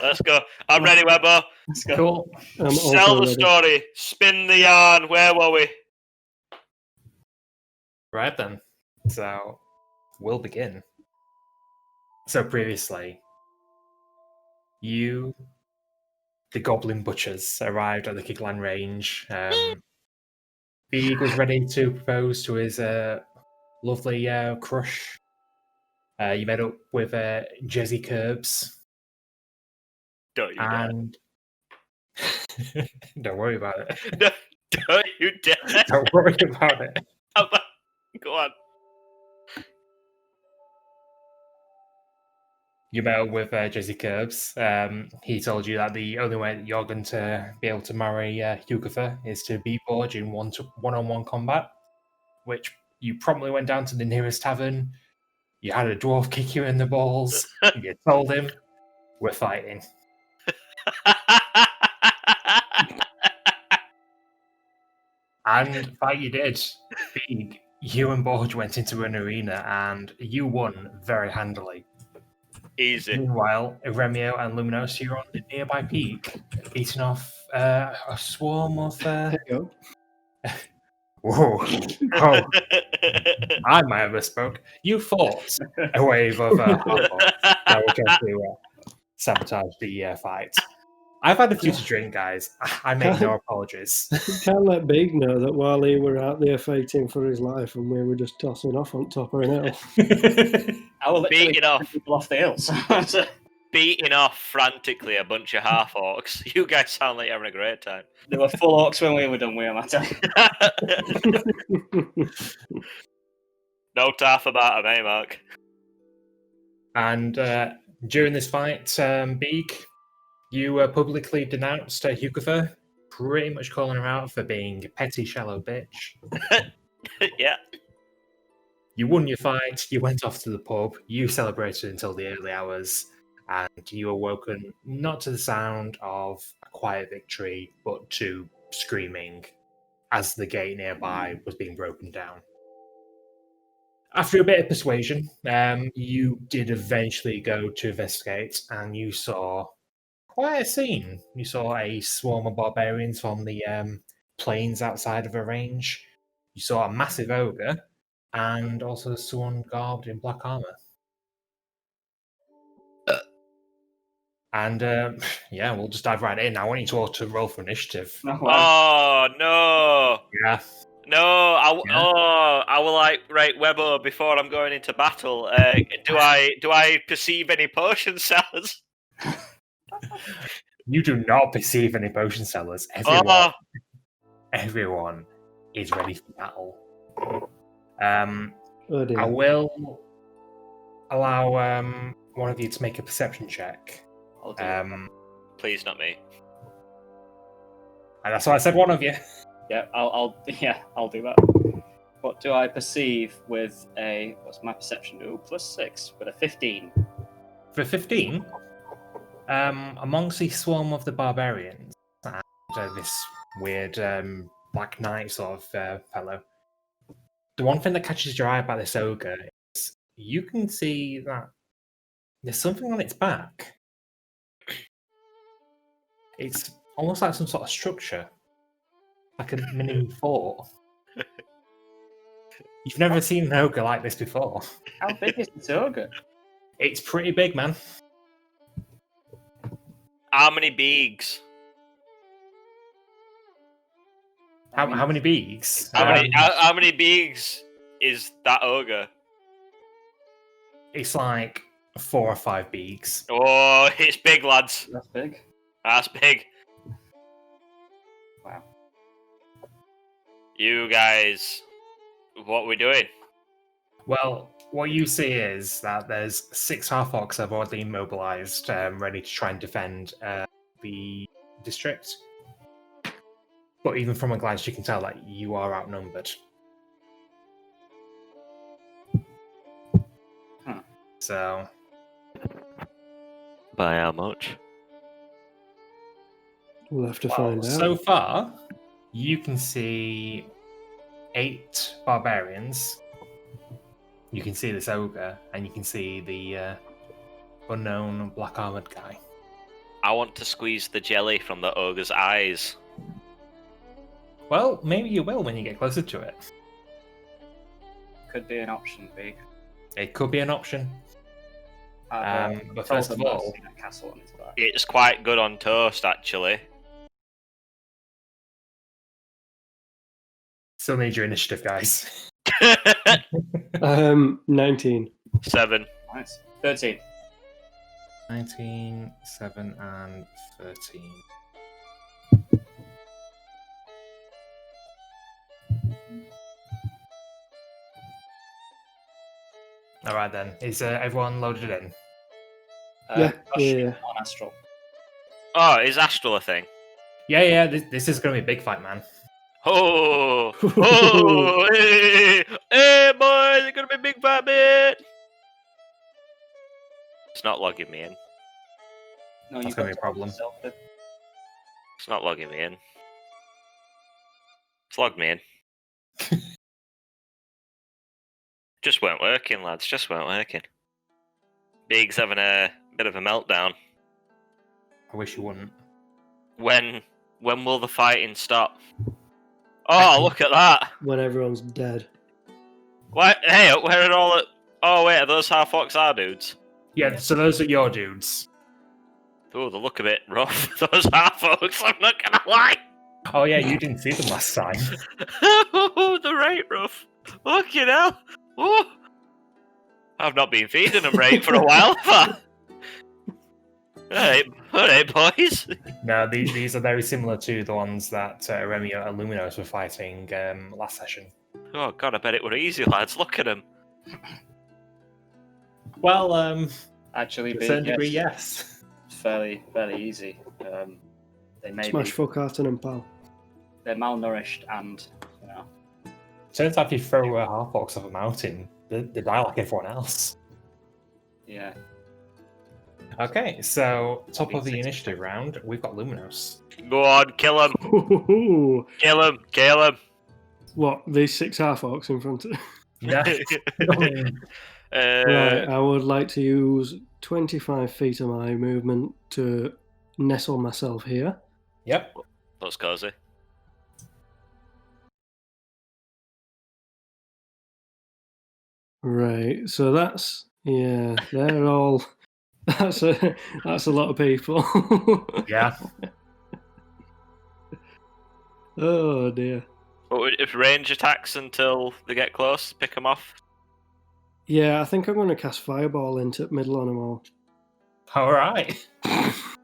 Let's go. I'm ready, Webbo. Let's go. Cool. Sell the story. Spin the yarn. Where were we? Right then. So, we'll begin. So previously, you, the Goblin Butchers, arrived at the Kiglan Range. Beeg was ready to propose to his lovely crush. You met up with Jezzy Curbs. Don't you dare. And don't worry about it. Don't you dare. Don't worry about it. Go on. You met up with Jezzy Curbs. He told you that the only way that you're going to be able to marry Yukifa is to beat Borge in one-on-one combat, which you promptly went down to the nearest tavern. You had a dwarf kick you in the balls. You told him, we're fighting. And fight you did. Big. You and Borge went into an arena and you won very handily. Easy. Meanwhile, Remio and Luminos, you're on the nearby peak, beating off a swarm of... Whoa. Oh, I might have misspoke. You fought a wave of hardballs that were trying to sabotage the fight. I've had a few to drink, guys. I make no apologies. You can't let Big know that while he were out there fighting for his life and we were just tossing off on top of an hill. I will literally Beating off. people off the hills. Beating off frantically a bunch of half orcs. You guys sound like you're having a great time. They were full orcs when we were done with them, I tell you. No taff about them, eh, Mark? And during this fight, Beak, you publicly denounced Yukifa, pretty much calling her out for being a petty, shallow bitch. Yeah. You won your fight, you went off to the pub, you celebrated until the early hours, and you were woken not to the sound of a quiet victory, but to screaming as the gate nearby was being broken down. After a bit of persuasion, you did eventually go to investigate, and you saw quite a scene. You saw a swarm of barbarians from the plains outside of a range. You saw a massive ogre, and also someone garbed in black armor. And yeah, we'll just dive right in. I want you to all to roll for initiative. No, wow. Oh, no. Yeah. No, I will like, right, Webbo, before I'm going into battle, do I perceive any potion sellers? You do not perceive any potion sellers. Everyone is ready for battle. Oh dear. I will allow one of you to make a perception check. I'll do it. Please, not me. And that's why I said one of you. Yeah, I'll do that. What do I perceive with a, what's my perception do? +6 with a 15. For 15, amongst the swarm of the barbarians, and this weird black knight sort of fellow, the one thing that catches your eye about this ogre is you can see that there's something on its back. It's almost like some sort of structure, like a mini fort. You've never seen an ogre like this before. How big is this ogre? It's pretty big, man. How many beaks? How many beaks? How many beaks is that ogre? It's like 4 or 5 beaks. Oh, it's big, lads. That's big. That's big. Wow. You guys, what are we doing? Well, what you see is that there's 6 half-orcs that have already mobilized, ready to try and defend the district. But even from a glance, you can tell that you are outnumbered. So... By how much? We'll have to find out. So far, you can see 8 barbarians. You can see this ogre, and you can see the unknown black armored guy. I want to squeeze the jelly from the ogre's eyes. Well, maybe you will when you get closer to it. Could be an option, B. It could be an option. But told first them of all, I've seen a castle on his back. It's quite good on toast, actually. still need your initiative, guys. 19. 7. Nice. 13. 19, 7, and 13. All right then. Is everyone loaded in? Yeah, Josh, yeah. on Astral. Oh, is Astral a thing? Yeah. This is going to be a big fight, man. Oh, oh, hey, hey, boys, it's gonna be a big fat bit. It's not logging me in. No, That's you've gonna got be a problem. yourself, but It's not logging me in. It's logged me in. Just weren't working, lads. Just weren't working. Big's having a bit of a meltdown. I wish you wouldn't. When will the fighting stop? Oh, look at that! When everyone's dead. What? Hey, where are all? Oh wait, are those half orcs our dudes? Yeah, so those are your dudes. Oh, they look a bit rough. Those half orcs. I'm not gonna lie. Oh yeah, you didn't see them last time. Oh, they're right rough. Fucking hell. Oh. I've not been feeding them right for a while, have I? Alright, boys. No, these are very similar to the ones that Remio and Luminos were fighting last session. Oh god, I bet it were easy, lads. Look at them. Well, actually, to a B, certain degree, yes, yes. it's fairly easy. They may Smash be, fuck Arton and pal. they're malnourished and, you know, Turns out if you throw half orcs off a mountain, they die like everyone else. yeah. Okay, so top of the 60. initiative round, we've got Luminos. Go on, kill him. Kill him. Kill him. What, these 6 half orcs in front of... Yeah. Right, I would like to use 25 feet of my movement to nestle myself here. Yep. That's cozy. Right, so that's... Yeah, they're all... That's a lot of people. Yeah. Oh dear. But if range attacks until they get close, pick them off. Yeah, I think I'm going to cast Fireball into middle on them all. All right. I've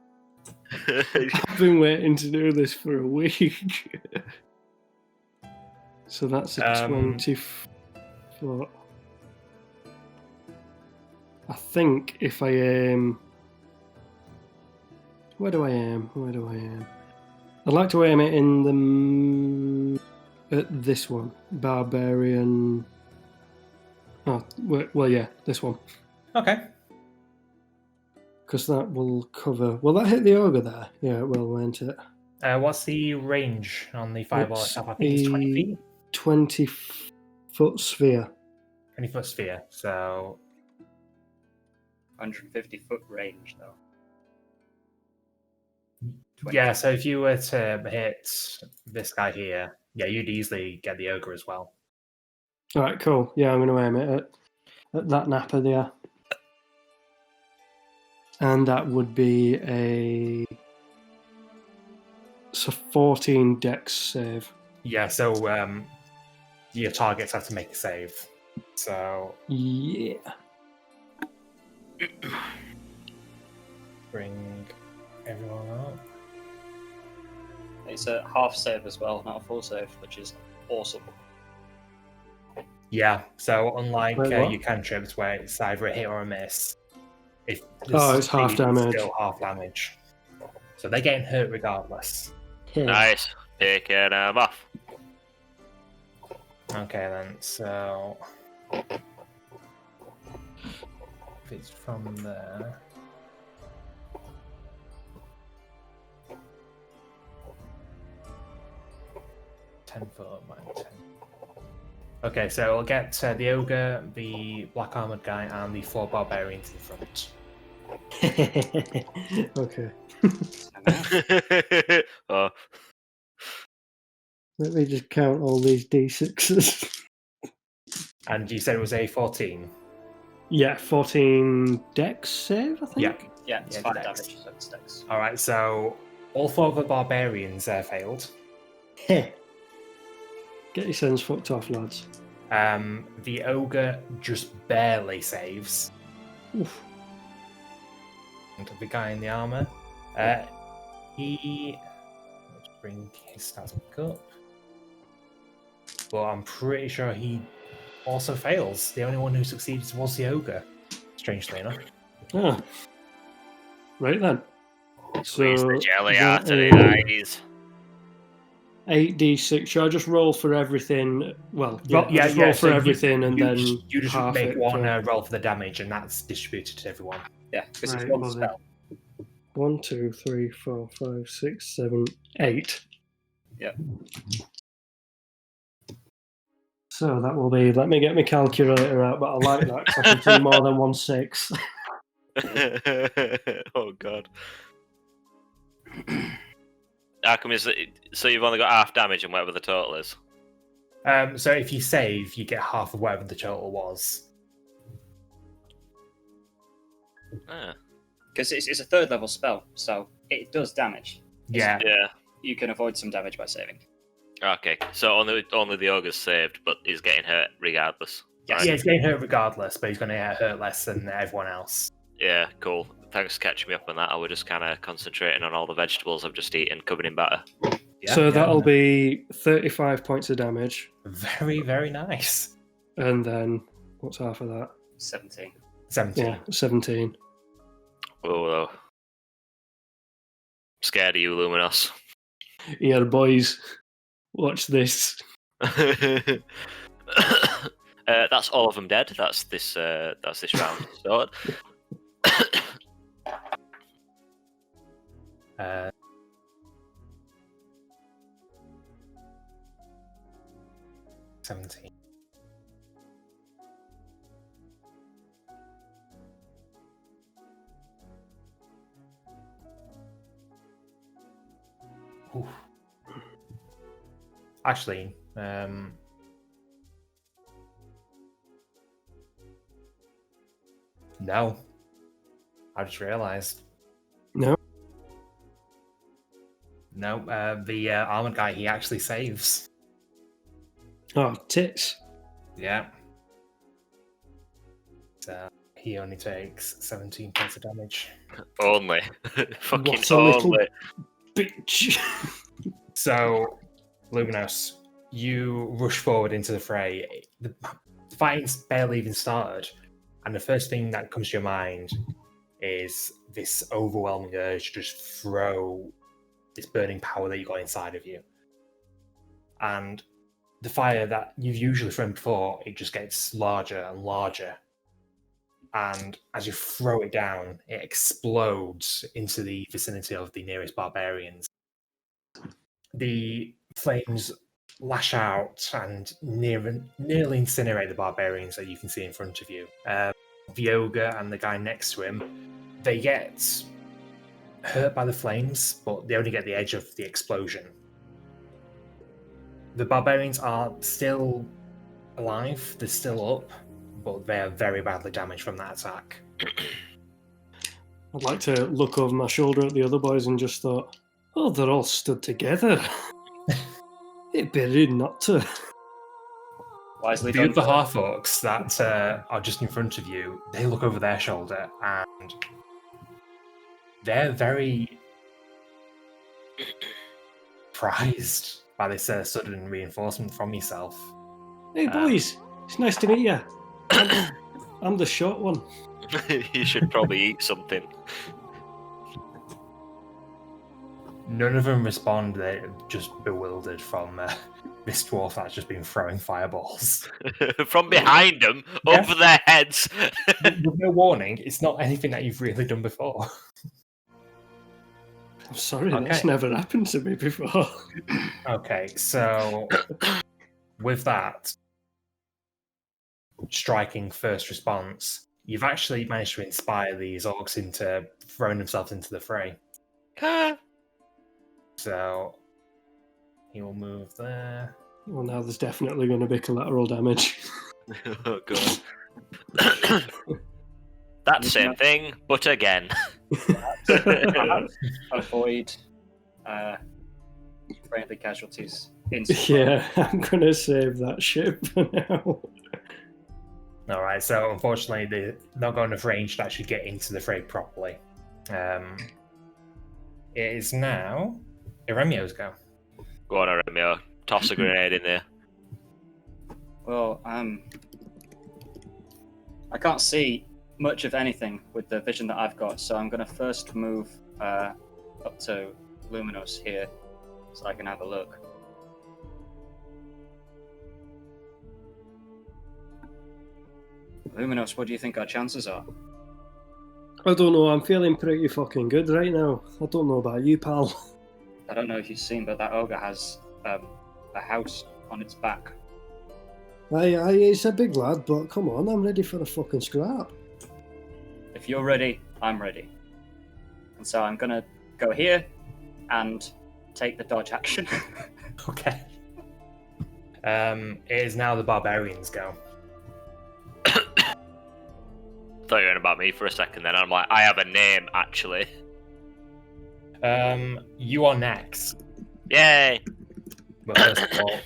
been waiting to do this for a week. So that's a 20 foot. I think if I aim... Where do I aim? I'd like to aim it in the... At this one. Barbarian... Oh, well, yeah, this one. Okay. Because that will cover... Will that hit the ogre there? Yeah, it will, won't it? What's the range on the fireball It's itself? I think it's 20 feet. 20 foot sphere. 20 foot sphere. So 150 foot range, though. yeah, so if you were to hit this guy here, yeah, you'd easily get the ogre as well. All right, cool. Yeah, I'm going to aim it at that napper there. And that would be a 14 dex save. Yeah, so your targets have to make a save. So Yeah. bring everyone up. It's a half save as well, not a full save, which is awesome. Yeah, so unlike Wait, what? your cantrips where it's either a hit or a miss, if It's half damage. Still half damage. So they're getting hurt regardless. Nice. Taking them off. Okay then, so if it's from there. By 10. Okay, so we'll get the ogre, the black armored guy, and the 4 barbarians in front. Okay. Oh, Let me just count all these d6s. And you said it was a 14. Yeah, 14 dex save, I think. Yeah. Yeah, it's Yeah, 5 dex. damage, so it's dex. All right, so all 4 of the barbarians failed. Heh. Get your sons fucked off, lads. The ogre just barely saves. Oof. And the guy in the armor, he. Let's bring his stats back up. But I'm pretty sure he also fails. The only one who succeeds was the ogre, strangely enough. Ah. Right then. squeeze the jelly that out of the is eyes. 8d6. Should I just roll for everything? Well, Roll- yeah, just roll for so everything and then you just half make it one for... roll for the damage, and that's distributed to everyone. Yeah, because it's Right, one well then. spell. 1, 2, 3, 4, 5, 6, 7, 8. Yeah. So that will be. Let me get my calculator out, but I like that because I can do more than 1 6. Oh god. How come so you've only got half damage and whatever the total is? So if you save, you get half of whatever the total was. Ah. Because it's a 3rd level spell, so it does damage. Yeah. Yeah. You can avoid some damage by saving. Okay. So only the ogre's saved, but he's getting hurt regardless. Yes. Yeah, he's getting hurt regardless, but he's going to get hurt less than everyone else. Yeah, cool. Thanks for catching me up on that. I was just kind of concentrating on all the vegetables I've just eaten, covered in batter. Yeah, So yeah. that'll be 35 points of damage, Very, very nice. and then what's half of that? 17. 17. Yeah, 17. Oh, scared of you, Luminos. Yeah, boys, watch this. That's all of them dead. That's this round sorted. 17. Oof. Actually, no. I just realised. No? No, the armored guy, he actually saves. Oh, tits. Yeah. So he only takes 17 points of damage. Only. Fucking What a little only. bitch. So, Luminos, you rush forward into the fray. The fighting's barely even started, and the first thing that comes to your mind is this overwhelming urge to just throw this burning power that you got inside of you. And the fire that you've usually thrown before, it just gets larger and larger. And as you throw it down, it explodes into the vicinity of the nearest barbarians. The flames lash out and nearly incinerate the barbarians that you can see in front of you. The ogre and the guy next to him, they get hurt by the flames, but they only get the edge of the explosion. The barbarians are still alive, they're still up, but they are very badly damaged from that attack. I'd like to look over my shoulder at the other boys and just thought, oh, they're all stood together. It'd be rude not to. Wisely The done. other half orcs that are just in front of you, they look over their shoulder and they're very surprised by this sudden reinforcement from yourself. Hey, boys, it's nice to meet you. I'm the short one. You should probably eat something. None of them respond, they're just bewildered from this dwarf that's just been throwing fireballs. From behind them, Yeah. over their heads. With no warning, it's not anything that you've really done before. I'm sorry, Okay. that's never happened to me before. Okay, so with that striking first response, you've actually managed to inspire these orcs into throwing themselves into the fray. So he will move there. Well, now there's definitely going to be collateral damage. Oh god. That same thing, but again. Perhaps avoid friendly casualties instantly. Yeah, I'm going to save that ship for now. All right. So unfortunately, they're not going enough range to actually get into the fray properly. It is now Iremio's go. Go on, Aremio. Toss a grenade in there. Well, I can't see much of anything with the vision that I've got, so I'm going to first move up to Luminous here so I can have a look. Luminous, what do you think our chances are? I don't know, I'm feeling pretty fucking good right now. I don't know about you, pal. I don't know if you've seen, but that ogre has a house on its back. Aye, he's a big lad, but come on, I'm ready for a fucking scrap. If you're ready, I'm ready. And so I'm going to go here and take the dodge action. Okay. It is now the barbarians' go. Thought you were on about me for a second then. I'm like, I have a name, actually. You are next. Yay! But first of all,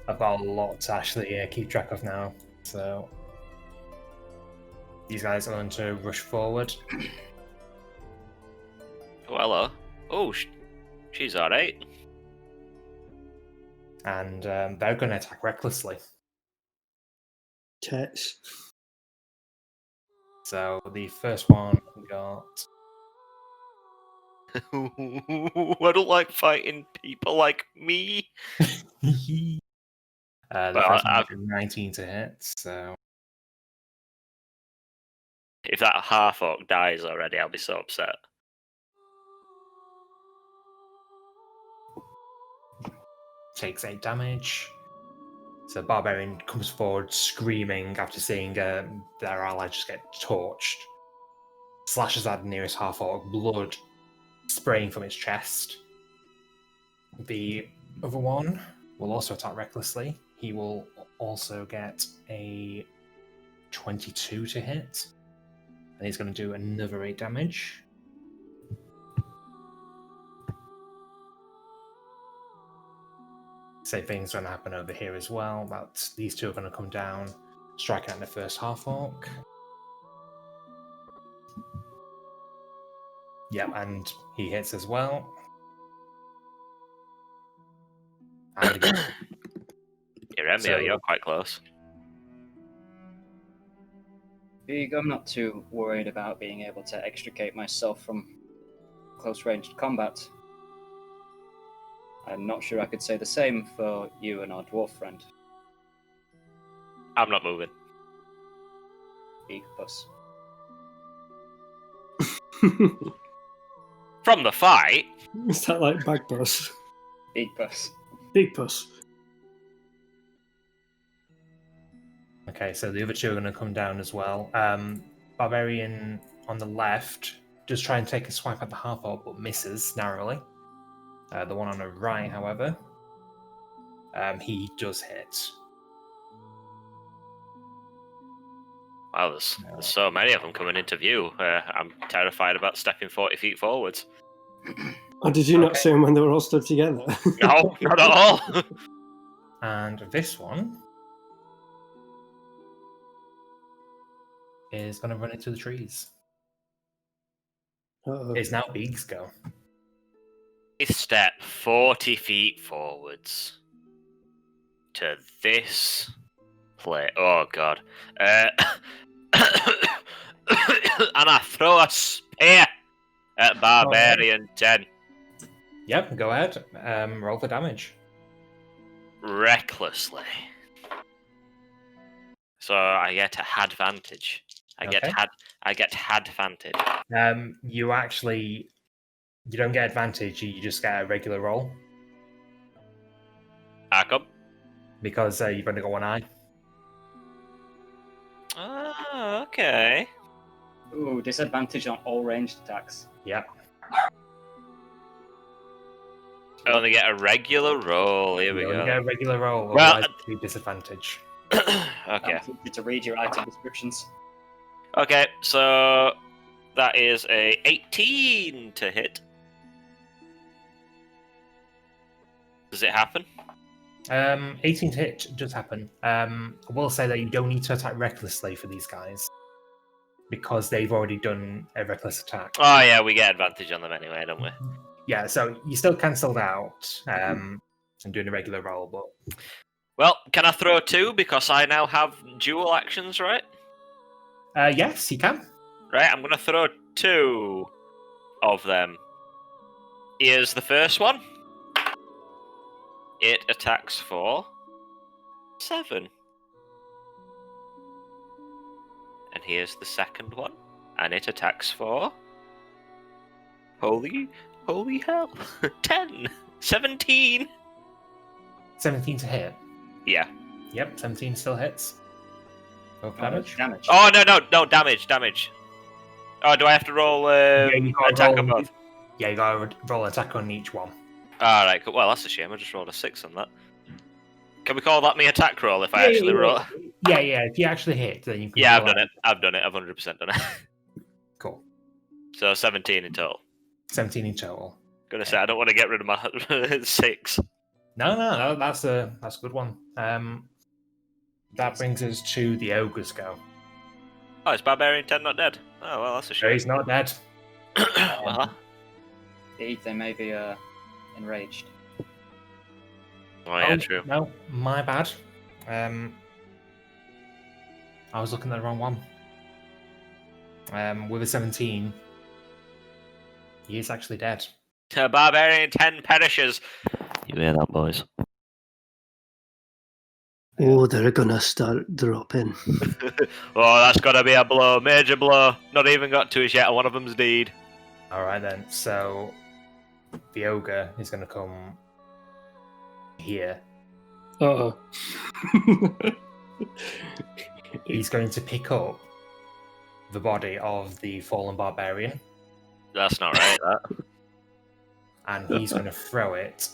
I've got a lot to actually keep track of now. So these guys are going to rush forward. Oh, hello. Oh, she's alright. And they're going to attack recklessly. Tets. So the first one we got. I don't like fighting people like me. The Well, first one is 19 to hit, so If that half orc dies already, I'll be so upset. takes 8 damage. So Barbarian comes forward screaming after seeing their ally just get torched. Slashes at the nearest half orc, blood spraying from its chest. The other one will also attack recklessly. He will also get a 22 to hit. And he's going to do another 8 damage. Same thing's going to happen over here as well. But these two are going to come down, striking at the first half orc. Yep, and he hits as well. And again. You're quite close. Big, I'm not too worried about being able to extricate myself from close-ranged combat. I'm not sure I could say the same for you and our dwarf friend. I'm not moving. Big puss. From the fight? Is that like bag puss? Big puss. Big puss. Okay, so the other two are going to come down as well. Barbarian on the left does try and take a swipe at the half orc, but misses narrowly. The one on the right, however, he does hit. Wow, there's so many of them coming into view. I'm terrified about stepping 40 feet forwards. Oh, did you not see them when they were all stood together? No, not at all. And this one is going to run into the trees. Uh-oh. It's now Beag's go. Step 40 feet forwards to this place. Oh god. And I throw a spear at Barbarian 10. Yep, go ahead. Roll for damage. Recklessly. So I get a advantage. I get advantage. You don't get advantage, you just get a regular roll. How come? Because you've only got one eye. Oh, okay. Ooh, disadvantage on all ranged attacks. Yep. I only get a regular roll. Here we You only go. get a regular roll, Well, otherwise it'll be disadvantage. Okay. To read your item descriptions. Okay, so that is a 18 to hit. Does it happen? 18 to hit does happen. I will say that you don't need to attack recklessly for these guys because they've already done a reckless attack. Oh yeah, we get advantage on them anyway, don't we? Yeah, so you still cancelled out and doing a regular roll, but Well, can I throw 2 because I now have dual actions, right? yes, you can. Right, I'm gonna throw 2 of them. Here's the first one. It attacks for 7. And here's the second one. And it attacks for... Holy hell. 10. 17. 17 to hit. Yeah. Yep, 17 still hits. Roll for damage. Damage. Oh, no, damage. Oh, do I have to roll you gotta attack roll- on both? Yeah, you gotta roll attack on each one. Alright, cool. Well, that's a shame. I just rolled a 6 on that. Can we call that me attack roll if I actually roll? Yeah, if you actually hit, then you can. Yeah, I've roll done it. I've 100% done it. Cool. So 17 in total. 17 in total. Gonna say I don't want to get rid of my 6. No, that's a good one. That brings us to the ogre's go. Oh, is Barbarian 10 not dead? Oh, well, that's a So shame. he's not dead. Well, They may be enraged. oh, yeah, true. No, my bad. I was looking at the wrong one. With a 17, he is actually dead. Barbarian 10 perishes. You hear that, boys? Oh, they're gonna start dropping. Oh, that's gotta be a blow. Major blow. Not even got to us yet, and one of them's deed. All right then. So the ogre is going to come here. Uh-oh. He's going to pick up the body of the fallen barbarian, That's not right, that. and he's going to throw it.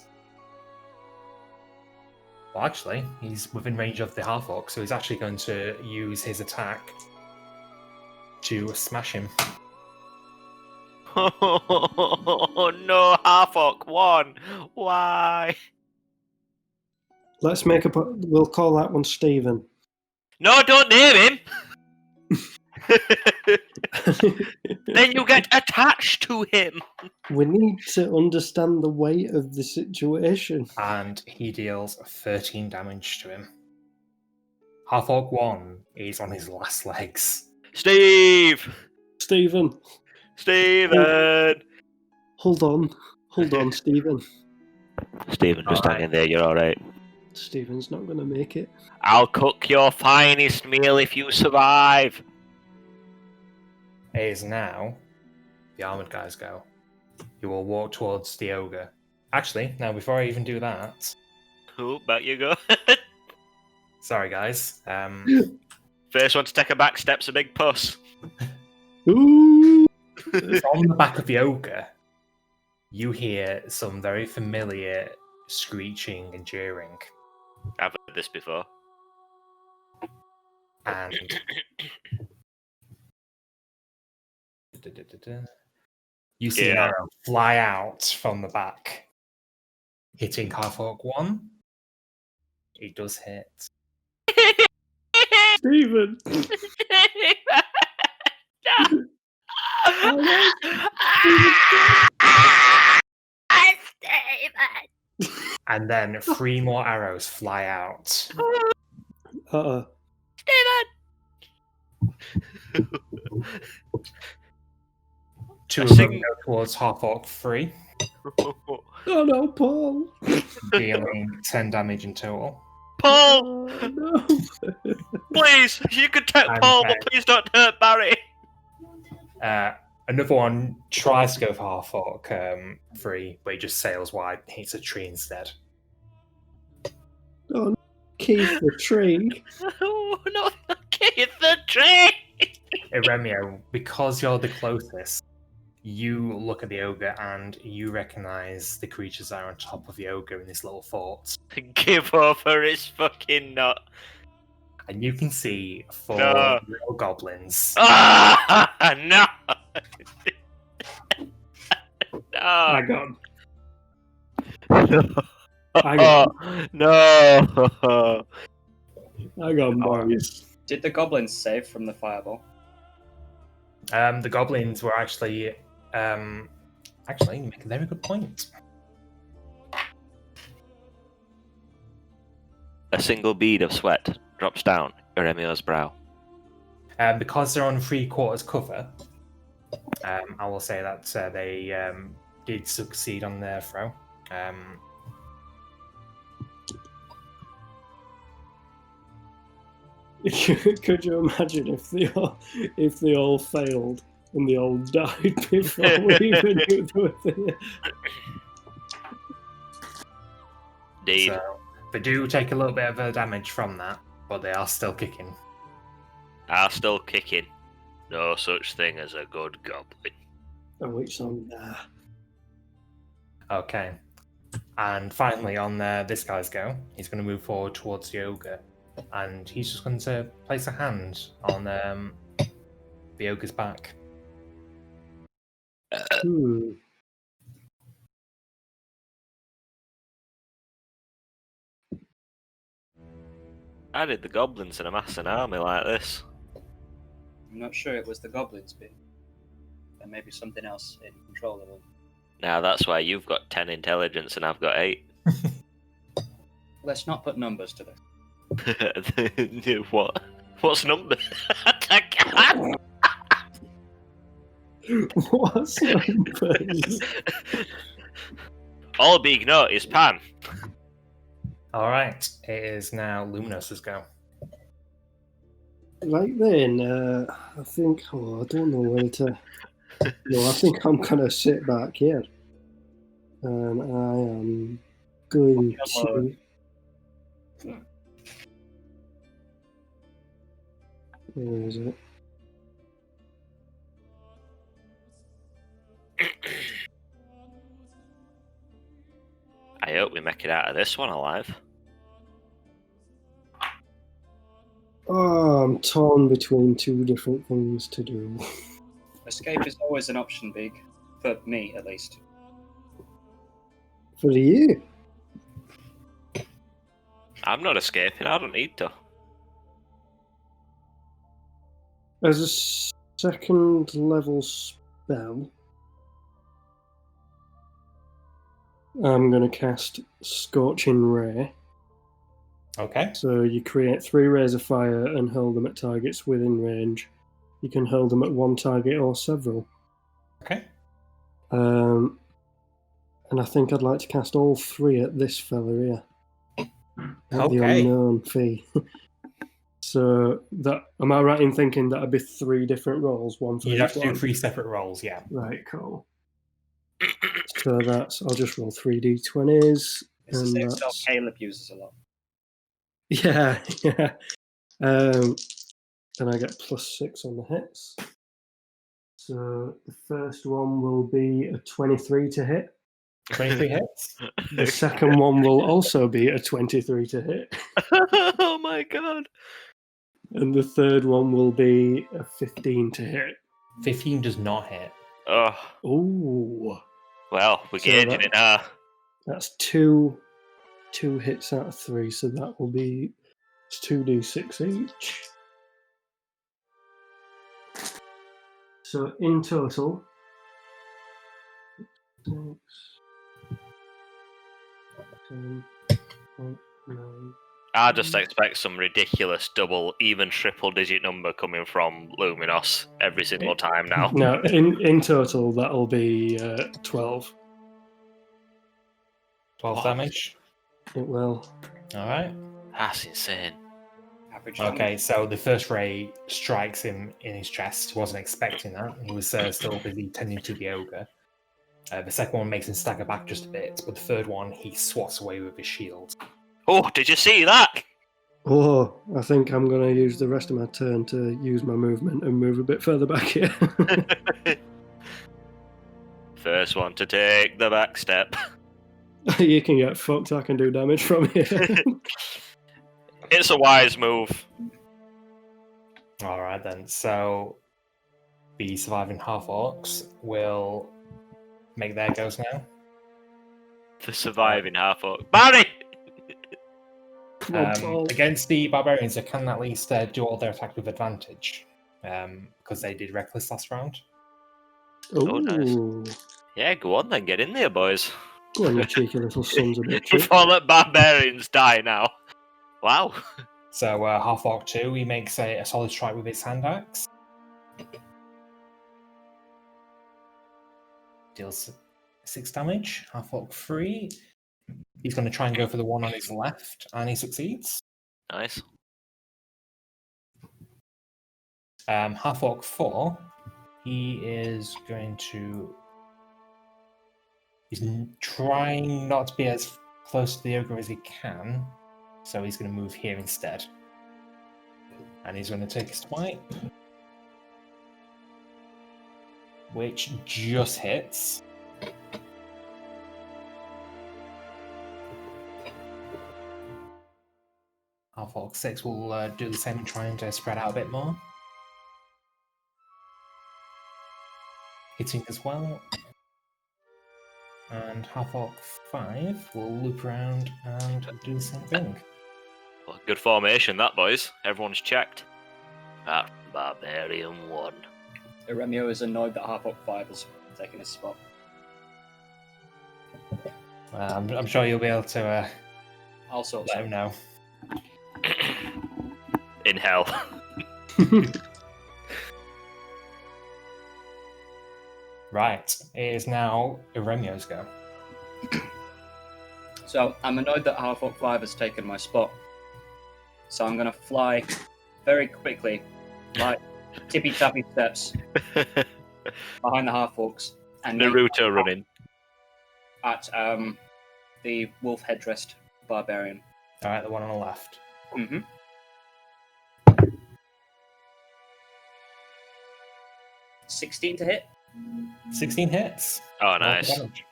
Well, actually, he's within range of the half-orc, so he's actually going to use his attack to smash him. Oh no, half-orc 1. Why? Let's we'll call that one Stephen. No, don't name him! Then you get attached to him. We need to understand the weight of the situation. And he deals 13 damage to him. Half-orc 1 is on his last legs. Steve! Stephen, Steven! hold on, Stephen. Steven, just hang in there, you're alright. Stephen's not going to make it. I'll cook your finest meal if you survive. It is now the armored guys go. You will walk towards the ogre. Actually, now before I even do that, Oh, back you go. sorry guys. First one to take a back step's a big puss. Ooh! From the back of the ogre, you hear some very familiar screeching and jeering, I've heard this before. and you see an Yeah. arrow fly out from the back, hitting half-orc 1. It does hit. Stephen! And then 3 more arrows fly out. Uh-oh. Two I of them think- go towards half-orc 3, Oh no, Paul! dealing 10 damage in total. Paul! Oh, no. Please! You could take I'm Paul, dead. but please don't hurt Barry! Another one tries to go for half-orc 3, but he just sails wide and hits a tree instead. Oh, Keith the tree. Oh, no, Keith the tree! Eremio, because you're the closest, you look at the ogre and you recognise the creatures that are on top of the ogre in this little fort. Give over, it's fucking not. And you can see 4 No. little goblins. Ah, no. I No. got him. I got him. No. I got him, boys. Did the goblins save from the fireball? The goblins were actually you make a very good point. A single bead of sweat drops down Eremio's brow. Because they're on 3/4 cover, I will say that they did succeed on their throw. Could you imagine if they all failed and they all died before we even knew they were there? Indeed. So they do take a little bit of damage from that, but they are still kicking. Are still kicking. No such thing as a good goblin. Oh, which song? Nah. Okay. And finally, on this guy's go, he's going to move forward towards the ogre, and he's just going to place a hand on the ogre's back. Hmm. How did the goblins amass an army like this? I'm not sure it was the goblins bit. There may be something else in control of them. Now that's why you've got 10 intelligence and I've got 8. Let's not put numbers to this. What? What's number? I can't. What's numbers? All big note is Pan. All right, it is now Luminous's go. Right then, I think. Oh, I don't know whether to. No, I think I'm gonna sit back here, and I am going to. Where is it? I hope we make it out of this one alive. Oh, I'm torn between 2 different things to do. Escape is always an option, Big. For me, at least. For you? I'm not escaping, I don't need to. As a second level spell, I'm going to cast Scorching Ray. Okay. So you create 3 rays of fire and hurl them at targets within range. You can hurl them at one target or several. Okay. And I think I'd like to cast all 3 at this fella here. At the Okay. unknown fee. So that, am I right in thinking that'd be 3 different rolls, one for You'd each have to do one? 3 separate rolls, yeah. Right, cool. So that's, I'll just roll 3d20s. It's the And same spell that's, Caleb uses a lot. yeah, yeah. And I get +6 on the hits. So the first one will be a 23 to hit. 23 hits. The second one will also be a 23 to hit. Oh my god. And the third one will be a 15 to hit. 15 does not hit. Oh, Ooh. well, we're So gauging that- it now. That's two hits out of 3, so that will be 2d6 each. So in total, 6, 7, 8, 9. I just expect some ridiculous double, even triple digit number coming from Luminos every single time now. No, in total that'll be 12. 12 damage. It will. All right. That's insane. Average Okay, so the first ray strikes him in his chest. He wasn't expecting that. He was still busy tending to the ogre. The second one makes him stagger back just a bit, but the third one he swats away with his shield. Oh, did you see that? Oh, I think I'm going to use the rest of my turn to use my movement and move a bit further back here. First one to take the back step. You can get fucked. I can do damage from here. It's a wise move. All right then. So the surviving half orcs will make their goes now. The surviving half orc. Barry! Come on, Paul. Against the barbarians, they can at least do all their attacks with advantage because they did reckless last round. Oh, nice. Ooh. Yeah, go on then, get in there, boys. Go on, you cheeky little sons of bitches. Before the barbarians die now. Wow. So half orc 2, he makes a solid strike with his hand axe. Deals 6 damage. Half orc 3. He's going to try and go for the one on his left, and he succeeds. Nice. Half orc 4. He is going to. He's trying not to be as close to the ogre as he can, so he's going to move here instead. And he's going to take a swipe, which just hits. Half orc 6 will do the same and trying to spread out a bit more. Hitting as well. And half orc 5 will loop around and do the same thing. Well, good formation, that, boys. Everyone's checked. That barbarian won. Remio is annoyed that half orc 5 has taken his spot. I'm sure you'll be able to All sorts. let him know. In hell. Right, it is now Iremio's go. So I'm annoyed that half orc 5 has taken my spot. So I'm gonna fly very quickly, like tippy tappy steps behind the half orcs and Naruto running. at the wolf headdressed barbarian. Alright, the one on the left. Mm-hmm. 16 to hit. 16 hits. Oh, Roll for nice. damage.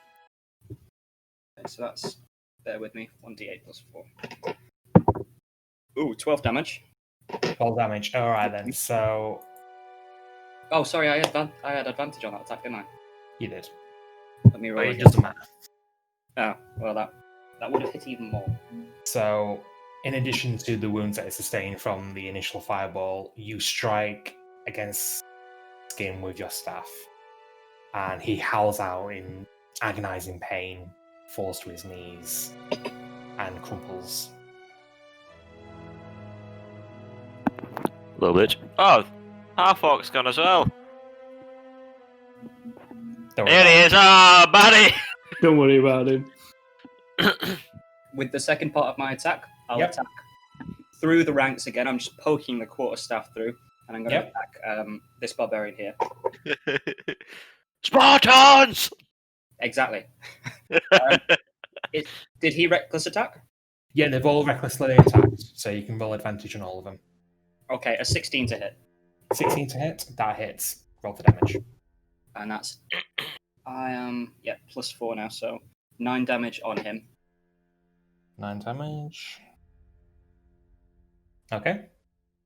Okay, so that's, bear with me, 1d8 plus 4. Ooh, 12 damage. 12 damage. Alright then, so Oh, sorry, I had advantage on that attack, didn't I? you did. Let me roll It again. doesn't matter. Oh, well, that would have hit even more. So, in addition to the wounds that it sustained from the initial fireball, you strike against skin with your staff, and he howls out in agonizing pain, falls to his knees, and crumples. A little bit. Oh, half orc's gone as well. Don't worry Here about he it. is. Ah, Barry. Don't worry about him. With the second part of my attack, I'll Yep. attack through the ranks again. I'm just poking the quarterstaff through, and I'm going to Yep. attack this barbarian here. Spartans. Exactly. Did he reckless attack? Yeah, they've all recklessly attacked, so you can roll advantage on all of them. Okay, a 16 to hit. 16 to hit, that hits. Roll for damage. And that's... I am, plus 4 now, so 9 damage on him. 9 damage. Okay.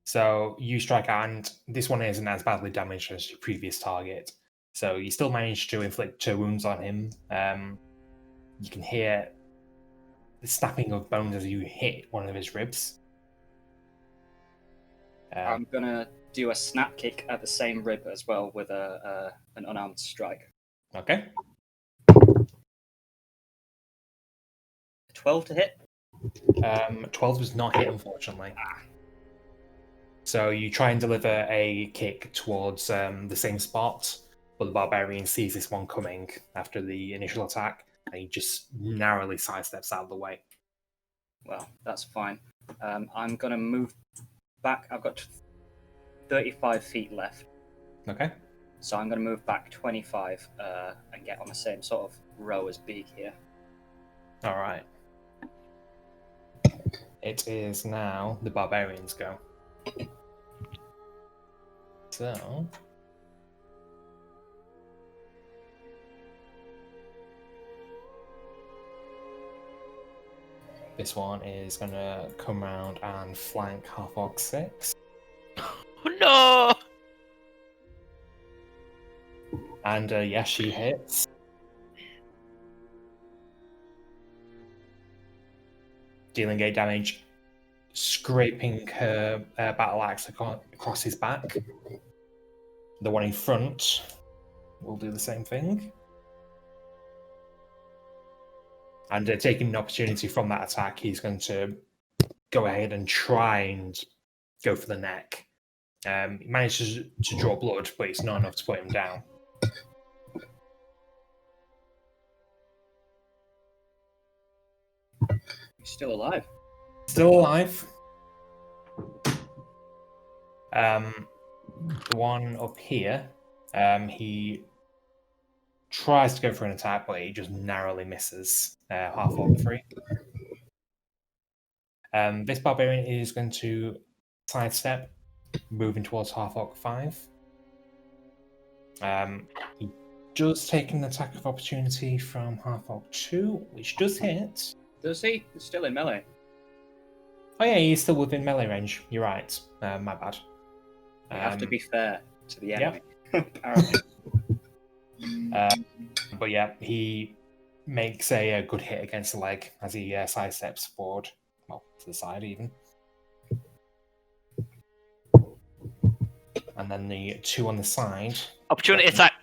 So you strike out, and this one isn't as badly damaged as your previous target. So you still manage to inflict 2 wounds on him. You can hear the snapping of bones as you hit one of his ribs. I'm going to do a snap kick at the same rib as well with an unarmed strike. Okay. 12 to hit? 12 does not hit, unfortunately. So you try and deliver a kick towards the same spot, but the barbarian sees this one coming after the initial attack, and he just narrowly sidesteps out of the way. Well, that's fine. I'm going to move back. I've got 35 feet left. Okay. So I'm going to move back 25 and get on the same sort of row as Beak here. All right. it is now the barbarians' go. So. This one is going to come round and flank half-orc 6. Oh, no! And yes, she hits. Dealing 8 damage, scraping her battle axe across his back. The one in front will do the same thing. And taking an opportunity from that attack, he's going to go ahead and try and go for the neck. He manages to draw blood, but it's not enough to put him down. He's still alive. Still alive. The one up here, he tries to go for an attack, but he just narrowly misses. Half-orc 3. This barbarian is going to sidestep, moving towards half-orc 5. He does take an attack of opportunity from half-orc 2, which does hit. Does he? He's still in melee. Oh yeah, he's still within melee range. You're right. My bad. You have to be fair to the enemy. Yep. Apparently. But yeah, he makes a good hit against the leg as he sidesteps forward. Well, to the side even. And then the 2 on the side. Opportunity attack.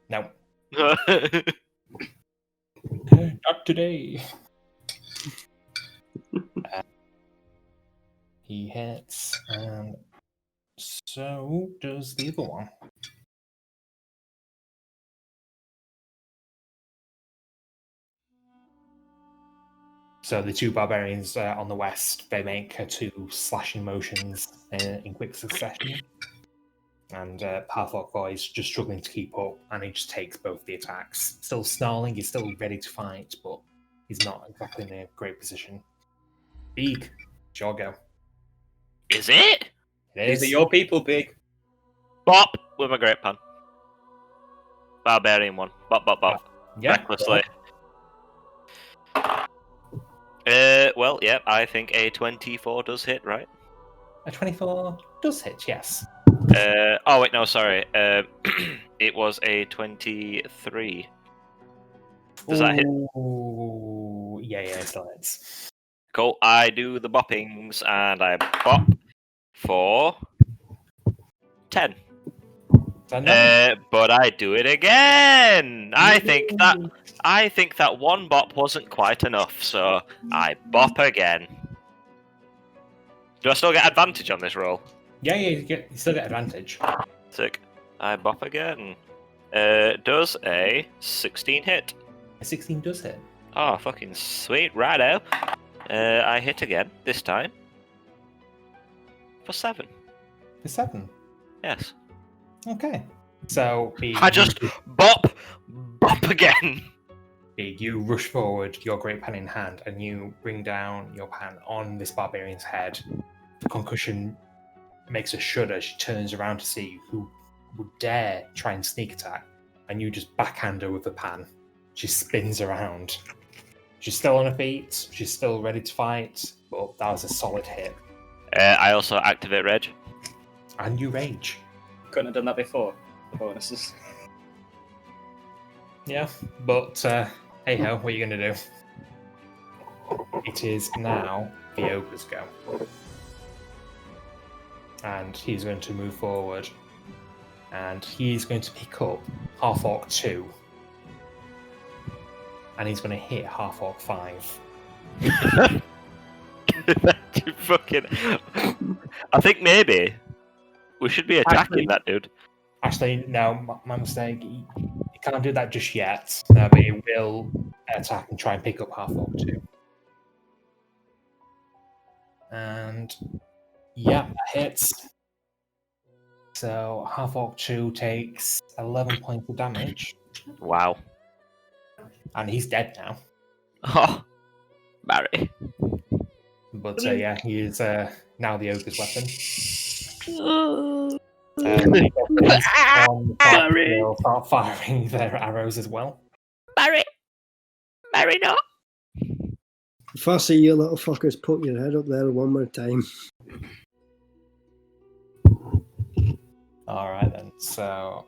No. uh, Not today. He hits, and so does the other one. So the 2 barbarians on the west, they make 2 slashing motions in quick succession. And half-orc boy is just struggling to keep up, and he just takes both the attacks. Still snarling, he's still ready to fight, but he's not exactly in a great position. Big, it's your go. Is it? It These is. are your people, Big. Bop with my great pan. Barbarian one. Bop, bop, bop. Yeah. Recklessly. Well, yeah, I think a 24 does hit, right? A 24 does hit, yes. Oh, wait, no, sorry. It was a 23. Does that hit? Ooh, yeah, it still hits. Cool. I do the boppings, and I bop for 10. But I do it again. I think that one bop wasn't quite enough, so I bop again. Do I still get advantage on this roll? Yeah, you still get advantage. Sick. I bop again. Does a 16 hit? A 16 does hit. Oh, fucking sweet. Righto. I hit again, this time. For 7. For 7. Yes. Okay. So, Big, I just bop again. Big, you rush forward, your great pan in hand, and you bring down your pan on this barbarian's head. The concussion makes her shudder. She turns around to see who would dare try and sneak attack, and you just backhand her with the pan. She spins around. She's still on her feet. She's still ready to fight, but that was a solid hit. I also activate Rage. And you rage. Couldn't have done that before. The bonuses. Yeah, but hey ho, what are you going to do? It is now the ogre's go. And he's going to move forward. And he's going to pick up half-orc 2. And he's going to hit half-orc 5. You fucking... I think maybe we should be attacking that dude. Actually, no, my mistake. He can't do that just yet. No, but he will attack and try and pick up half-orc 2. And yeah, that hits. So half-orc 2 takes 11 points of damage. Wow. And he's dead now. Oh, Barry. But yeah, he is now the ogre's weapon. Barry! They'll start firing their arrows as well. Barry! Barry, no! If I see you little fuckers put your head up there one more time. Alright then, so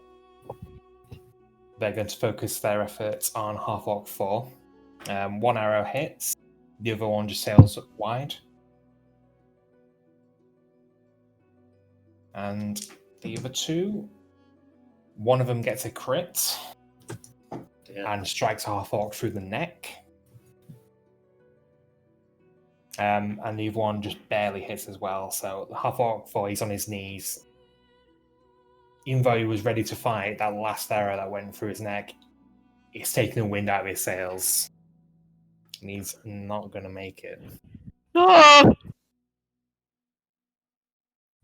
they're going to focus their efforts on Half-Orc 4. One arrow hits, the other one just sails up wide. And the other two, one of them gets a crit and strikes Half-Orc through the neck. And the other one just barely hits as well. So Half-Orc 4, he's on his knees. Even though he was ready to fight, that last arrow that went through his neck, it's taking the wind out of his sails. And he's not going to make it. No!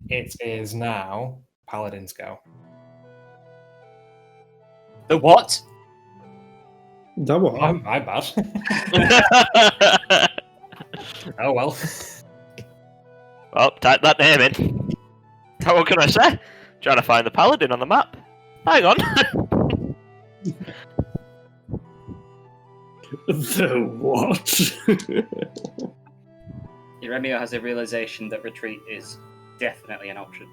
It is now Paladin's go. The what? That what? My bad. Oh well. Well, type that name in. What can I say? Trying to find the Paladin on the map. Hang on. The what? Yeremia has a realization that retreat is definitely an option.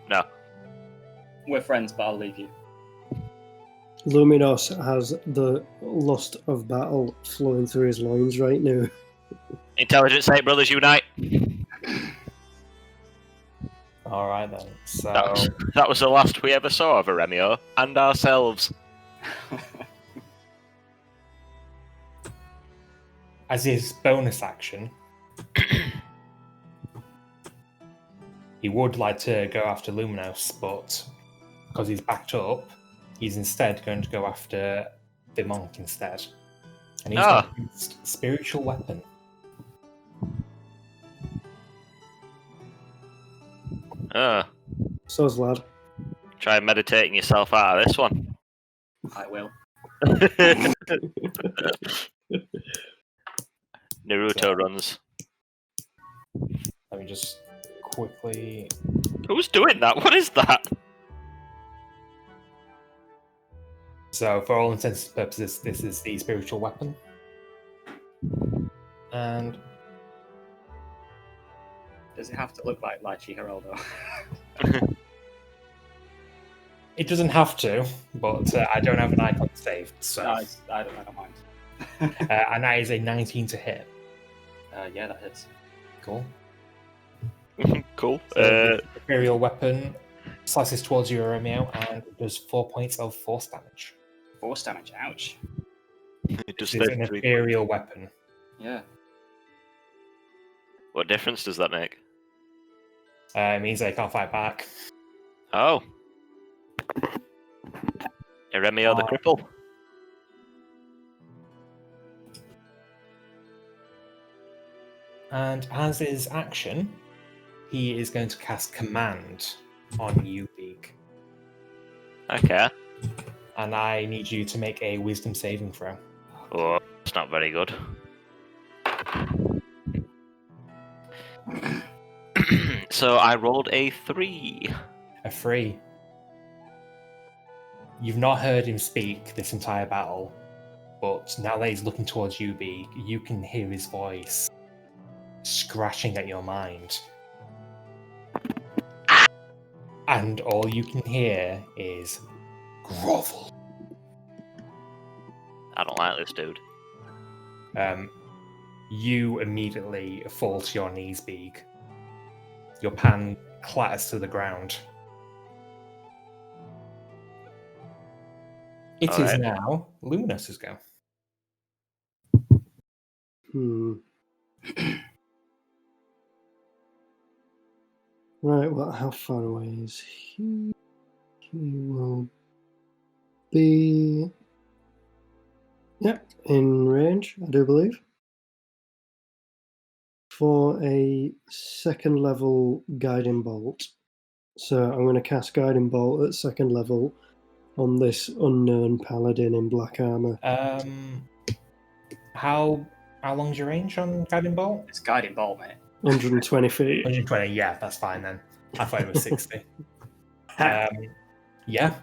No. We're friends, but I'll leave you. Luminos has the lust of battle flowing through his loins right now. Intelligence 8 brothers unite. Alright then, so... That was the last we ever saw of Eremio and ourselves. As his bonus action, he would like to go after Luminos, but because he's backed up, he's instead going to go after the monk instead. And he's got a spiritual weapon. So's lad. Try meditating yourself out of this one. I will. Naruto runs. Let me just quickly... Who's doing that? What is that? So, for all intents and purposes, this is the spiritual weapon. And... Does it have to look like Lychee Geraldo? It doesn't have to, but I don't have an icon saved, so... No, I don't mind. And that is a 19 to hit. Yeah, that hits. Cool. Cool. So the Imperial weapon slices towards you, Romeo, and does 4 points of force damage. Force damage, ouch. It does It's an 33. Imperial weapon. Yeah. What difference does that make? It means they can't fight back. Oh. Eremio the cripple. And as his action, he is going to cast Command on you, Beak. Okay. And I need you to make a Wisdom saving throw. Oh, it's not very good. So I rolled a 3. A 3. You've not heard him speak this entire battle, but now that he's looking towards you, Beak, you can hear his voice scratching at your mind. And all you can hear is grovel. I don't like this dude. You immediately fall to your knees, Beak. Your pan clatters to the ground. It is Alright. now Luminos's go. Right, well, how far away is he? He will be... Yep, in range, I do believe. For a second level guiding bolt. So I'm going to cast guiding bolt at second level on this unknown paladin in black armor. How long's your range on Guiding Bolt? It's guiding bolt, mate. 120 feet. 120. Yeah, that's fine then. I thought it was 60. Yeah.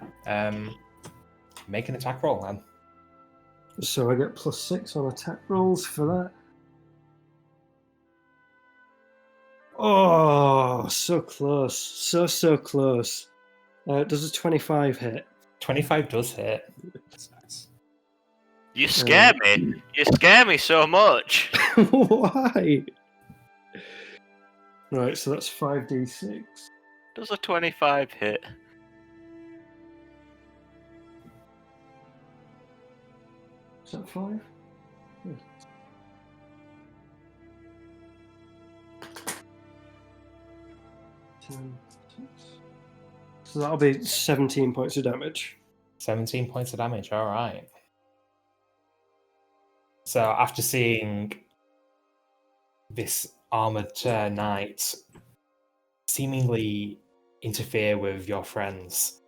Make an attack roll, man. So I get +6 on attack rolls for that. Oh, so close. So close. Does a 25 hit? 25 does hit. That's nice. You scare me. You scare me so much. Why? Right, so that's 5d6. Does a 25 hit? Is that 5? Yeah. So that'll be 17 points of damage. 17 points of damage. All right. So after seeing this armored knight seemingly interfere with your friends,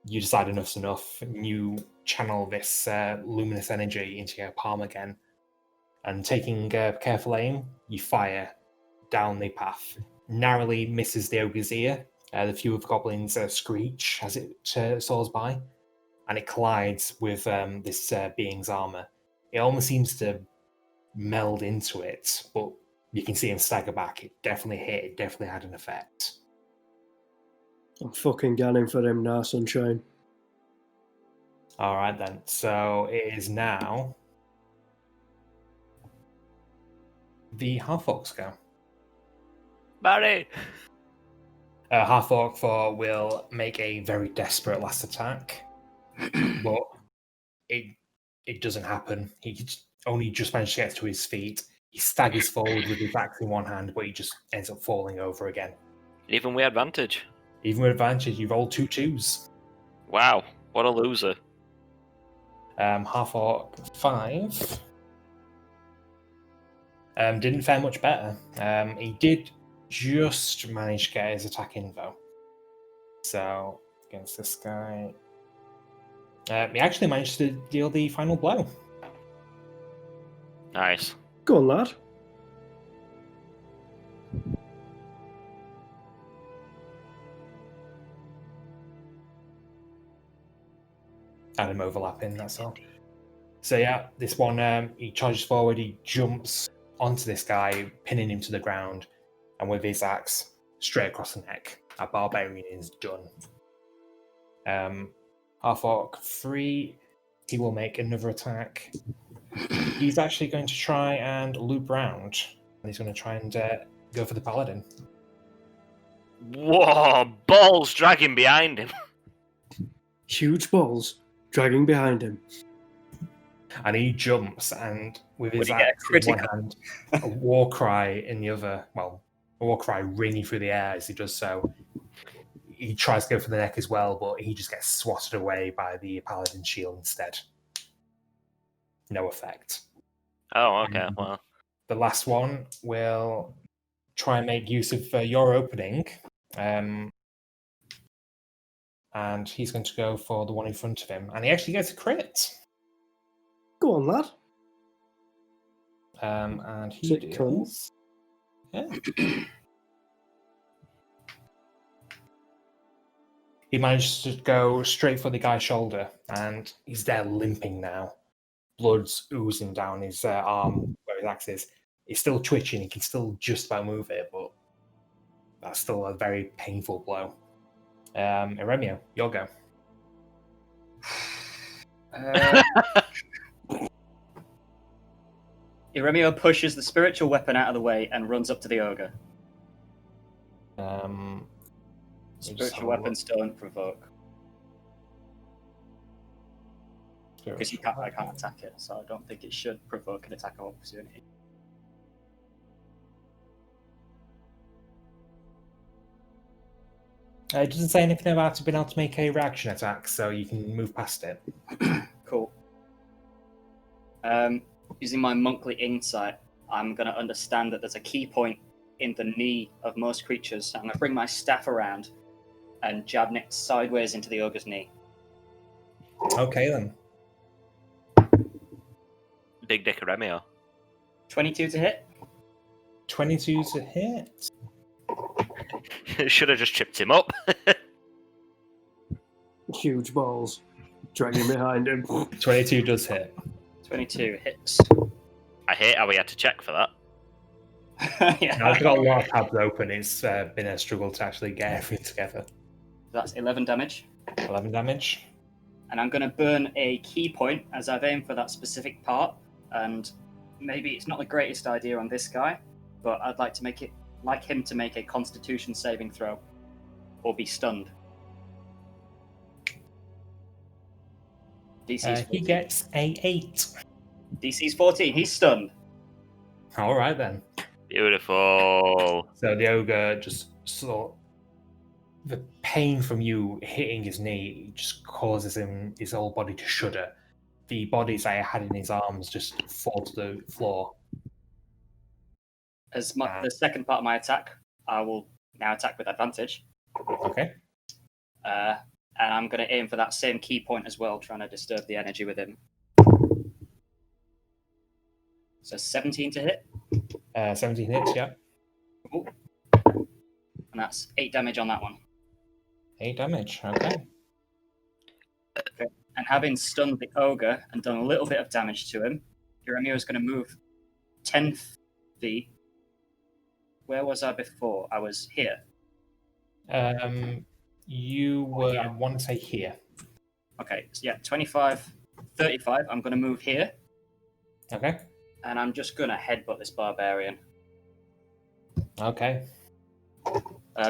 you decide enough's enough, and you channel this luminous energy into your palm again, and taking careful aim, you fire down the path. Narrowly misses the ogre's ear. The few of the goblins screech as it soars by, and it collides with this being's armor. It almost seems to meld into it, but you can see him stagger back. It definitely hit. It definitely had an effect. I'm fucking gunning for him now, sunshine. All right then. So it is now the half-orcs go. Barry! Half-orc 4 will make a very desperate last attack, but it doesn't happen. He only just managed to get to his feet. He staggers forward with his axe in one hand, but he just ends up falling over again. Even with advantage. Even with advantage, you rolled 2 2s. Wow, what a loser. Half-orc 5 didn't fare much better. He did just manage to get his attack in, though. So, against this guy... he actually managed to deal the final blow. Nice. Go on, lad. Had him overlapping, that's all. So yeah, this one, he charges forward, he jumps onto this guy, pinning him to the ground, and with his axe, straight across the neck. That barbarian is done. Half-orc 3, he will make another attack. He's actually going to try and loop round. And he's going to try and go for the paladin. Whoa, balls dragging behind him. Huge balls dragging behind him. And he jumps, and with his Would he get a axe in one critical? hand, a war cry in the other, well, a war cry ringing through the air as he does so. He tries to go for the neck as well, but he just gets swatted away by the paladin shield instead. No effect. Oh, okay, well. The last one will try and make use of your opening. And he's going to go for the one in front of him. And he actually gets a crit. Go on, lad. And he Is it deals... Yeah. He managed to go straight for the guy's shoulder, and he's there limping now. Blood's oozing down his arm where his axe is. He's still twitching, he can still just about move it, but that's still a very painful blow. Eremio, your go. Iremio pushes the spiritual weapon out of the way and runs up to the ogre. Spiritual weapons don't provoke. Because I can't attack it, so I don't think it should provoke an attack of opportunity. It doesn't say anything about it being able to make a reaction attack, so you can move past it. Cool. Using my monkly insight, I'm going to understand that there's a key point in the knee of most creatures. So I'm going to bring my staff around and jab it sideways into the ogre's knee. Okay then. Big Dick Remio. 22 to hit. 22 to hit. Should have just chipped him up. Huge balls. Dragging behind him. 22 does hit. 22 hits. I hate how we had to check for that. Yeah. Now, I've got a lot of tabs open. It's been a struggle to actually get everything together. That's 11 damage. 11 damage. And I'm going to burn a key point as I've aimed for that specific part. And maybe it's not the greatest idea on this guy, but I'd like him to make a Constitution saving throw, or be stunned. DC's 14. He gets a 8. DC's 14. He's stunned. All right then. Beautiful. So the ogre just sort the pain from you hitting his knee just causes his whole body to shudder. The bodies that he had in his arms just fall to the floor. As the second part of my attack, I will now attack with advantage. Okay. And I'm going to aim for that same key point as well, trying to disturb the energy with him. So 17 to hit. 17 hits, yeah. Ooh. And that's 8 damage on that one. 8 damage, okay. And having stunned the ogre and done a little bit of damage to him, Jeremio is going to move 10 feet. Where was I before? I was here. You were, I want to say here. Okay, so yeah, 25, 35. I'm going to move here. Okay. And I'm just going to headbutt this barbarian. Okay.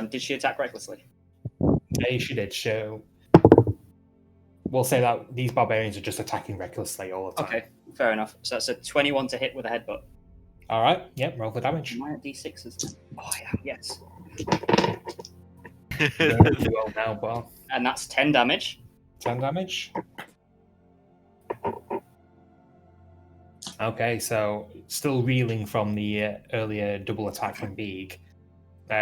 Did she attack recklessly? Hey, she did. So we'll say that these barbarians are just attacking recklessly all the time. Okay, fair enough. So that's a 21 to hit with a headbutt. All right. Yep. Roll for damage. Am I at D6s? Oh, I am, yes. Well now, well. And that's 10 damage. 10 damage. Okay, so still reeling from the earlier double attack from Beeg.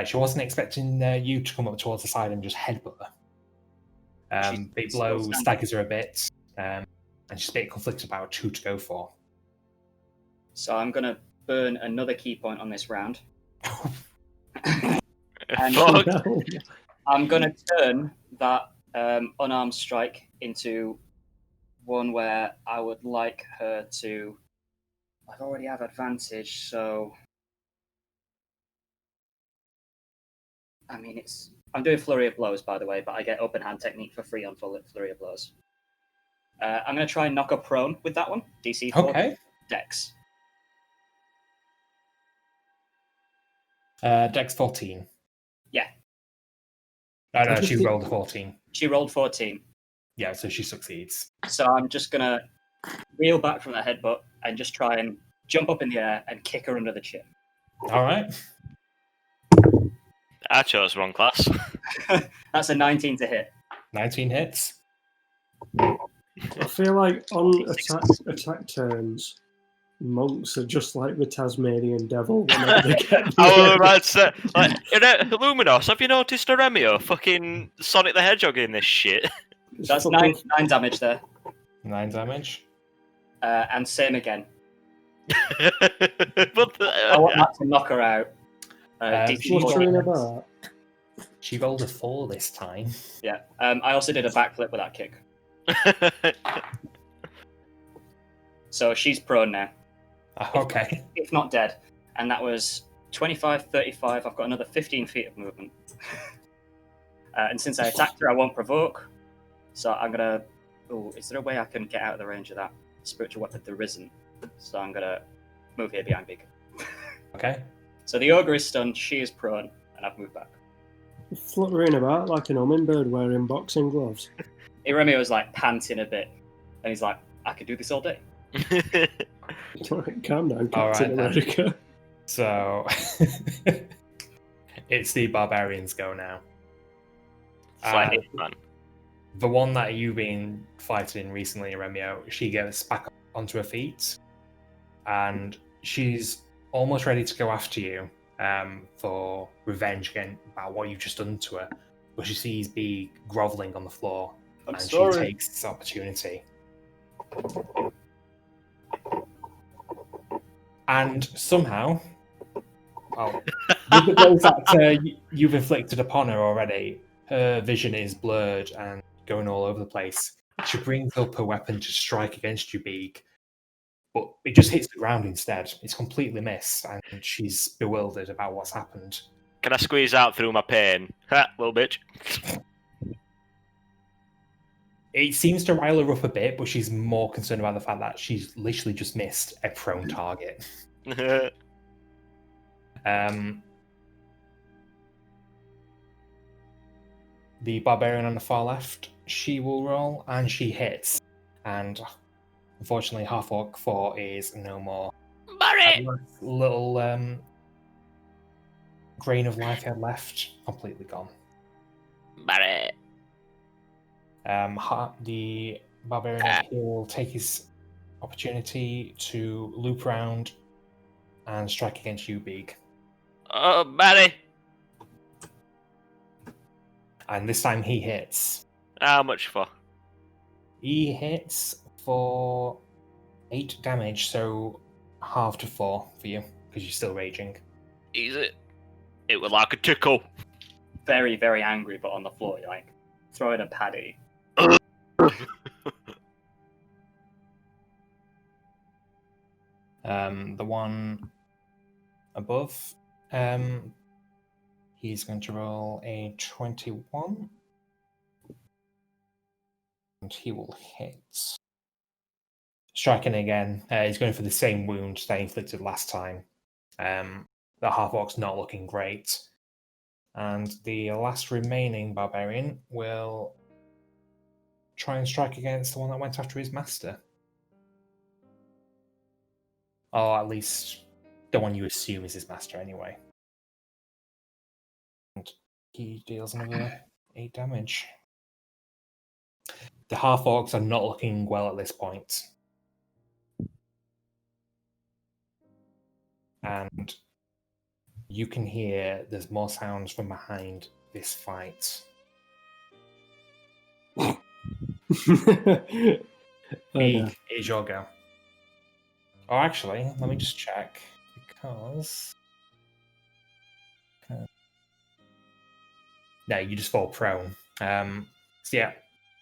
She wasn't expecting you to come up towards the side and just headbutt her. Big blow staggers her a bit, and she's a bit conflicted about who to go for. So I'm going to burn another key point on this round. And Fuck. I'm going to turn that unarmed strike into one where I would like her to... I already have advantage, so... I mean, I'm doing Flurry of Blows, by the way, but I get Open Hand Technique for free on Flurry of Blows. I'm going to try and knock her prone with that one. DC 4. Okay. Dex. Dex 14. Yeah. No, she rolled a 14. She rolled 14. Yeah, so she succeeds. So I'm just going to reel back from that headbutt and just try and jump up in the air and kick her under the chin. All right. I chose the wrong class. That's a 19 to hit. 19 hits. I feel like on attack turns, monks are just like the Tasmanian devil whenever they get I was about to say, like, Luminos, have you noticed a Remio fucking Sonic the Hedgehog in this shit? That's 9 damage there. 9 damage. And same again. But I want that to knock her out. DC What's 14. wrong about? She rolled a 4 this time. Yeah. I also did a backflip with that kick. So she's prone now. Okay. If not dead. And that was 25, 35. I've got another 15 feet of movement. And since I attacked her, I won't provoke. So I'm going to... Oh, is there a way I can get out of the range of that spiritual weapon? There isn't. So I'm going to move here behind Big. Okay. So the ogre is stunned, she is prone, and I've moved back. Fluttering about like an hummingbird wearing boxing gloves. Iremio is like panting a bit, and he's like, I could do this all day. Calm down, All right, Captain then. America. So it's the barbarians go now. Slightly, man. The one that you've been fighting recently, Remio, she gets back onto her feet, and she's almost ready to go after you for revenge again about what you've just done to her. But she sees Bee groveling on the floor, I'm and sorry. she takes this opportunity. And somehow, well, with the blows that you've inflicted upon her already, her vision is blurred and going all over the place. She brings up her weapon to strike against you, Beak, but it just hits the ground instead. It's completely missed, and she's bewildered about what's happened. Can I squeeze out through my pain? Ha, little bitch. It seems to rile her up a bit, but she's more concerned about the fact that she's literally just missed a prone target. The barbarian on the far left, she will roll, and she hits. And unfortunately, Half Orc 4 is no more. Barry! Little grain of life he had left, completely gone. Barry! The barbarian here will take his opportunity to loop around and strike against you, Big. Oh, Barry! And this time he hits. How much for? He hits for 8 damage, so half to 4 for you, because you're still raging. Easy. It was like a tickle. Very, very angry, but on the floor, you're like, throwing a paddy. The one above, he's going to roll a 21. And he will hit. Striking again, he's going for the same wound that he inflicted last time. The half-orc's not looking great. And the last remaining barbarian will try and strike against the one that went after his master. Or at least the one you assume is his master anyway. And he deals another 8 damage. The half-orcs are not looking well at this point. And you can hear there's more sounds from behind this fight. It is your go. Oh, actually, let me just check, because... No, you just fall prone. So yeah,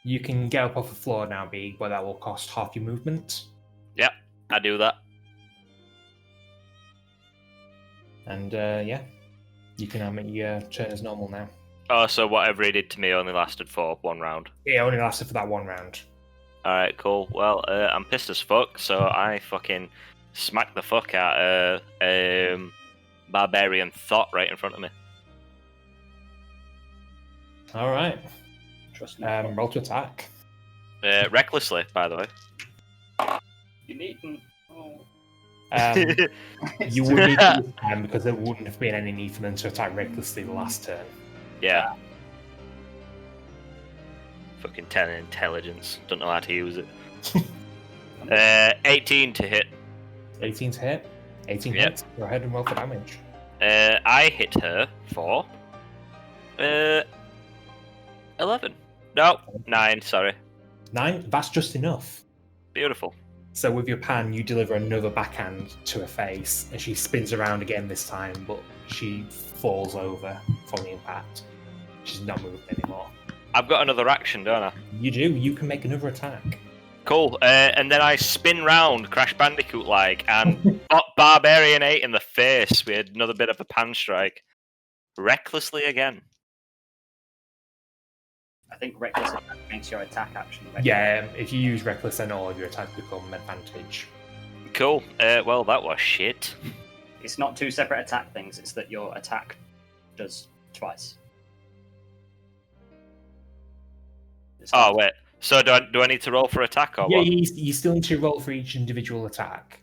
you can get up off the floor now, Big, but that will cost half your movement. Yep, I do that. And yeah, you can make your turn as normal now. Oh, so whatever he did to me only lasted for 1 round. It only lasted for that 1 round. Alright, cool. Well, I'm pissed as fuck, so I fucking smacked the fuck out of Barbarian Thought right in front of me. Alright. Trust me. Roll to attack. Recklessly, by the way. You needn't. Oh. You would need to this time because there wouldn't have been any need for them to attack recklessly the last turn. Yeah. Fucking 10 intelligence. Don't know how to use it. 18 to hit. 18 to hit. 18 Yep. hits. Go ahead and roll for damage. I hit her for 11. No, 9, sorry. 9? That's just enough. Beautiful. So with your pan, you deliver another backhand to her face, and she spins around again this time, but she falls over from the impact. She's not moving anymore. I've got another action, don't I? You do. You can make another attack. Cool. And then I spin round, Crash Bandicoot-like, and Barbarian 8 in the face with another bit of a pan strike. Recklessly again. I think reckless attack makes your attack action. Reckless. Yeah, if you use reckless, then all of your attacks become advantage. Cool. Well, that was shit. It's not 2 separate attack things, it's that your attack does twice. Oh, wait. So do I need to roll for attack or Yeah, what? you still need to roll for each individual attack.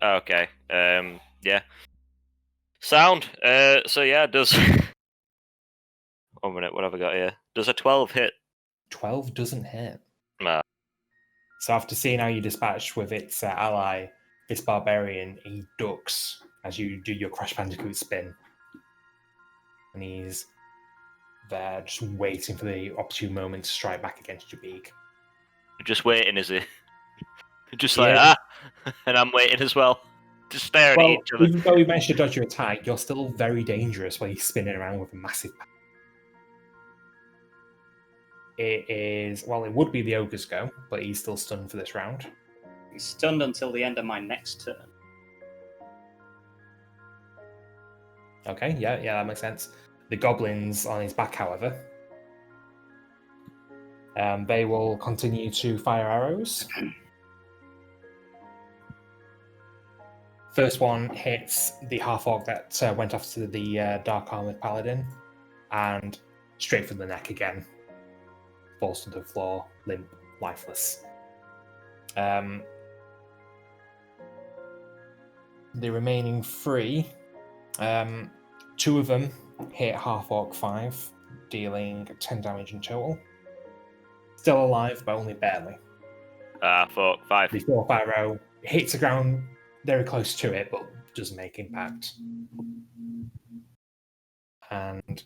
Okay. Yeah. Sound. So yeah, does... 1 minute, what have I got here? Does a 12 hit? 12 doesn't hit. Nah. So after seeing how you dispatched with its ally, this barbarian, he ducks as you do your Crash Bandicoot spin. And he's there just waiting for the opportune moment to strike back against your beak. Just waiting, is he? Just Yeah. like, and I'm waiting as well. just staring Well, at each other. even though you managed to dodge your attack, you're still very dangerous when you're spinning around with a massive. It would be the ogre's go, but he's still stunned for this round. He's stunned until the end of my next turn. Okay, yeah, that makes sense. The goblins on his back, however, they will continue to fire arrows. First one hits the half-orc that went off to the dark armored paladin, and straight for the neck again. Falls to the floor, limp, lifeless. The remaining 3, 2 of them hit half-orc 5, dealing 10 damage in total. Still alive, but only barely. Fuck, 5. The 4th arrow hits the ground very close to it, but doesn't make impact. And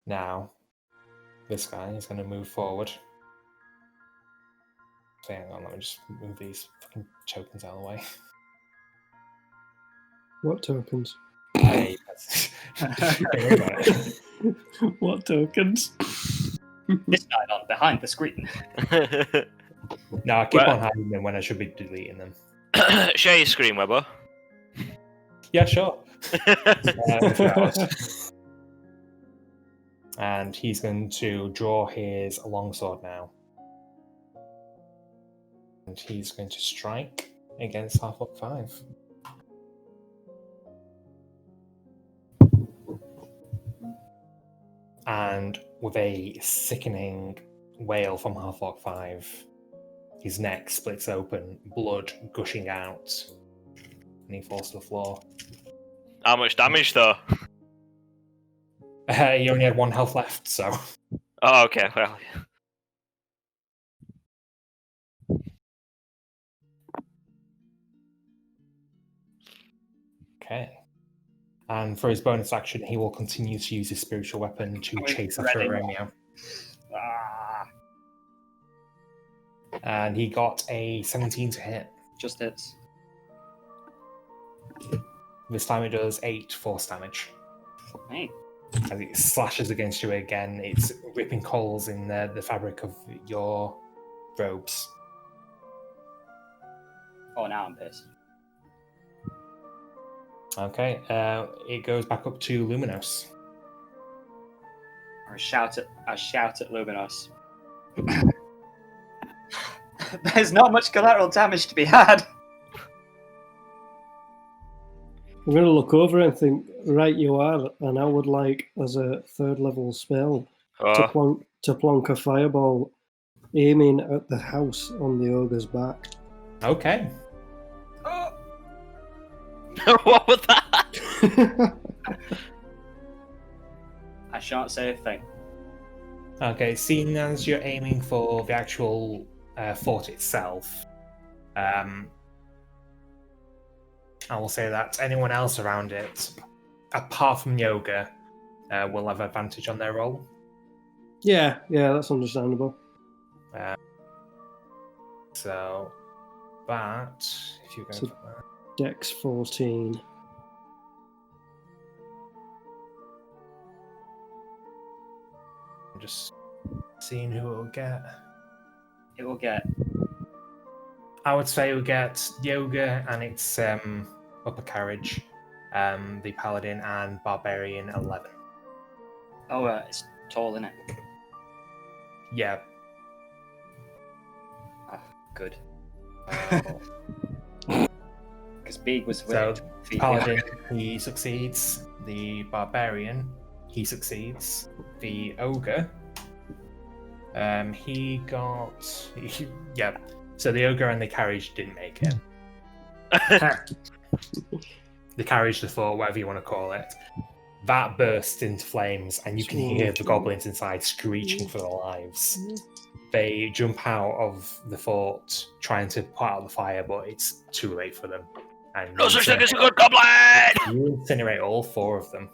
now, this guy is going to move forward. So hang on, let me just move these fucking tokens out of the way. What tokens? Hey, don't worry about it. What tokens? This guy on behind the screen. No, I keep on hiding them when I should be deleting them. Share your screen, Webber. Yeah, sure. And he's going to draw his longsword now. And he's going to strike against half-orc 5. And with a sickening wail from half-orc 5, his neck splits open, blood gushing out, and he falls to the floor. How much damage, though? He only had 1 health left, so... Oh, okay, well... Okay. And for his bonus action, he will continue to use his spiritual weapon to chase after Romeo. Ah, And he got a 17 to hit. just hits. This time it does 8 force damage. Hey, As it slashes against you again, it's ripping holes in the fabric of your robes. oh, now I'm pissed. Okay, it goes back up to Luminos. I shout at Luminos. There's not much collateral damage to be had. I'm going to look over and think, right, you are, and I would like, as a 3rd level spell, to plonk a fireball aiming at the house on the ogre's back. Okay. What was that? I shan't say a thing. Okay, seeing as you're aiming for the actual fort itself, I will say that anyone else around it, apart from Yoga, will have advantage on their roll. Yeah, that's understandable. So, that, if you go So- for that. Dex 14. I'm just seeing who it will get. It will get. I would say it will get Yoga and its upper carriage, the Paladin and Barbarian 11. Oh, it's tall, isn't it? Yeah. Good. Because Big was So, with feet. Paladin, he succeeds. The Barbarian, he succeeds. The Ogre, he got... yeah. So the Ogre and the carriage didn't make it. The carriage, the fort, whatever you want to call it. That burst into flames, and you can hear the goblins inside screeching for their lives. They jump out of the fort, trying to put out the fire, but it's too late for them. And No such thing as a good goblin! you incinerate all 4 of them.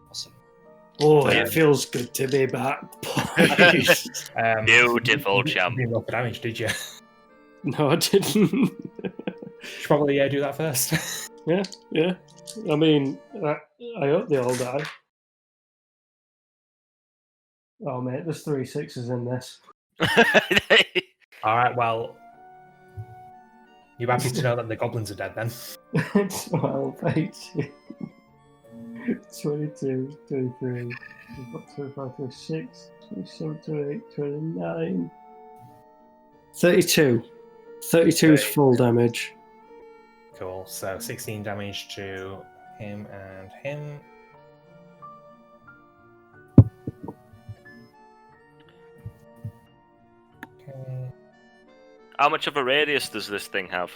Awesome. Oh, it feels good to be back, boys. Beautiful, You champ. didn't roll for damage, did you? No, I didn't. Should probably do that first. Yeah. I mean, I hope they all die. Oh, mate, there's 3 6s in this. All right, well, you're happy to know that the goblins are dead then? 12, 18, 22, 23, 25, 26, 27, 28, 29, 32. 32 is full damage. Cool. So 16 damage to him and him. Okay. How much of a radius does this thing have?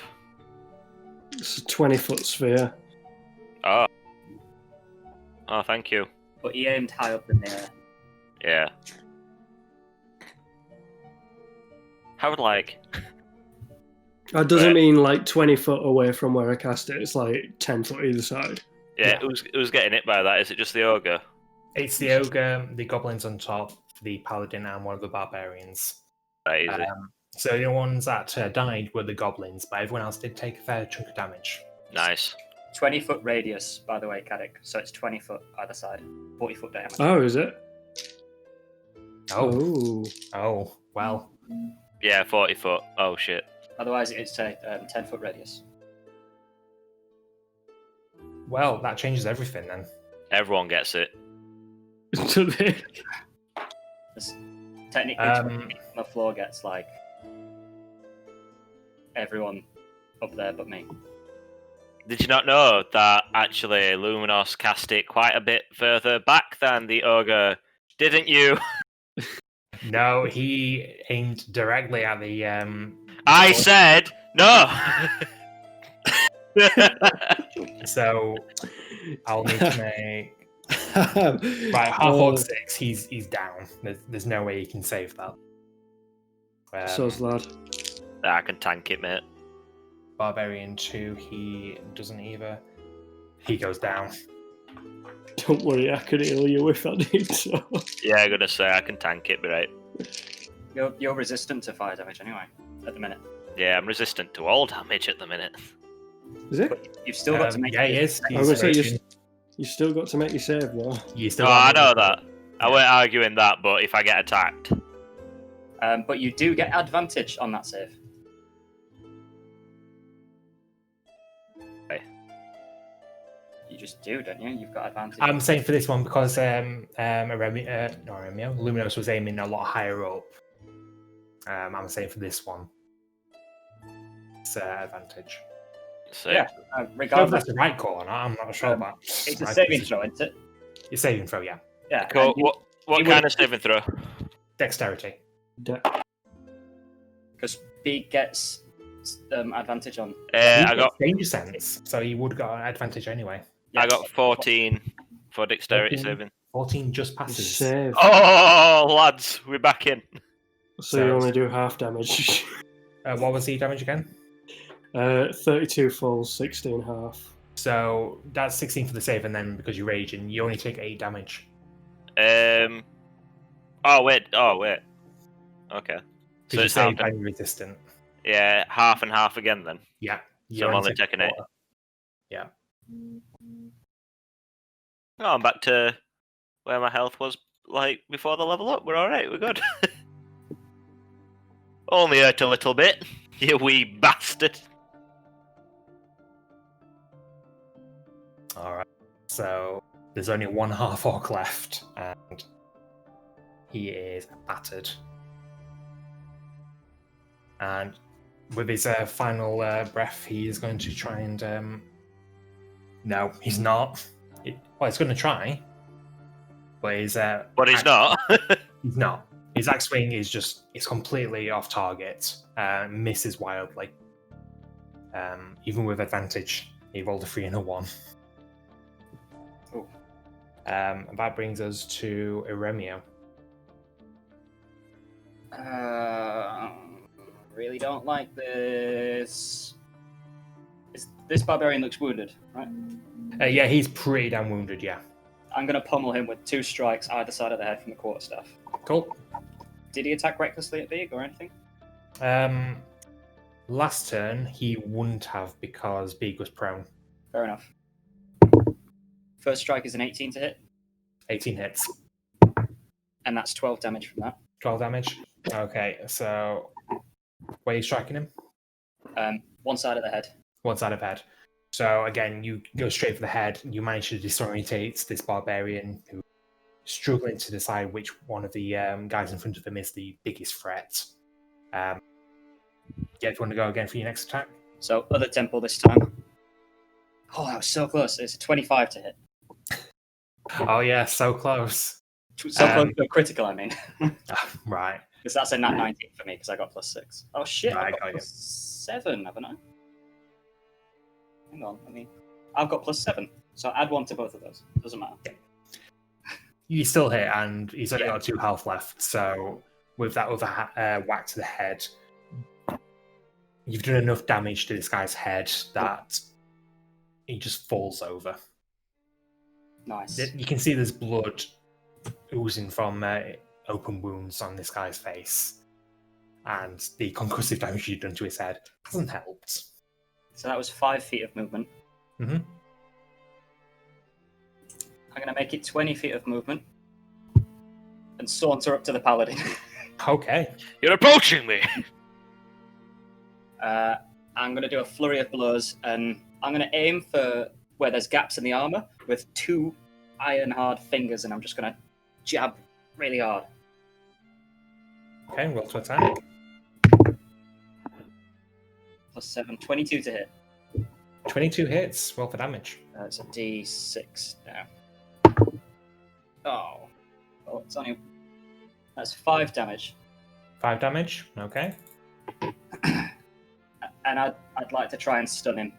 It's a 20-foot sphere. Oh. Oh, thank you. But he aimed high up in the air. Yeah. How would like? That doesn't mean like 20 foot away from where I cast it. It's like 10 foot either side. Yeah, who's getting hit by that? Is it just the ogre? It's the ogre, the goblins on top, the paladin, and one of the barbarians. Right, easy. So the ones that died were the goblins, but everyone else did take a fair chunk of damage. Nice. 20-foot radius, by the way, Caddick. So it's 20 foot either side. 40-foot diameter. Oh, is it? Oh. Oh, well. Yeah, 40 foot. Oh shit. Otherwise, it's a 10-foot radius. Well, that changes everything then. Everyone gets it. So they... Technically, 20 feet on the floor gets like everyone up there but me. Did you not know that actually Luminos cast it quite a bit further back than the ogre? Didn't you? No, he aimed directly at the. I said no. So I'll need to make. Right, half orc 6. He's down. There's no way he can save that. So's lad. I can tank it, mate. Barbarian 2, he doesn't either. He goes down. Don't worry, I could heal you if I need so. Yeah, I'm gonna say I can tank it, but right. You're resistant to fire damage anyway, at the minute. Yeah, I'm resistant to all damage at the minute. Is it? But you've still got to make. Yeah, he is. I was gonna say you still got to make your save though. You still. Oh, I know that. I won't argue in that, but if I get attacked. But you do get advantage on that save. You just do, don't you? You've got advantage. I'm saying for this one because Luminos was aiming a lot higher up. I'm saying for this one, it's advantage. So, yeah, Whether regardless. that's the right call or not, I'm not sure about. It's a saving throw, isn't it? It's saving throw, yeah. Yeah. Cool. What kind of saving throw? Dexterity. Because B gets advantage on. I got danger sense, so you would got an advantage anyway. I got 14 for dexterity 14. saving. 14 just passes. Save. Oh, lads, we're back in. So you only do half damage. What was the damage again? 32 full, 16 half. So that's 16 for the save, and then because you rage, and you only take 8 damage. Oh wait. Okay. So Because it's you half. save and you're resistant. Yeah, half and half again then. Yeah. So I'm only taking 8. Yeah. Oh, I'm back to where my health was like before the level up. We're all right. We're good. Only hurt a little bit, you wee bastard. All right. So there's only one half orc left, and he is battered. And with his final breath, he is going to try and. No, he's not. Well, he's going to try, but he's. But he's not. He's not. His axe swing is just—it's completely off target. Misses wildly. Even with advantage, he rolled a 3 and a 1. Oh. And that brings us to Eremio. Really don't like this. This barbarian looks wounded, right? Yeah, he's pretty damn wounded. Yeah. I'm going to pummel him with 2 strikes either side of the head from the quarterstaff. Cool. Did he attack recklessly at Big or anything? Last turn, he wouldn't have because Beak was prone. Fair enough. First strike is an 18 to hit, 18 hits. and that's 12 damage from that. 12 damage. Okay, so where are you striking him? One side of the head. One side of head. So again, you go straight for the head. You manage to disorientate this barbarian who's struggling to decide which one of the guys in front of him is the biggest threat. Yeah, if you want to go again for your next attack. So other temple this time. Oh, that was so close. It's a 25 to hit. Oh yeah, so close. So close to a critical, I mean. Right. Because that's a nat 19 for me, because I got +6. Oh shit, Right, I've got +7, haven't I? Hang on, I've got +7. So add 1 to both of those. Doesn't matter. You still hit, and he's only Yeah. got 2 health left. So with that other whack to the head, you've done enough damage to this guy's head that he just falls over. Nice. You can see there's blood oozing from open wounds on this guy's face, and the concussive damage you've done to his head hasn't helped. So that was 5 feet of movement. Mm-hmm. I'm going to make it 20 feet of movement and saunter up to the paladin. Okay. You're approaching me! I'm going to do a flurry of blows, and I'm going to aim for where there's gaps in the armor with 2 iron-hard fingers, and I'm just going to jab really hard. Okay, roll to attack. +7, 22 to hit. 22 hits. Roll for damage. It's a D6 now. Oh, it's only... That's 5 damage. 5 damage. Okay. And I'd like to try and stun him.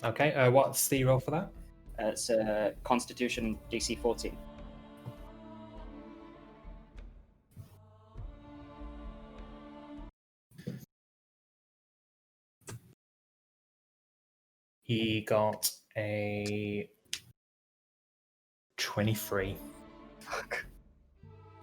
Okay. What's the roll for that? It's a Constitution DC 14. He got a 23. Fuck.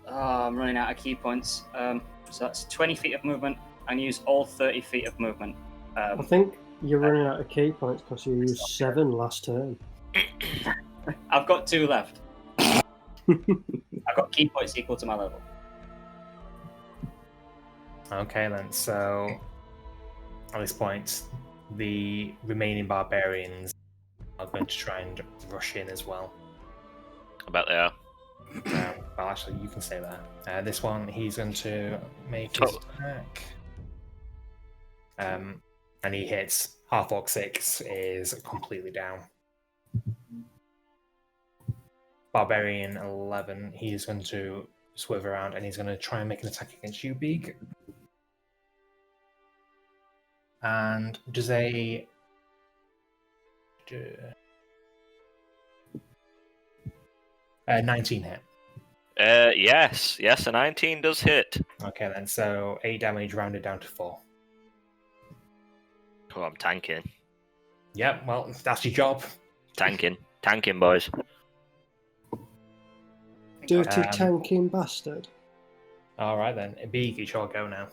Oh, I'm running out of key points. So that's 20 feet of movement. and use all 30 feet of movement. I think you're running out of key points because you used 7 last turn. I've got 2 left. I've got key points equal to my level. Okay then, so at this point, the remaining barbarians are going to try and rush in as well. I bet they are. Well, actually, you can stay there. This one, he's going to make his attack. And he hits. Half-Orc 6 is completely down. Barbarian 11, he's going to swerve around and he's going to try and make an attack against you, Beak. And does a... 19 hit. Yes, a 19 does hit. Okay then, so 8 damage rounded down to 4. Oh, I'm tanking. Yep, well, that's your job. Tanking, boys. Dirty tanking bastard. Alright then, Beak, it's your go now.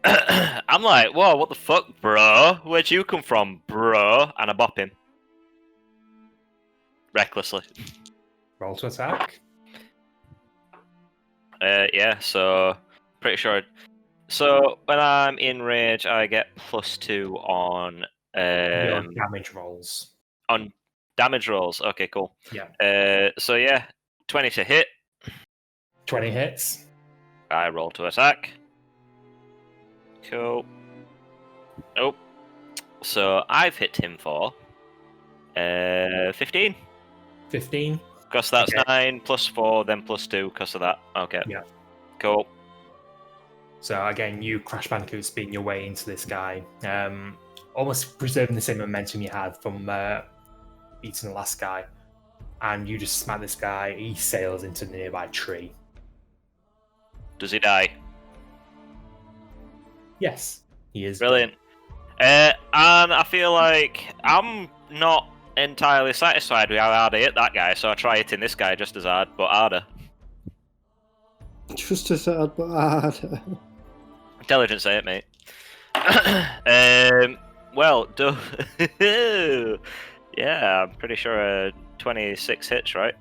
I'm like, whoa, what the fuck, bro? Where'd you come from, bro? And I bop him. Recklessly. Roll to attack. Yeah, so pretty sure. So when I'm in rage, I get +2 on Your damage rolls. On damage rolls. Okay, cool. Yeah. So yeah, 20 to hit. 20 hits. I roll to attack. Cool. Nope. So I've hit him for 15. 15. Because that's Okay. 9 +4, then +2 because of that. Okay. Yeah. Cool. So again, you Crash Bandicoot spin your way into this guy, almost preserving the same momentum you had from beating the last guy, and you just smack this guy. He sails into the nearby tree. Does he die? Yes, he is. Brilliant. And I feel like I'm not entirely satisfied with how hard I hit that guy, so I try hitting this guy just as hard, but harder. Just as hard, but harder. Intelligence 8, mate. Well, yeah, I'm pretty sure 26 hits, right?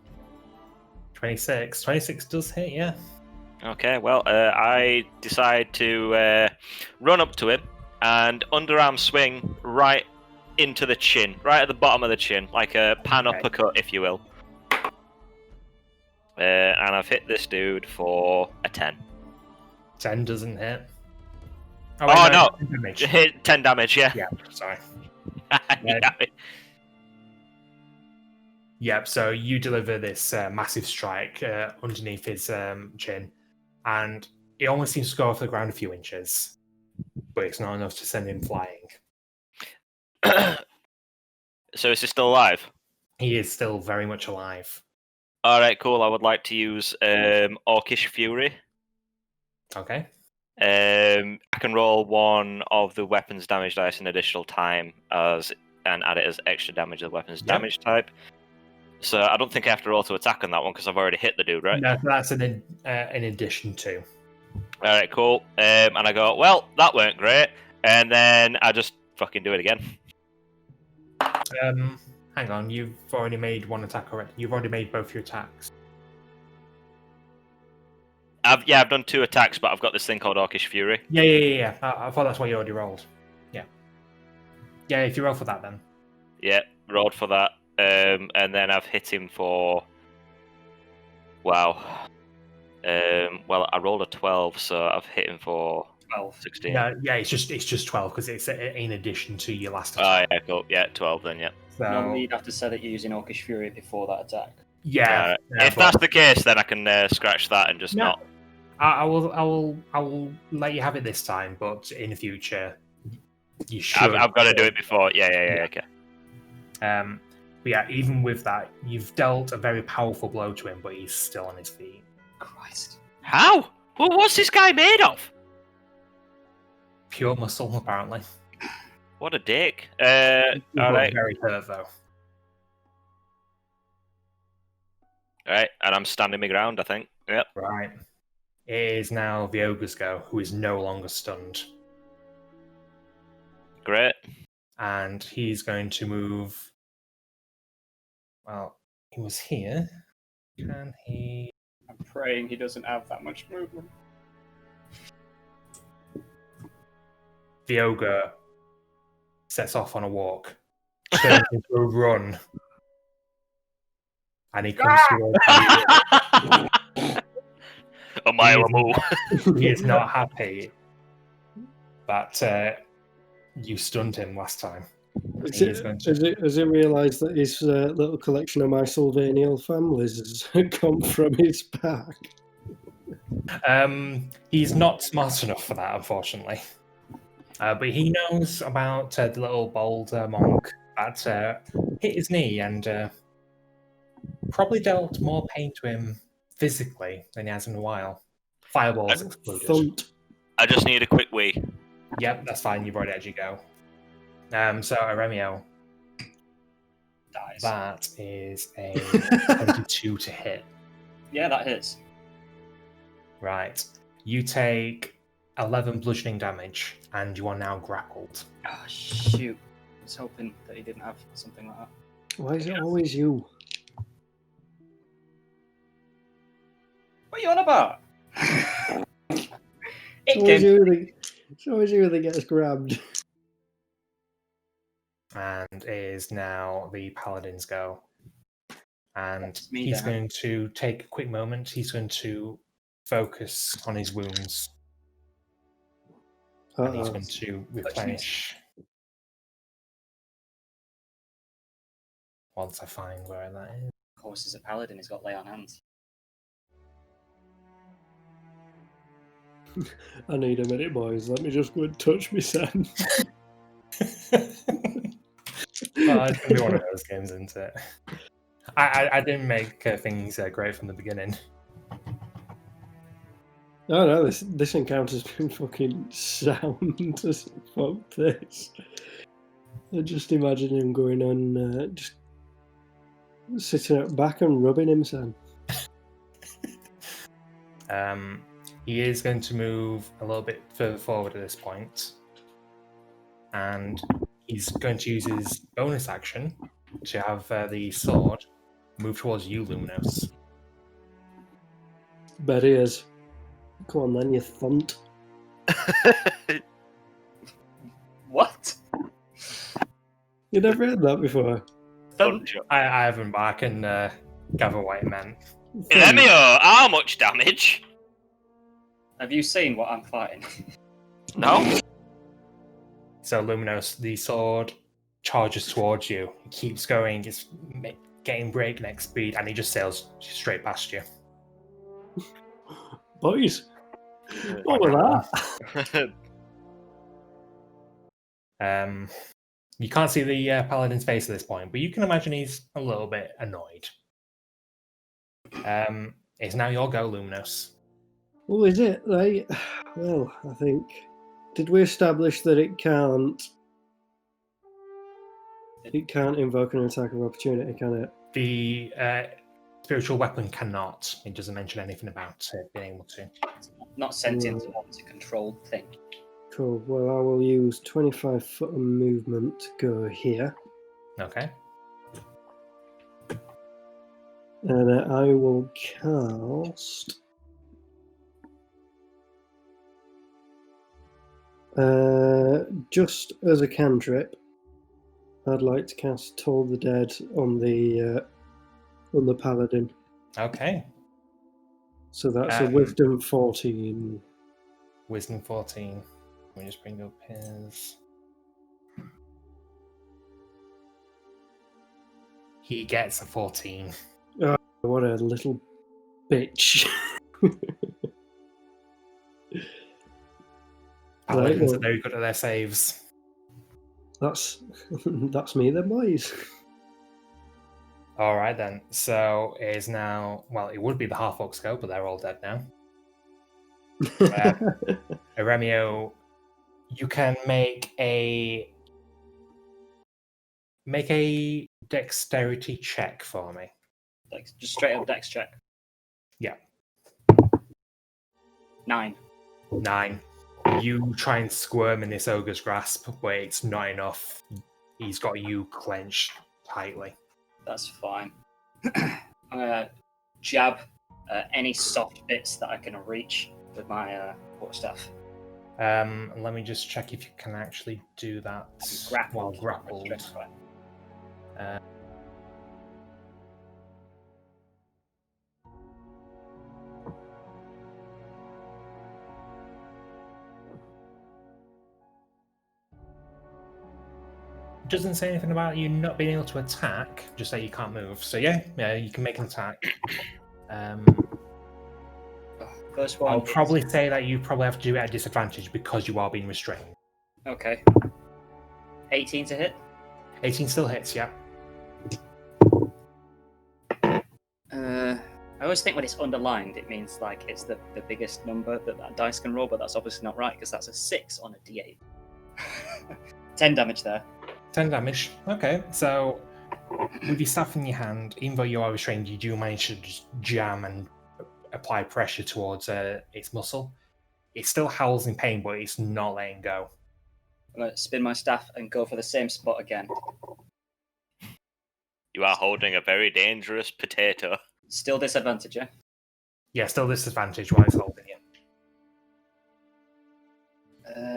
26. 26 does hit, yeah. Okay, well, I decide to run up to him and underarm swing right into the chin, right at the bottom of the chin, like a pan uppercut, if you will. And I've hit this dude for a 10. 10 doesn't hit. Oh, wait, no! 10 damage. Hit 10 damage, yeah. Yeah, sorry. Yeah. Yep, so you deliver this massive strike underneath his chin, and it almost seems to go off the ground a few inches, but it's not enough to send him flying. So is he still alive? He is still very much alive. Alright, cool. I would like to use Orcish Fury. Okay. I can roll one of the weapons damage dice an additional time and add it as extra damage of the weapons damage type. So I don't think I have to roll to attack on that one because I've already hit the dude, right? No, that's in addition to. Alright, cool. And I go, well, that weren't great. And then I just fucking do it again. Hang on, you've already made one attack already. You've already made both your attacks. I've done 2 attacks, but I've got this thing called Orcish Fury. Yeah. I thought that's what you already rolled. Yeah. Yeah, if you roll for that then. Yeah, rolled for that. And then I've hit him for... Wow. Well, I rolled a 12, so I've hit him for 16. Yeah, it's just 12 because it's in addition to your last attack. Oh, yeah, cool. Yeah, 12 then, yeah. So, Normally you'd have to say that you're using Orcish Fury before that attack. yeah. If that's the case, then I can scratch that and just not. I will let you have it this time, but in the future, you should. I've got to do it before. Yeah. Okay. But yeah, even with that, you've dealt a very powerful blow to him, but he's still on his feet. Christ. How? Well, what's this guy made of? Pure muscle, apparently. What a dick. He's Alright. very hurt, though. Alright, and I'm standing my ground, I think. Yep. Right. It is now the ogre's go, who is no longer stunned. Great. And he's going to move. Well, he was here. Can he? I'm praying he doesn't have that much movement. The ogre sets off on a walk, turns into a run, and he comes towards you. A mile or more. He is not happy that you stunned him last time. Has he realised that his little collection of my Sylvanial families has come from his back? He's not smart enough for that, unfortunately. But he knows about the little bold monk that hit his knee and probably dealt more pain to him physically than he has in a while. Fireballs exploded. Thumped. I just need a quick wee. Yep, that's fine. You've already had your go. So Aremio, Dies. that is a 22 to hit. Yeah, that hits. Right. You take 11 bludgeoning damage, and you are now grappled. Oh, shoot. I was hoping that he didn't have something like that. Why is it always you? What are you on about? It's always you that gets grabbed. And it is now the paladin's go. And That's me he's down. going to take a quick moment. He's going to focus on his wounds. And he's going to replenish. Once I find where that is. Of course, he's a paladin. He's got lay on hands. I need a minute, boys. Let me just go and touch me, son. Well, it's going to be one of those games, isn't it? I didn't make things great from the beginning. Oh no, this encounter's been fucking sound as fuck. This. I just imagine him going on, just sitting at back and rubbing him, son. He is going to move a little bit further forward at this point. and he's going to use his bonus action to have the sword move towards you, Luminous. Bet he is. Come on then, you thunt. What? You never heard that before? I haven't, but I can gather what it meant. Lemio, how much damage? Have you seen what I'm fighting? No. So Luminous, the sword charges towards you. It keeps going. It's getting breakneck speed, and he just sails straight past you. Boys, what was that? You can't see the paladin's face at this point, but you can imagine he's a little bit annoyed. It's now your go, Luminous. Oh, is it? Right. Well, I think. Did we establish that it can't? It can't invoke an attack of opportunity, can it? The spiritual weapon cannot. It doesn't mention anything about it being able to. Not sentient or a controlled thing. Cool. Well, I will use 25 foot of movement to go here. Okay. And I will cast. Just as a cantrip, I'd like to cast Toll the Dead on the paladin. Okay. So that's a Wisdom 14. Wisdom 14. Let me just bring up his. He gets a 14. Oh, what a little bitch. Paladins are very good at their saves. That's me then, boys. Alright then. So it is now, well, it would be the half-orcs go, but they're all dead now. Eremio, you can make a dexterity check for me. Like, just straight up dex check. Yeah. 9. 9. You try and squirm in this ogre's grasp, but it's not enough. He's got you clenched tightly. That's fine. I'm gonna jab any soft bits that I can reach with my quarterstaff. Let me just check if you can actually do that while grappled. Doesn't say anything about you not being able to attack, just that you can't move. So yeah, you can make an attack. First one. I'll probably say that you probably have to do it at a disadvantage because you are being restrained. Okay. 18 to hit. 18 still hits, yeah. I always think when it's underlined, it means like it's the biggest number that dice can roll, but that's obviously not right because that's a 6 on a d8. 10 damage there. 10 damage. Okay, so with your staff in your hand, even though you are restrained, you do manage to just jam and apply pressure towards its muscle. It still howls in pain, but it's not letting go. I'm going to spin my staff and go for the same spot again. You are holding a very dangerous potato. Still disadvantage, yeah? Yeah, still disadvantage while it's holding you.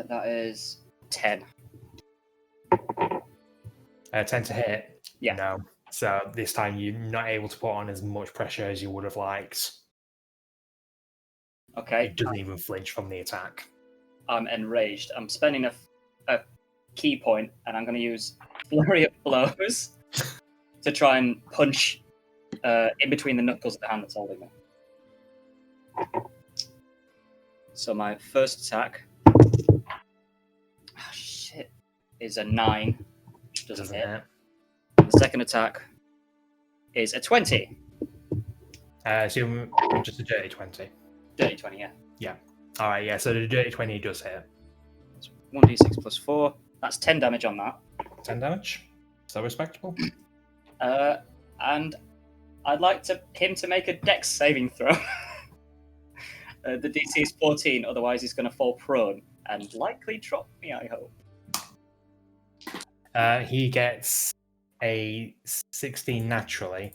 That is 10. 10 to hit? Yeah. No. So this time you're not able to put on as much pressure as you would have liked. Okay. It doesn't even flinch from the attack. I'm enraged. I'm spending a key point, and I'm going to use Flurry of Blows to try and punch in between the knuckles of the hand that's holding me. So my first attack is a 9, which doesn't hit. The second attack is a 20. So just a dirty 20. Dirty 20, yeah. Yeah. All right, yeah, so the dirty 20 does hit. It's 1d6 plus 4. That's 10 damage on that. 10 damage? So respectable. And I'd like him to make a dex saving throw. The DC is 14, otherwise he's going to fall prone and likely drop me, I hope. He gets a 16 naturally,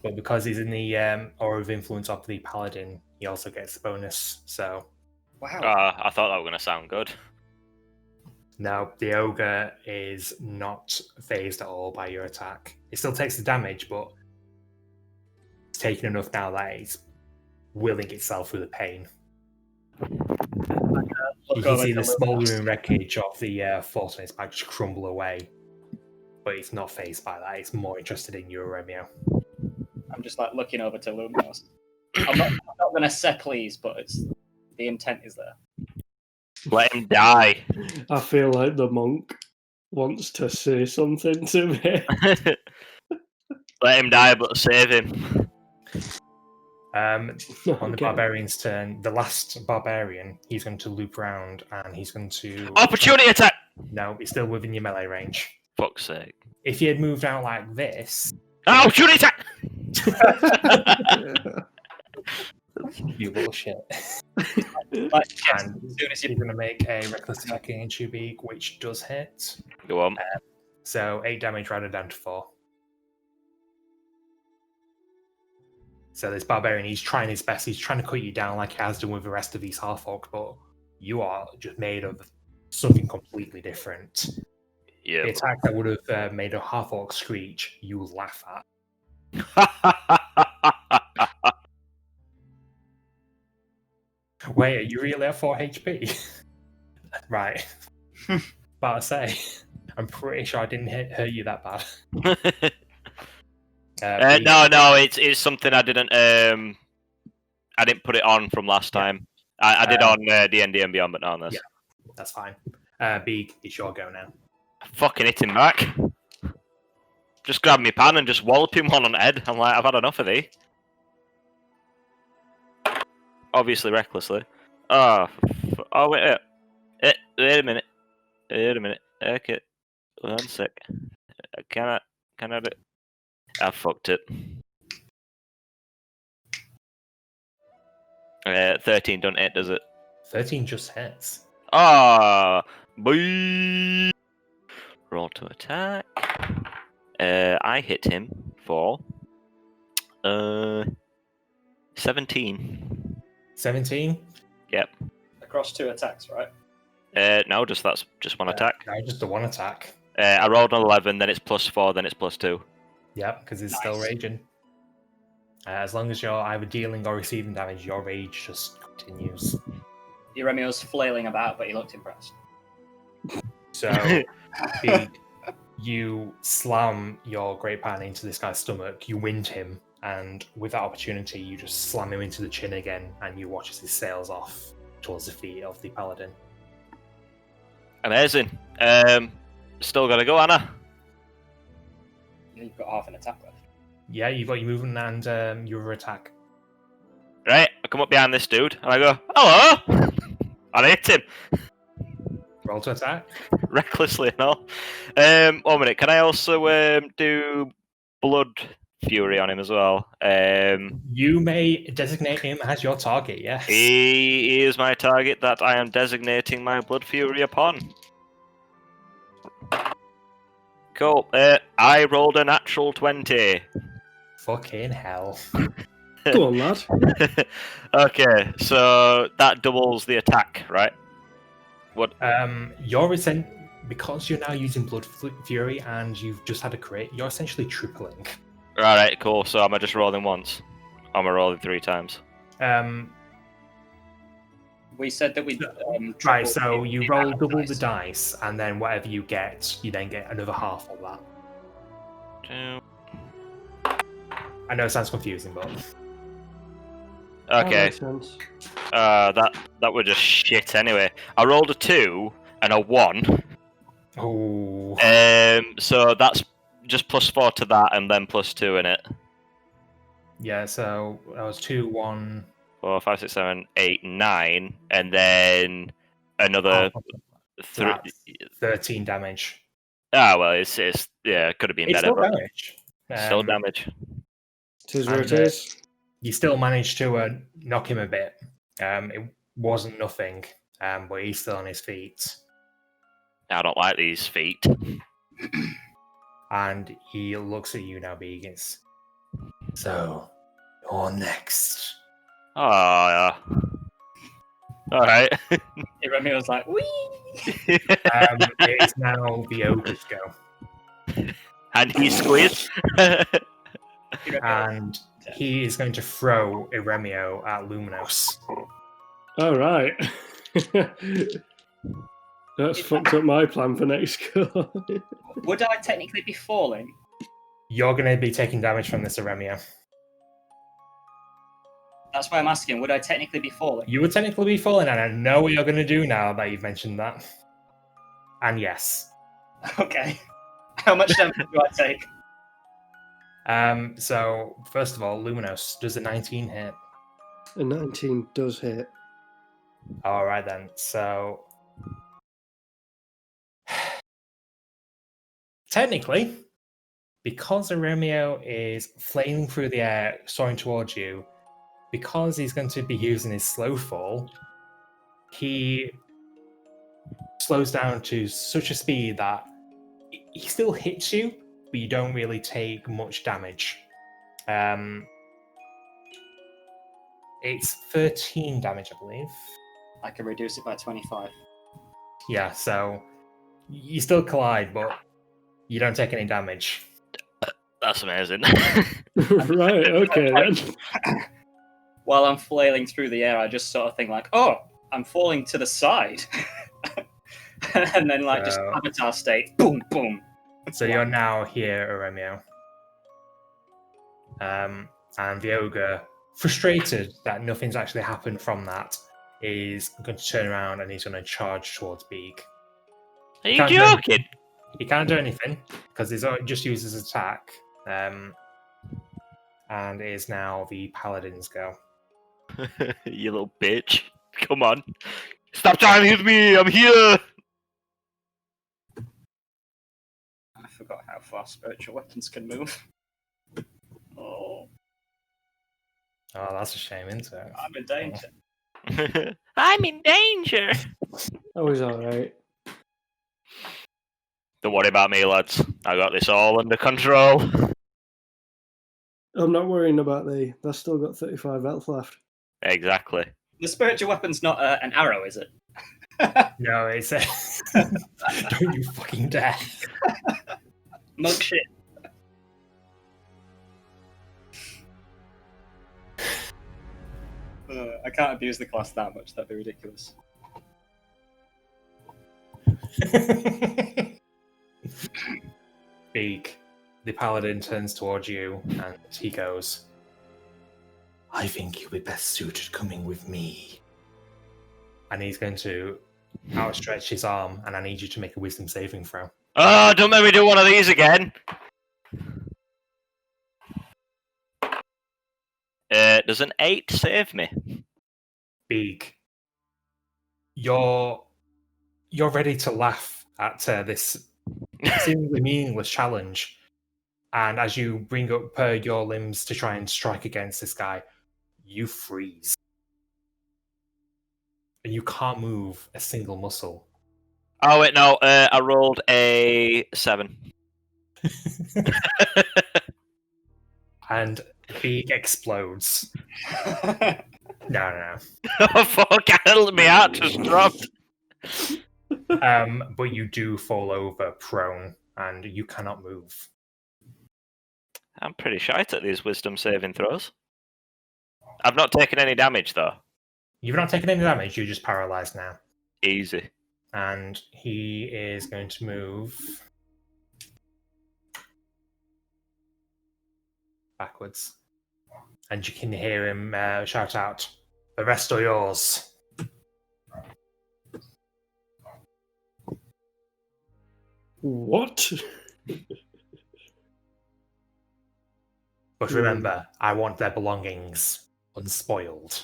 but because he's in the aura of influence of the paladin, he also gets the bonus. So, Wow. I thought that were going to sound good. no, the ogre is not phased at all by your attack. It still takes the damage, but it's taken enough now that it's willing itself through the pain. You can see the smouldering wreckage of the fort on its back just crumble away. But it's not phased by that. It's more interested in you, Romeo. I'm just like looking over to Lumos. I'm not going to say please, but the intent is there. Let him die. I feel like the monk wants to say something to me. Let him die, but save him. On the barbarian's turn, the last barbarian, he's going to loop around and he's going to... Opportunity attack! No, he's still within your melee range. Fuck's sake. If he had moved out like this... Opportunity attack! You bullshit. Like, And he's going to make a reckless attack against you, Beak, which does hit. Go on. So 8 damage rounded down to 4. So this barbarian, he's trying his best. He's trying to cut you down like he has done with the rest of these half-orcs, but you are just made of something completely different. Yeah. The attack that would have made a half-orc screech, you will laugh at. Wait, are you really at 4 HP? Right. But I say, I'm pretty sure I didn't hurt you that bad. No, it's something I didn't put it on from last time. I did on D&D and Beyond, but not on this. Yeah, that's fine. Beak, it's your go now. Fucking hit him back. Just grab me pan and just wallop him one on the head. I'm like, I've had enough of thee. Obviously, recklessly. Oh, wait a minute. Okay, 1 sec. Can I do it? I fucked it. 13 don't hit, does it? 13 just hits. Boy. Roll to attack. I hit him for 17. 17? Yep. Across 2 attacks, right? No, that's just one attack. No, just the 1 attack. I rolled an 11, then it's +4, then it's +2. Yep, because it's still raging. As long as you're either dealing or receiving damage, your rage just continues. Euremio's flailing about, but he looked impressed. So, you slam your great pan into this guy's stomach, you wind him, and with that opportunity, you just slam him into the chin again, and you watch as he sails off towards the feet of the paladin. Amazing. Still gotta go, Anna. You've got half an attack left. Yeah, you've got your movement and your attack. Right, I come up behind this dude, and I go, hello! And I hit him. Roll to attack. Recklessly and all. 1 minute, can I also do Blood Fury on him as well? You may designate him as your target, yes. He is my target that I am designating my Blood Fury upon. Cool. I rolled a natural 20. Fucking hell. Go on, lad. Okay, so that doubles the attack, right? What? Because you're now using Blood Fury and you've just had a crit, you're essentially tripling. Alright, cool. So am I just rolling once? Or am I rolling 3 times? We said that we right, so you roll double the dice, and then whatever you get, you then get another half of that. 2. I know it sounds confusing, but Okay. That That were just shit anyway. I rolled a 2 and a 1. oh, So that's just +4 to that, and then +2 in it. yeah. So that was 2, 1, 4, 5, 6, 7, 8, 9, and then another 13 damage. Well, it's yeah, it could have been It's better. still damage. Still damage. Tis where it is. You still managed to knock him a bit. It wasn't nothing, but he's still on his feet. I don't like these feet. And he looks at you now, Begins. So, you're next. Oh, yeah. Alright. Remy was like, wee! It is now the ogre's go. And he squeezed. And he is going to throw Iremio at Luminos. All right. That's fucked up my plan for next go. Would I technically be falling? You're going to be taking damage from this Iremio. That's why I'm asking. Would I technically be falling? You would technically be falling, and I know what you're going to do now that you've mentioned that. And yes. Okay. How much damage do I take? So, first of all, Luminos, does a 19 hit? A 19 does hit. Alright then, so... Technically, because Iremio is flaming through the air, soaring towards you, because he's going to be using his slow fall, he slows down to such a speed that he still hits you, but you don't really take much damage. It's 13 damage, I believe. I can reduce it by 25. Yeah, so you still collide, but you don't take any damage. That's amazing. Right, okay then. While I'm flailing through the air, I just sort of think like, oh, I'm falling to the side. And then like just avatar state, boom, boom. So you're now here, Iremio. And the ogre, frustrated that nothing's actually happened from that, is going to turn around and he's going to charge towards Beak. Are you joking? He can't do anything because he's just used his attack. And it is now the Paladin's go. You little bitch. Come on. Stop trying to hit me! I'm here! I forgot how far spiritual weapons can move. Oh, that's a shame, isn't it? I'm in danger. I'm in danger! That was alright. Don't worry about me, lads. I got this all under control. I'm not worrying about that's still got 35 health left. Exactly. The spiritual weapon's not an arrow, is it? No, it's a... Don't you fucking dare. Monk shit. I can't abuse the class that much, that'd be ridiculous. Beak, the Paladin turns towards you and he goes, I think you'll be best suited coming with me. And he's going to outstretch his arm, and I need you to make a wisdom saving throw. Oh, don't make me do one of these again! Does an 8 save me? Beak, you're ready to laugh at this seemingly meaningless challenge. And as you bring up your limbs to try and strike against this guy, you freeze. And you can't move a single muscle. Oh, wait, no. I rolled a 7. And Beak explodes. No. Oh, fuck. My heart just dropped. But you do fall over prone, and you cannot move. I'm pretty shite at these wisdom saving throws. I've not taken any damage, though. You've not taken any damage, you're just paralyzed now. Easy. And he is going to move backwards. And you can hear him shout out, the rest are yours. What? But remember, I want their belongings unspoiled.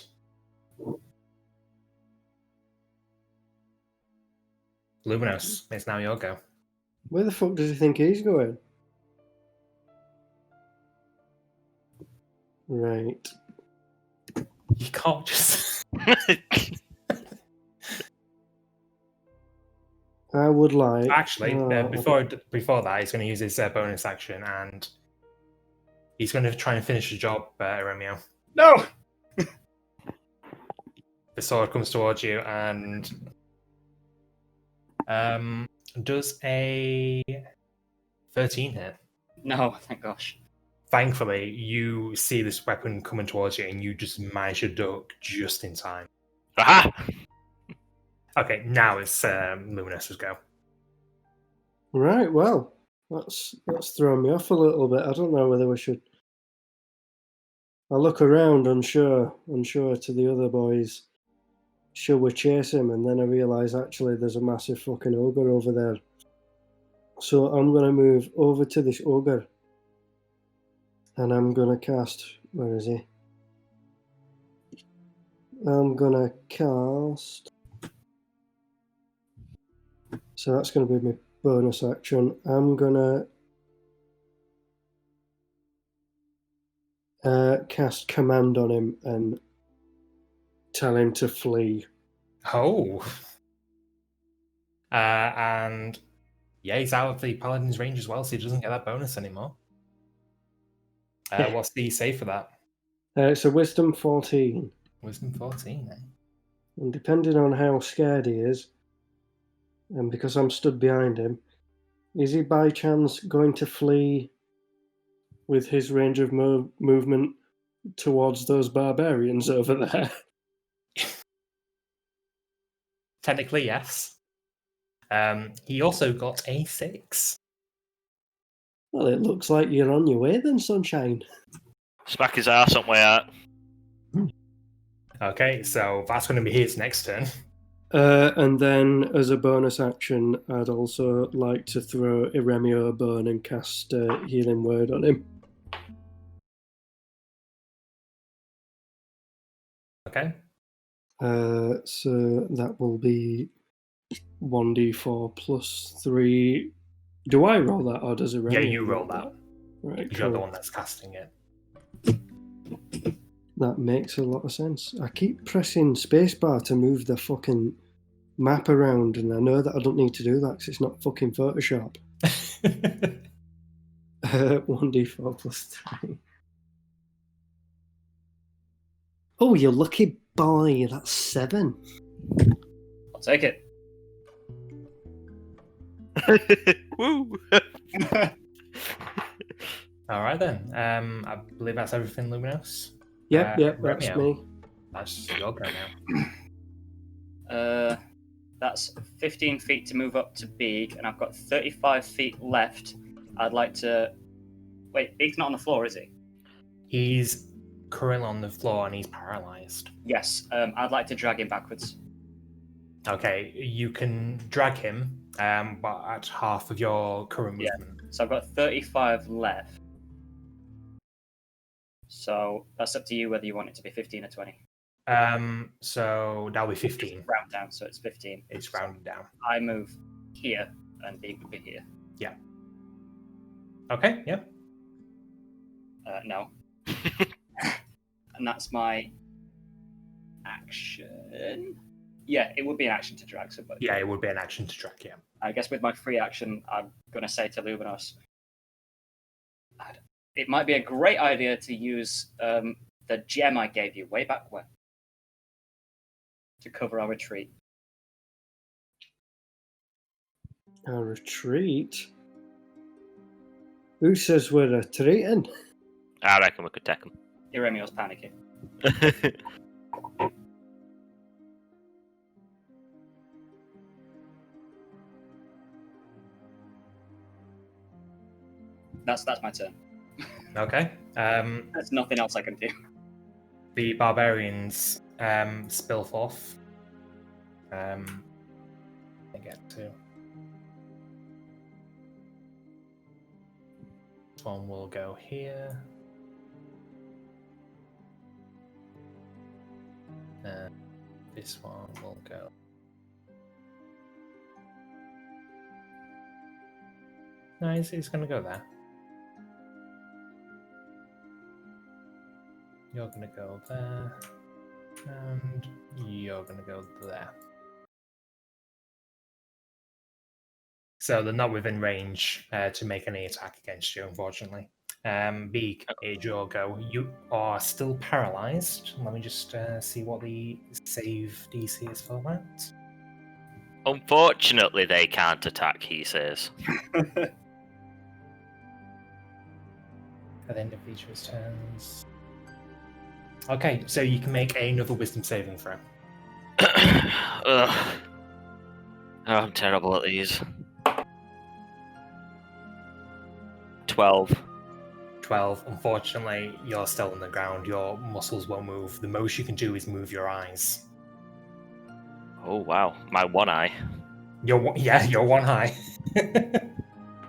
Luminos, it's now your go. Where the fuck does he think he's going? Right. You can't just... I would like. Actually, before that, he's going to use his bonus action, and he's going to try and finish the job, Romeo. No! The sword comes towards you, and does a 13 hit. No, thank gosh. Thankfully, you see this weapon coming towards you, and you just manage to duck just in time. Aha! Okay, now it's Luminous's go. Right, well, that's thrown me off a little bit. I don't know whether we should. I look around, unsure to the other boys. Should we chase him? And then I realise actually there's a massive fucking ogre over there. So I'm going to move over to this ogre. And I'm going to cast... Where is he? I'm going to cast... So that's going to be my bonus action. I'm going to cast command on him and tell him to flee. Oh. And yeah, he's out of the paladin's range as well, so he doesn't get that bonus anymore. What's the save for that? It's a wisdom 14. Wisdom 14, eh? And depending on how scared he is, and because I'm stood behind him, is he by chance going to flee with his range of movement towards those barbarians over there? Technically, yes. He also got a 6. Well, it looks like you're on your way then, sunshine. Smack his ass on way out. Okay, so that's going to be his next turn. And then, as a bonus action, I'd also like to throw Iremio a bone and cast Healing Word on him. Okay. So that will be 1d4 plus 3. Do I roll that, or does Iremio? Yeah, you roll that. Right, You're cool. the one that's casting it. That makes a lot of sense. I keep pressing spacebar to move the fucking map around, and I know that I don't need to do that because it's not fucking Photoshop. 1d4 plus 3. Oh, you lucky boy. That's 7. I'll take it. Woo! All right then. I believe that's everything, Luminous. Yep, that's Romeo, me. That's your go now. That's 15 feet to move up to Beeg, and I've got 35 feet left. I'd like to... Wait, Beeg's not on the floor, is he? He's currently on the floor and he's paralyzed. Yes, I'd like to drag him backwards. Okay, you can drag him, but at half of your current movement. So I've got 35 left. So that's up to you whether you want it to be 15 or 20. So that'll be 15. Round down, so it's 15. It's rounded down. I move here, and Beeg would be here. Yeah. Okay, yeah. No. And that's my action. Yeah, it would be an action to drag somebody. Yeah, it would be an action to drag, yeah. I guess with my free action, I'm going to say to Luminos, it might be a great idea to use the gem I gave you way back when to cover our retreat. Our retreat? Who says we're retreating? I reckon we could take him. Iremio's panicking. That's my turn. Okay. There's nothing else I can do. The barbarians spill forth. I get to. This one will go here. This one will go. No, he's going to go there. You're going to go there. And you're going to go there. So they're not within range to make any attack against you, unfortunately. Beak, it's your go. You are still paralyzed. Let me just see what the save DC is for that. Unfortunately, they can't attack, he says. At the end of each of his turns. Okay, so you can make another wisdom saving throw. Ugh. Oh, I'm terrible at these. 12. 12. Unfortunately, you're still on the ground. Your muscles won't move. The most you can do is move your eyes. Oh, wow. My one eye. Your one eye.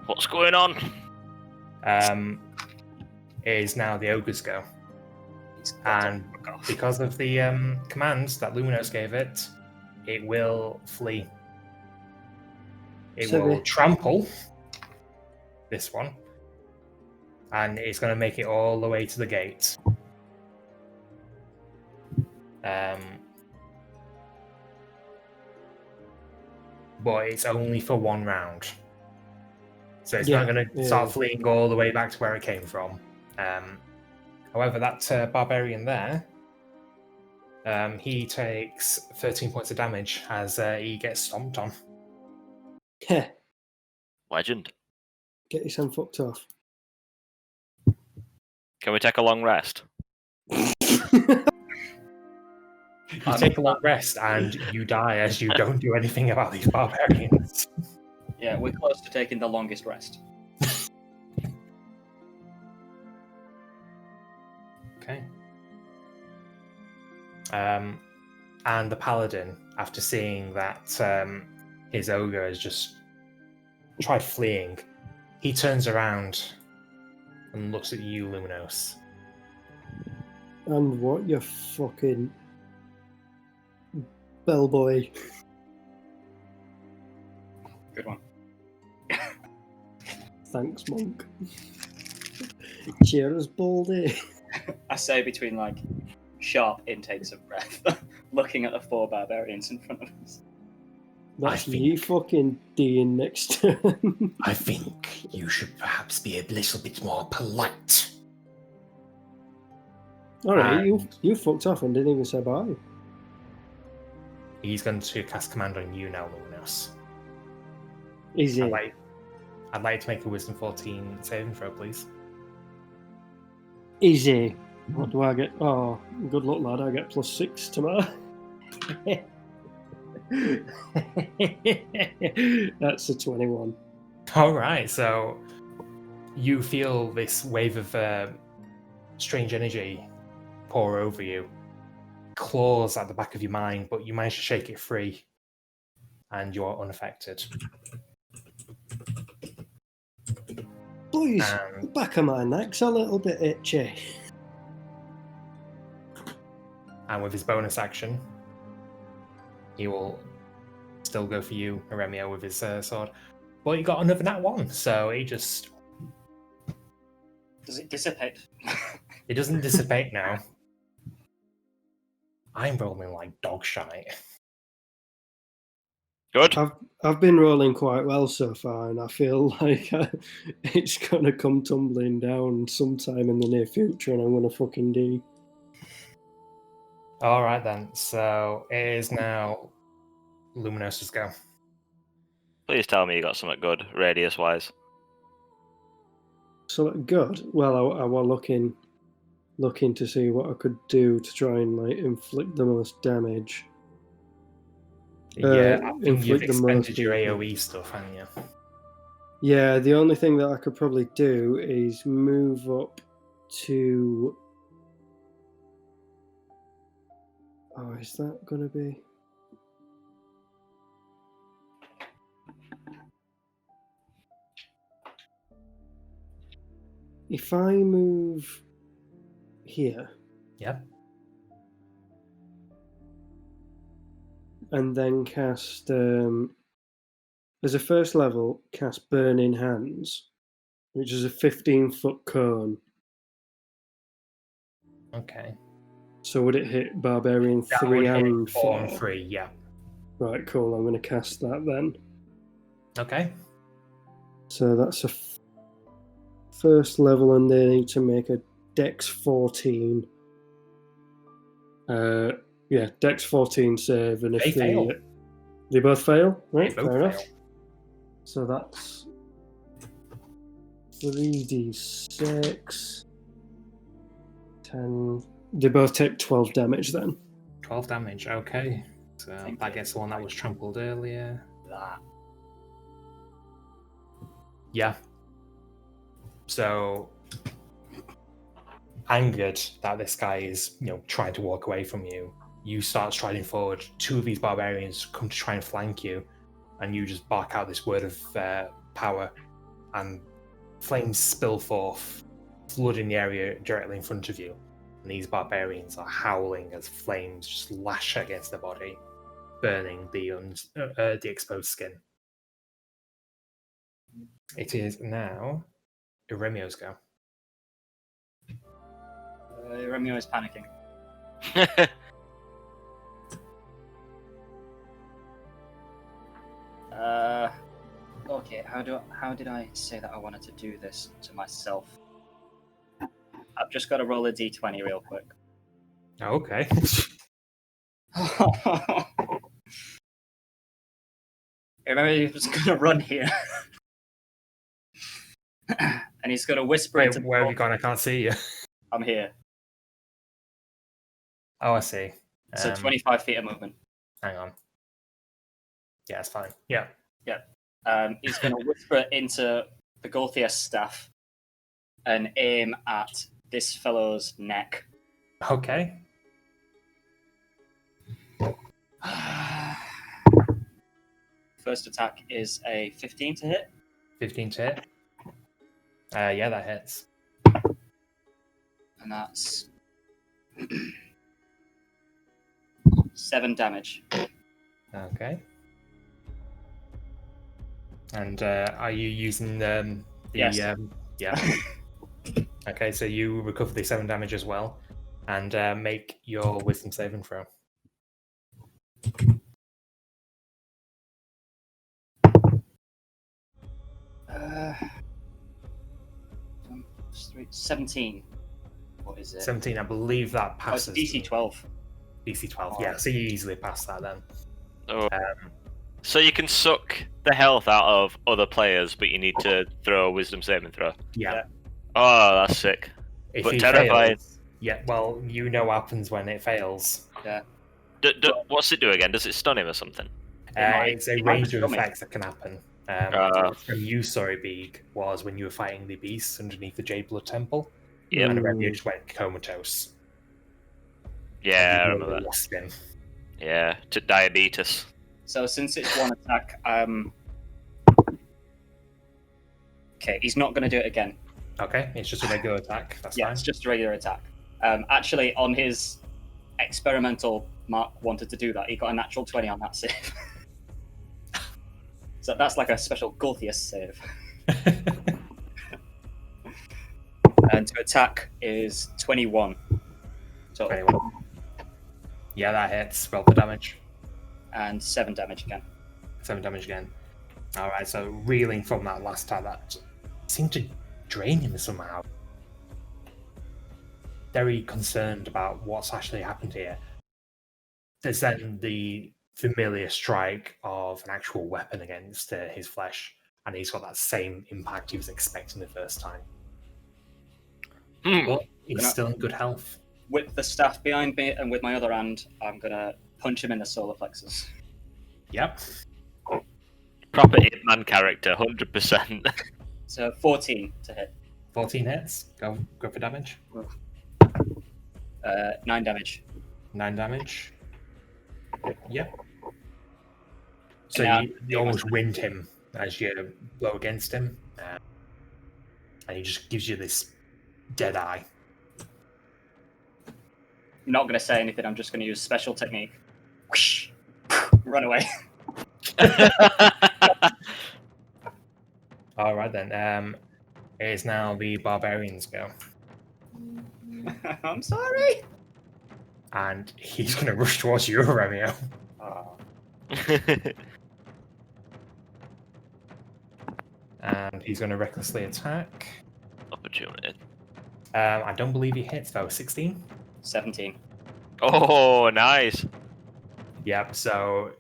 What's going on? It is now the ogre's go. And because of the commands that Luminos gave it, it will flee. It will trample this one. And it's going to make it all the way to the gate. But it's only for one round. So it's not going to start fleeing all the way back to where it came from. However, that barbarian there, he takes 13 points of damage as he gets stomped on. Legend. Get your son fucked off. Can we take a long rest? You take a long rest and you die as you don't do anything about these barbarians. Yeah, we're close to taking the longest rest. Okay. And the paladin, after seeing that his ogre has just tried fleeing, he turns around and looks at you, Luminos. And what, you fucking bellboy. Good one. Thanks, monk. Cheers, Baldy. I say between like sharp intakes of breath, looking at the 4 barbarians in front of us. That's you fucking Dean next turn. I think you should perhaps be a little bit more polite. Alright, you fucked off and didn't even say bye. He's going to cast command on you now, Luminos. Easy. I'd like to make a Wisdom 14 saving throw, please. Easy. What do I get? Oh, good luck, lad. I get +6 tomorrow. That's a 21. Alright, so you feel this wave of strange energy pour over you. Claws at the back of your mind, but you manage to shake it free. And you're unaffected. Boys, the back of my neck's a little bit itchy. And with his bonus action, he will still go for you, Aremio, with his sword. Well, you got another nat 1, so he just... Does it dissipate? It doesn't dissipate now. I'm rolling like dog shite. Good. I've been rolling quite well so far, and I feel like it's gonna come tumbling down sometime in the near future, and I'm gonna fucking die. All right then. So it is now Luminos's go. Please tell me you got something good, radius-wise. So good. Well, I was looking to see what I could do to try and like inflict the most damage. Yeah, I think you've expended your AoE stuff, haven't you? Yeah, the only thing that I could probably do is move up to... Oh, is that going to be... If I move here... Yep. And then cast, as a first level, cast Burning Hands, which is a 15-foot cone. Okay. So would it hit Barbarian 3 and 4? 4 and 3, yeah. Right, cool. I'm going to cast that then. Okay. So that's a first level, and they need to make a Dex 14. Yeah, Dex 14 save, and if they both fail, right? They both Fair enough. fail. So that's 3d6, 10. They both take 12 damage then. 12 damage, okay. So that gets the one that was trampled earlier. That. Yeah. So, angered that this guy is, trying to walk away from you, you start striding forward. Two of these barbarians come to try and flank you, and you just bark out this word of power, and flames spill forth, flooding the area directly in front of you. And these barbarians are howling as flames just lash against their body, burning the exposed skin. It is now Iremio's go. Romeo is panicking. Okay, how did I say that I wanted to do this to myself? I've just got to roll a d20 real quick. Okay. Remember, he was going to run here. And he's going to whisper Wait, into where have you gone? I can't see you. I'm here. Oh, I see. So 25 feet of movement. Hang on. Yeah, it's fine. Yeah. He's going to whisper into the Golthius staff and aim at this fellow's neck. Okay. First attack is a 15 to hit. 15 to hit. Yeah, that hits. And that's 7 damage. Okay. And are you using the Yes. Yeah. Okay, so you recover the 7 damage as well, and make your wisdom saving throw. Uh, 17. What is it? 17, I believe that Oh, it's passes. DC 12. DC 12, yeah, so you easily pass that then. Oh. So you can suck the health out of other players, but you need to throw a wisdom saving throw. Yeah. Oh, that's sick. If But he terrifying. fails, yeah, well, you know what happens when it fails. Yeah. What's it do again? Does it stun him or something? It's a range of stomach. effects that can happen. From you, sorry, Beeg, was when you were fighting the beasts underneath the Jade Blood Temple. Yeah. And Iremio just went comatose. Yeah, I You remember that. lost him. Yeah, to diabetes. So since it's one attack, okay, he's not going to do it again. Okay, it's just a regular attack. That's Yeah, fine. it's just a regular attack. Actually, on his experimental, Mark wanted to do that. He got a natural 20 on that save. So that's like a special Golthius save. And to attack is 21. So 21. Yeah, that hits. Roll for damage. and 7 damage again. 7 damage again. Alright, so reeling from that last attack, that seemed to drain him somehow. Very concerned about what's actually happened here. There's then the familiar strike of an actual weapon against his flesh, and he's got that same impact he was expecting the first time. But he's still in good health. With the staff behind me and with my other hand, I'm going to punch him in the solar plexus. Yep. Proper Hitman character, 100%. So 14 to hit. 14 hits. Go for damage. 9 damage. 9 damage. Yep. So Yeah. you almost wind him as you blow against him. And he just gives you this dead eye. I'm not going to say anything, I'm just going to use special technique. Whoosh. Run away. Alright then. It is now the barbarians go. I'm sorry. And he's going to rush towards you, Romeo. Oh. And and he's going to recklessly attack. Opportunity. I don't believe he hits though. 16. 17. Oh, nice. Yep. So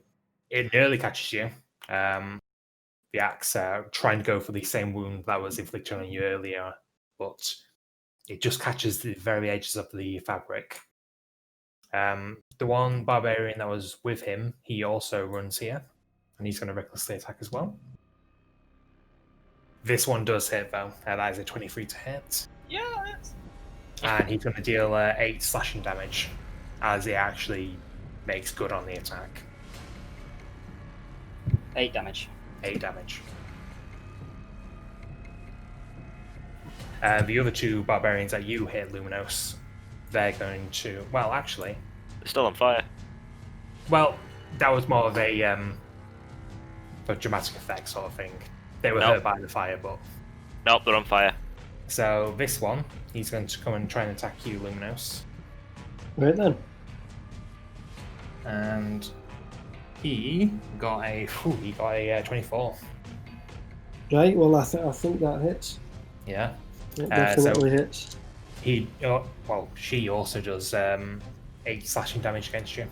it nearly catches you. The axe trying to go for the same wound that was inflicted on you earlier, but it just catches the very edges of the fabric. The one barbarian that was with him, he also runs here, and he's going to recklessly attack as well. This one does hit though. That is a 23 to hit. Yes! And he's going to deal 8 slashing damage, as it actually makes good on the attack. 8 damage. 8 damage. And the other 2 barbarians that you hit, Luminos, they're going to... Well, actually... They're still on fire. Well, that was more of a for dramatic effect sort of thing. They were hurt by the fire, but... Nope, they're on fire. So this one, he's going to come and try and attack you, Luminos. Right then. And he got a 24. Right, well, I think that hits. Yeah. It definitely hits. She also does 8 slashing damage against you.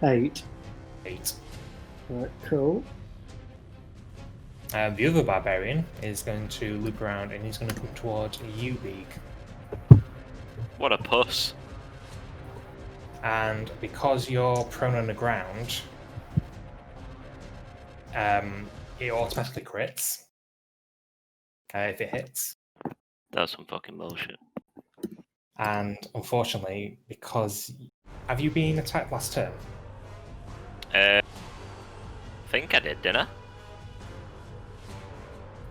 8. 8. Right, cool. The other barbarian is going to loop around and he's going to come towards you, Beak. What a puss. And because you're prone on the ground, it automatically crits if it hits. That's some fucking bullshit. And unfortunately, because... Have you been attacked last turn? I think I did, didn't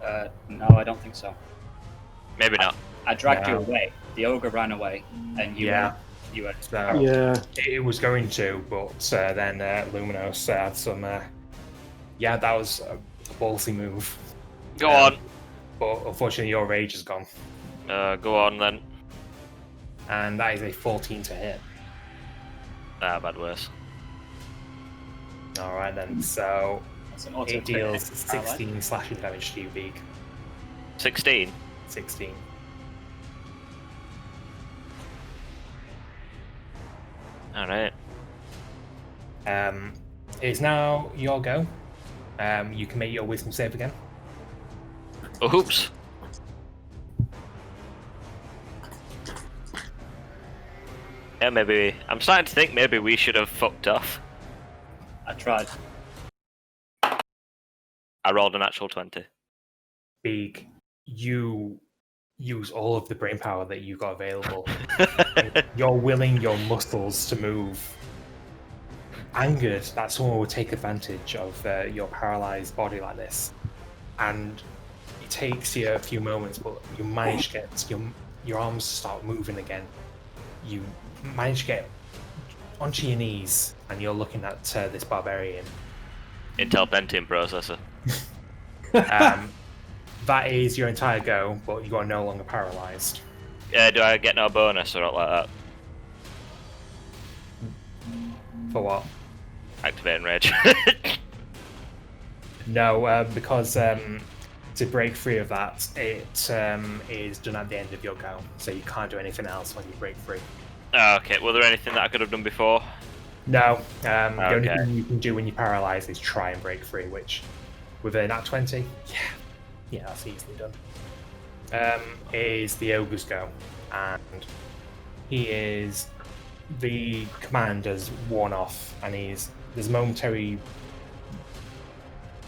I? No, I don't think so. Maybe not. I dragged you away. The ogre ran away, and you were... So, Yeah. It was going to, but then Luminos had some... that was a ballsy move. Go on. But unfortunately, your rage is gone. Go on then. And that is a 14 to hit. Bad worse. Alright then, so That's an auto it deals crit. 16 slashing damage to you, Beak. 16. 16. Alright. It's now your go. You can make your wisdom save again. Oops. Yeah, maybe. I'm starting to think maybe we should have fucked off. I tried. I rolled an actual 20. Beak, you use all of the brain power that you got available. You're willing your muscles to move. Angered that someone would take advantage of your paralyzed body like this. And it takes you a few moments, but you manage to get your arms start moving again. You manage to get onto your knees, and you're looking at this barbarian. Intel Pentium processor. That is your entire go, but you are no longer paralyzed. Yeah, do I get no bonus or not like that? For what? Activating rage. No, because to break free of that, it is done at the end of your go, so you can't do anything else when you break free. Okay, was there anything that I could have done before? No, the only thing you can do when you're paralyzed is try and break free, which with a nat 20, yeah, that's easily done. Is the ogre's go, and the command has worn off, and there's a momentary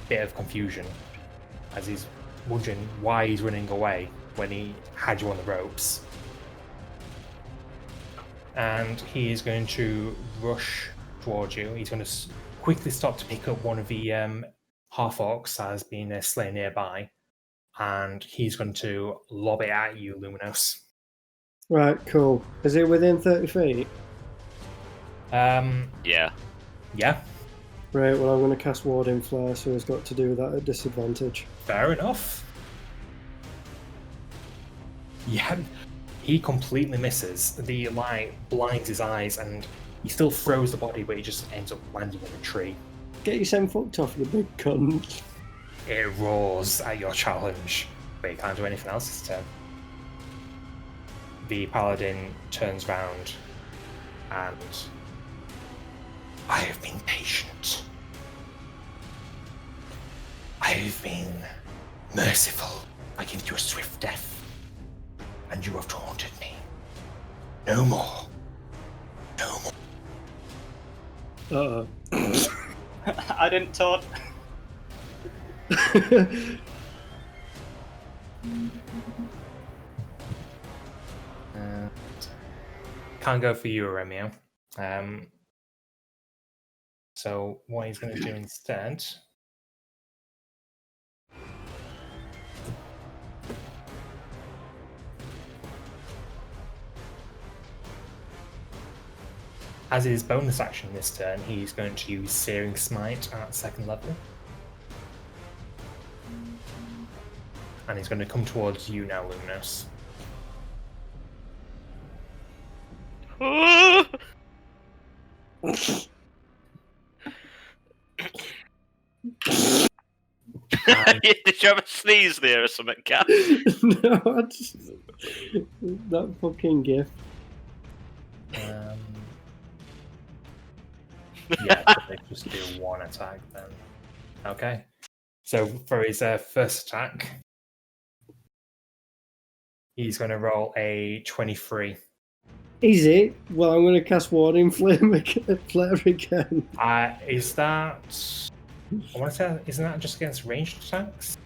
bit of confusion as he's wondering why he's running away when he had you on the ropes. And he is going to rush towards you. He's going to quickly stop to pick up one of the half-orcs that has been slain nearby, and he's going to lob it at you, Luminos. Right, cool. Is it within 30 feet? Yeah. Yeah. Right, well, I'm going to cast Warding Flare, so he's got to do that at disadvantage. Fair enough. Yeah, he completely misses. The light blinds his eyes, and he still throws the body, but he just ends up landing in a tree. Get yourself fucked off, you big cunt. It roars at your challenge, but it can't do anything else this turn. The paladin turns round and... I have been patient. I have been merciful. I give you a swift death. And you have taunted me. No more. No more. I didn't taunt. Can't go for you, Romeo. So what he's going to do instead... As his bonus action this turn, he's going to use Searing Smite at 2nd level. And he's going to come towards you now, Luminous. Did you have a sneeze there or something, Cat? No, I just... That fucking gif. Yeah, they just do one attack then. Okay. So for his first attack, he's going to roll a 23. Easy. Well, I'm going to cast Warding Flare again. Is that... I want to say, isn't that just against ranged attacks?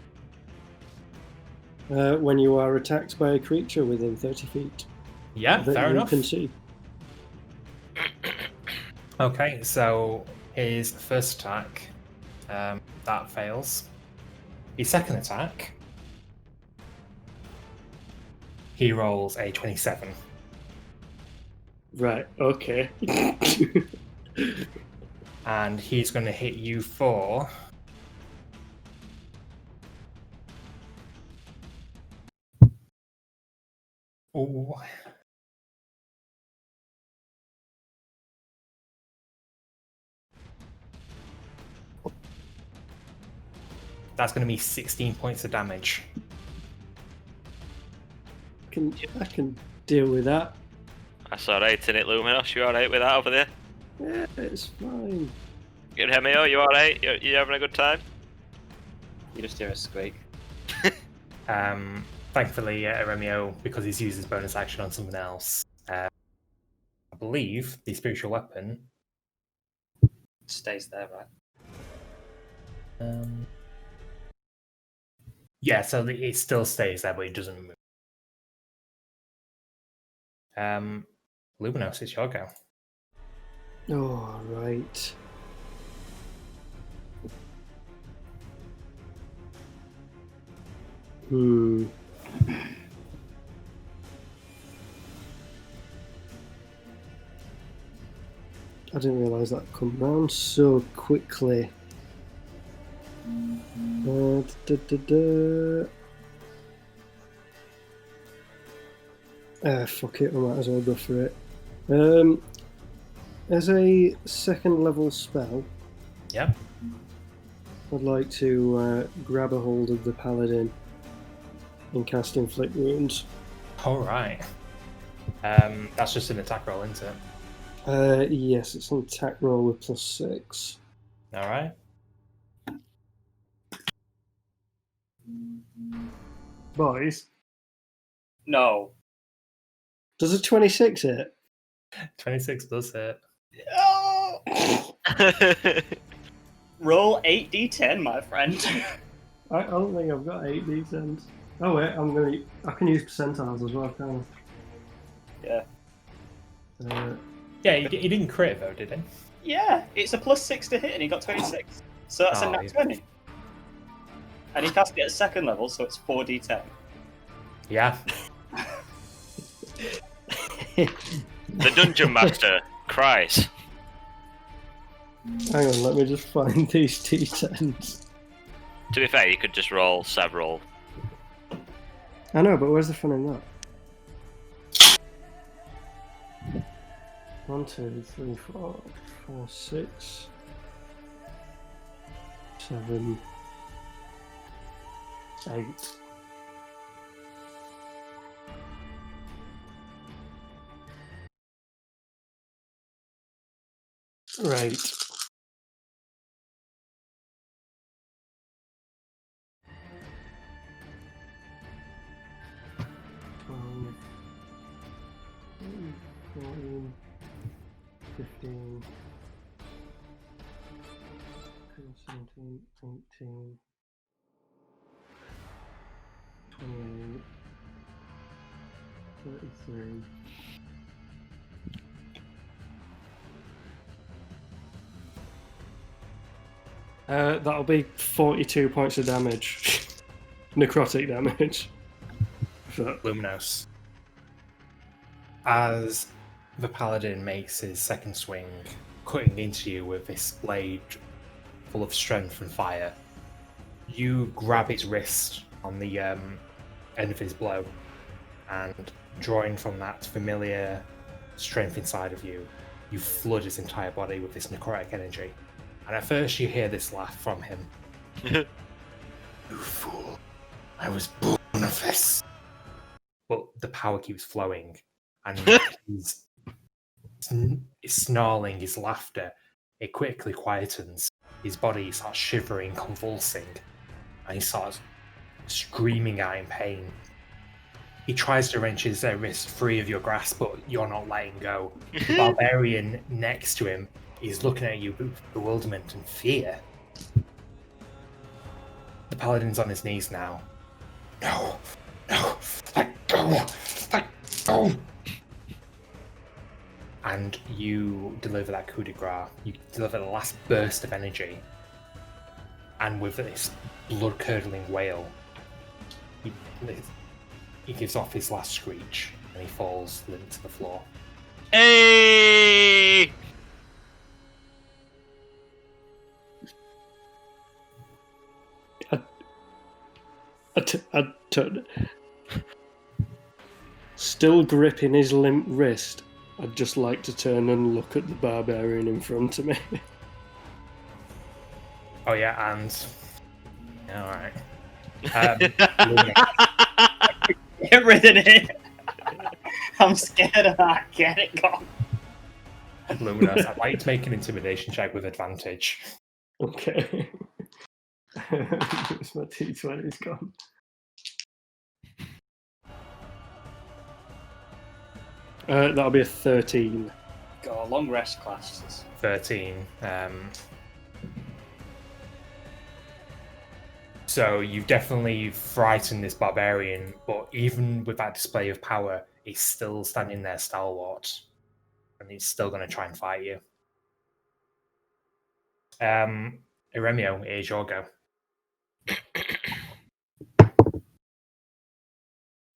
When you are attacked by a creature within 30 feet. Yeah, fair enough. You can see. Okay, so his first attack, that fails. His second attack, he rolls a 27. Right, okay. And he's going to hit you for... Ooh. That's going to be 16 points of damage. I can deal with that. That's alright, isn't it, Luminous? You alright with that over there? Yeah, it's fine. Good, Hemio, you alright? You having a good time? You just hear a squeak. Thankfully, Romeo, because he's used his bonus action on someone else, I believe the spiritual weapon Stays there, right? Yeah, so it still stays there, but it doesn't move. Luminous, it's your go. Oh, right. I didn't realise that come round so quickly. Fuck it, I might as well go for it. As a 2nd level spell, Yep. I'd like to grab a hold of the paladin and cast Inflict Wounds. Alright. That's just an attack roll, isn't it? Yes, it's an attack roll with +6. Alright. Boys, No. does a 26 hit? 26 does hit. Oh! Roll 8d10, my friend. I don't think I've got 8 d10s. Oh wait, I can use percentiles as well, can't Yeah. I? Yeah, he didn't crit though, did he? Yeah, it's a +6 to hit and he got 26. So that's a nat 20. And he cast it at 2nd level, so it's 4d10. Yeah. The Dungeon Master cries. Hang on, let me just find these d10s. To be fair, you could just roll several. I know, but where's the fun in that? 1, 2, 3, 4, 5, 6, 7, 8. Right. Um, 14, 15, 17, 18, 28, 33. That'll be 42 points of damage. Necrotic damage. Luminos. As the paladin makes his second swing, cutting into you with this blade full of strength and fire, you grab his wrist on the end of his blow, and drawing from that familiar strength inside of you, you flood his entire body with this necrotic energy. And at first you hear this laugh from him. You fool. I was born of this. But the power keeps flowing, and he's snarling his laughter. It quickly quietens. His body starts shivering, convulsing, and he starts screaming out in pain. He tries to wrench his wrist free of your grasp, but you're not letting go. The barbarian next to him is looking at you with bewilderment and fear. The paladin's on his knees now. No, let go, let go. And you deliver that coup de grace. You deliver the last burst of energy. And with this blood-curdling wail, he gives off his last screech, and he falls limp to the floor. Hey! Still gripping his limp wrist, I'd just like to turn and look at the barbarian in front of me. Oh yeah, and... Alright. Get rid of it! I'm scared of that. Get it gone. Luminos, I'd like you to make an intimidation check with advantage. Okay. My T20's gone. That'll be a 13. Got a long rest class. 13. So you've definitely frightened this barbarian, but even with that display of power, he's still standing there stalwart, and he's still going to try and fight you. Eremio, it is your go.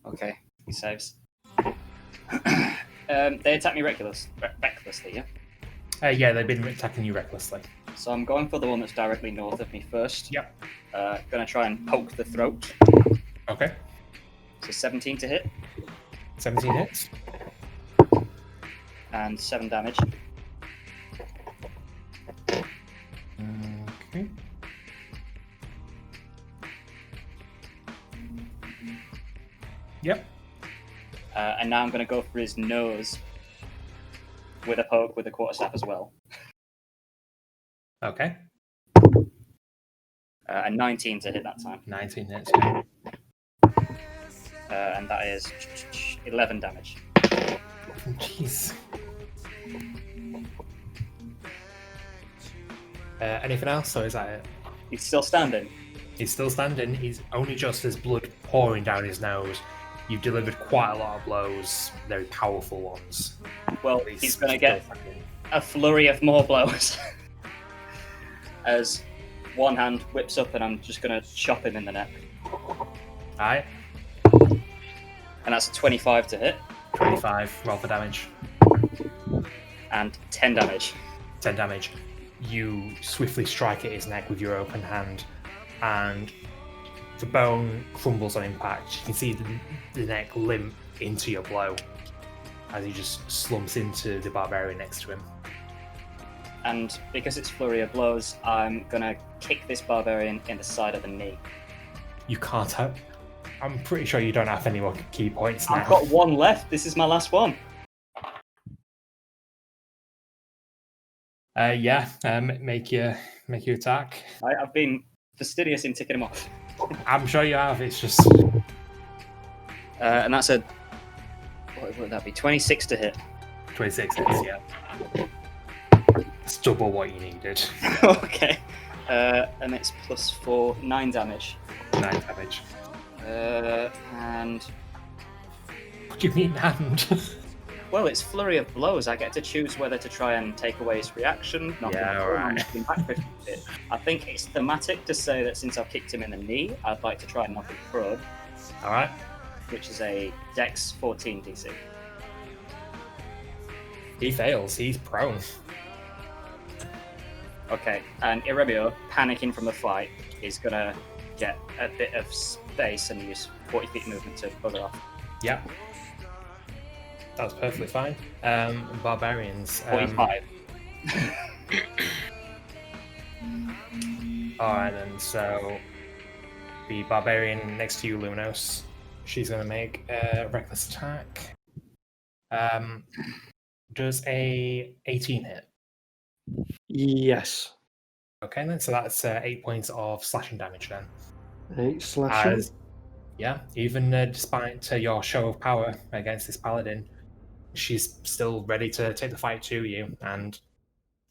Okay, he saves. They attack me recklessly, yeah? Yeah, they've been attacking you recklessly. So I'm going for the one that's directly north of me first. Yep. Gonna try and poke the throat. Okay. So 17 to hit. 17 hits. And 7 damage. Okay. Yep. And now I'm going to go for his nose with a poke with a quarterstaff as well. Okay. And 19 to hit that time. 19 hits. And that is 11 damage. Jeez. Anything else, or is that it? He's still standing. He's still standing. He's only just as blood pouring down his nose. You've delivered quite a lot of blows, very powerful ones. Well, he's going to get a flurry of more blows. As one hand whips up and I'm just going to chop him in the neck. Alright. And that's a 25 to hit. 25, roll for damage. And 10 damage. 10 damage. You swiftly strike at his neck with your open hand, and the bone crumbles on impact. You can see the neck limp into your blow as he just slumps into the barbarian next to him. And because it's flurry of blows, I'm going to kick this barbarian in the side of the knee. You can't have. I'm pretty sure you don't have any more key points now. I've got one left. This is my last one. Make your attack. I've been fastidious in ticking them off. I'm sure you have. It's just and that's a. What would that be? 26 to hit. 26 hits. Yeah, it's double what you needed. Okay. And it's +4, 9 damage. 9 damage. And What do you mean, hand? well, it's flurry of blows. I get to choose whether to try and take away his reaction. Knock him prone, or alright. knock him back 50 feet. I think it's thematic to say that since I've kicked him in the knee, I'd like to try and knock him prone, All right. which is a Dex 14 DC. He fails. He's prone. Okay, and Iremio, panicking from the fight, is gonna get a bit of space and use 40 feet movement to bugger off. Yeah. That's perfectly fine. Barbarians. 45. Alright then, so the barbarian next to you, Luminos, she's going to make a reckless attack. Does a 18 hit? Yes. Okay then, so that's 8 points of slashing damage then. 8 slashing. Yeah, even despite your show of power against this paladin, she's still ready to take the fight to you, and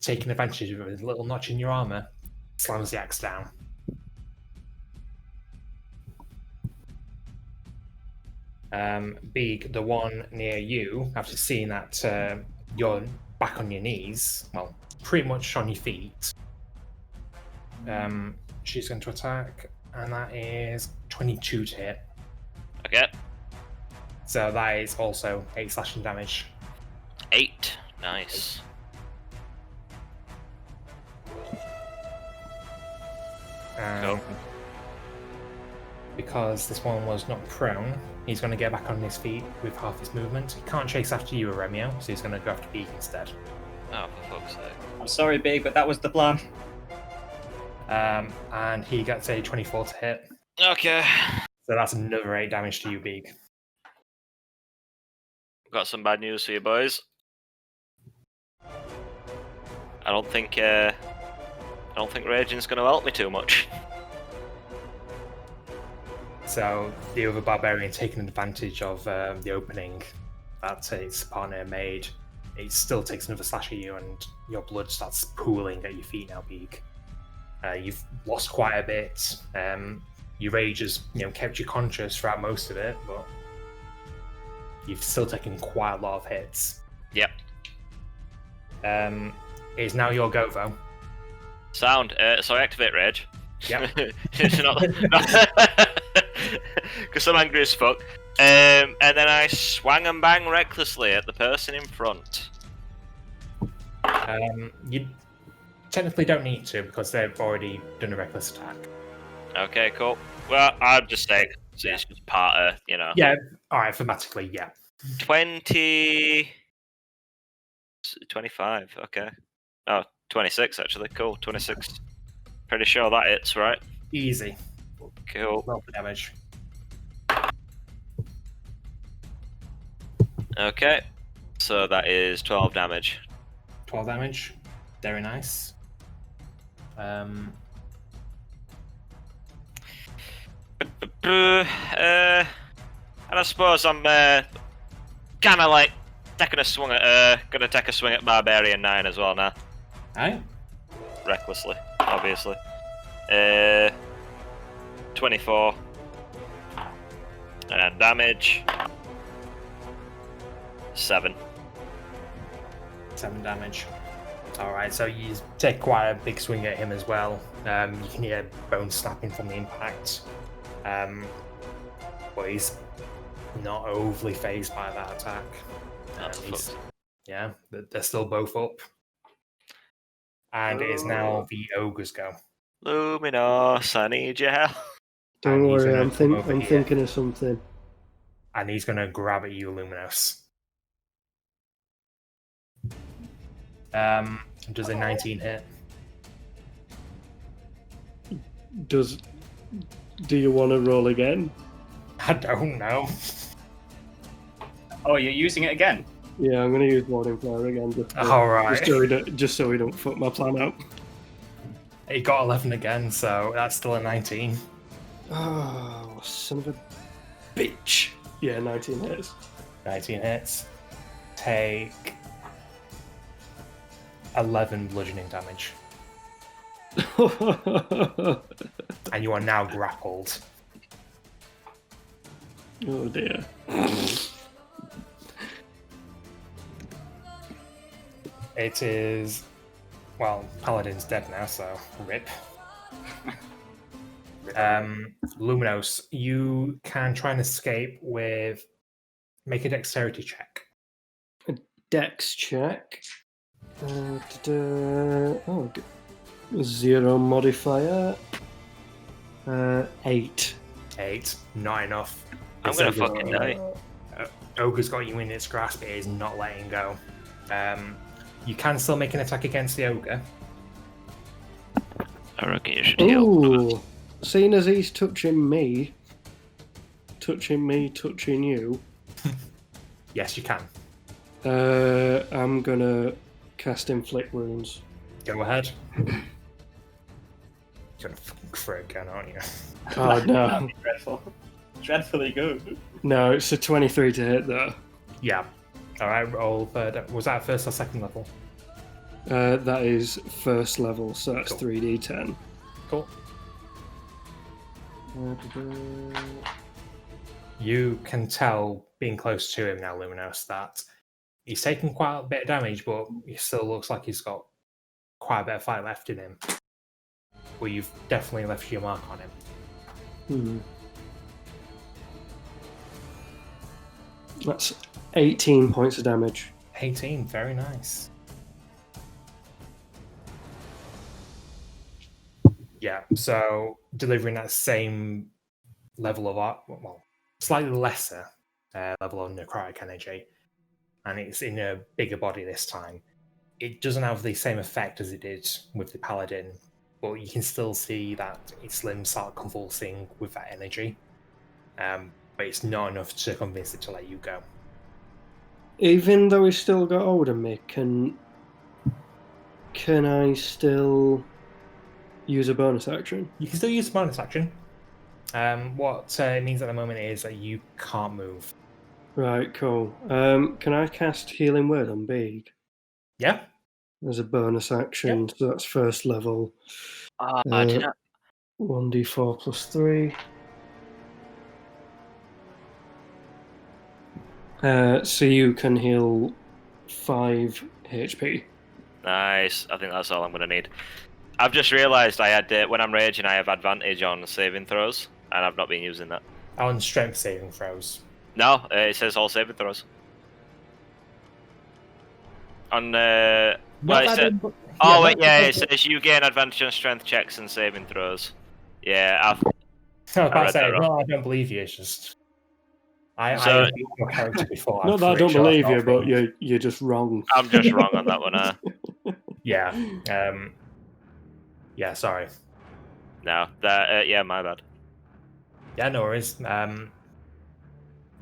taking advantage of a little notch in your armor, slams the axe down. Beeg, the one near you, after seeing that you're back on your knees, well, pretty much on your feet, she's going to attack, and that is 22 to hit. Okay. So that is also 8 slashing damage. 8. Nice. Go. Because this one was not prone, he's going to get back on his feet with half his movement. He can't chase after you, Aremio, so he's going to go after Beak instead. Oh, for fuck's sake. I'm sorry, Big, but that was the plan. And he gets a 24 to hit. Okay. So that's another 8 damage to you, Beak. Got some bad news for you boys. I don't think raging's gonna help me too much. So the other barbarian taking advantage of the opening that his partner made, it still takes another slash at you, and your blood starts pooling at your feet now, Beak. You've lost quite a bit. Your rage has, kept you conscious throughout most of it, but you've still taken quite a lot of hits. Yep. It is now your go, though. Sound. So I activate rage. Yep. Because I'm angry as fuck. And then I swang and bang recklessly at the person in front. You technically don't need to, because they've already done a reckless attack. Okay, cool. Well, I'm just saying, so it's just part of, Yeah, alright, thematically, yeah. 20... 25, okay. Oh, 26 actually, cool, 26. Pretty sure that hits, right? Easy. Cool. Roll for damage. Okay, so that is 12 damage. 12 damage. Very nice. And I suppose I'm kind of like taking a swing at, gonna take a swing at Barbarian 9 as well now. Alright. Recklessly, obviously. 24. And damage. 7. 7 damage. Alright, so you take quite a big swing at him as well. You can hear bones snapping from the impact. But he's not overly phased by that attack. Yeah, they're still both up. And it is now the ogre's go. Luminos, I need your help. Don't And he's worry, gonna I'm come over here. thinking of something. And he's going to grab at you, Luminos. Does a 19 hit? Does Do you want to roll again? I don't know. Oh, you're using it again? Yeah, I'm going to use Warding Flare again. Alright. Just so we don't fuck my plan up. He got 11 again, so that's still a 19. Oh, son of a bitch. Yeah, 19 hits. 19 hits. Take 11 bludgeoning damage. And you are now grappled. Oh dear. It is... Well, Paladin's dead now, so rip. Luminos, you can try and escape with... Make a dexterity check. A dex check. Oh, 0 modifier. 8. 8. Not enough. I'm gonna fucking die. Ogre's got you in its grasp. It is not letting go. You can still make an attack against the ogre. I reckon you should heal. Ooh, seeing as he's touching me, touching you. Yes, you can. I'm gonna cast Inflict Wounds. Go ahead. You're gonna fucking crit again, aren't you? Oh That'd no. be dreadful. Dreadfully good. No, it's a 23 to hit though. Yeah. Alright, roll third. Was that first or second level? That is first level, so that's Cool. 3d10. Cool. You can tell, being close to him now, Luminos, that he's taken quite a bit of damage, but he still looks like he's got quite a bit of fight left in him. Well, you've definitely left your mark on him. That's 18 points of damage. 18, very nice. Yeah, so delivering that same level of art, well, slightly lesser level of necrotic energy, and it's in a bigger body this time. It doesn't have the same effect as it did with the Paladin, but you can still see that its limbs start convulsing with that energy. But it's not enough to convince it to let you go. Even though he's still got hold of me, can I still use a bonus action? You can still use a bonus action. What it means at the moment is that you can't move. Right, cool. Can I cast Healing Word on Bede? Yeah? As a bonus action, so that's first level. Did I... 1d4 plus 3. So you can heal 5 HP. Nice. I think that's all I'm going to need. I've just realised I had, when I'm raging, I have advantage on saving throws, and I've not been using that. On strength saving throws. No, it says all saving throws. On, well, it said... Oh, wait, yeah, it says you gain advantage on strength checks and saving throws. Yeah, I was about to say, that wrong. no, I don't believe you. It's just I So- have used your character before. Not that I pretty don't sure believe it's you, not but through. you're just wrong. I'm just wrong on that one, huh? Yeah. Yeah. Sorry. No, that, yeah, my bad. Yeah. No worries. Now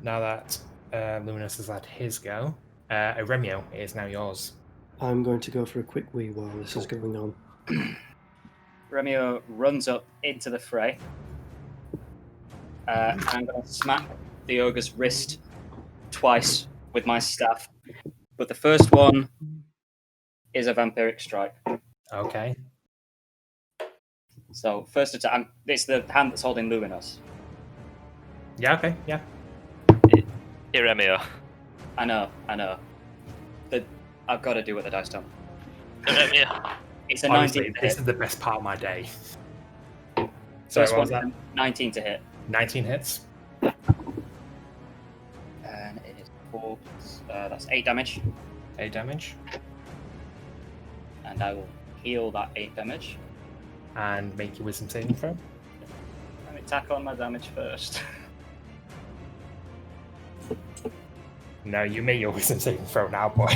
that Luminous has had his go, Remio, it is now yours. I'm going to go for a quick wee while this is going on. Remio runs up into the fray. I'm going to smack the ogre's wrist twice with my staff. But the first one is a vampiric strike. Okay. So, first attack, it's the hand that's holding Luminous. Yeah. Okay. Yeah. Iremio. I know. I've got to do what the dice don't. Iremio. It's a Honestly, 19 to this hit. is the best part of my day. So Sorry, what was that? 19 to hit. 19 hits. And it is 4, that's 8 damage. 8 damage. And I will heal that 8 damage. And make your wisdom saving throw. Let me tack on my damage first. No, you make your wisdom saving throw now, boy.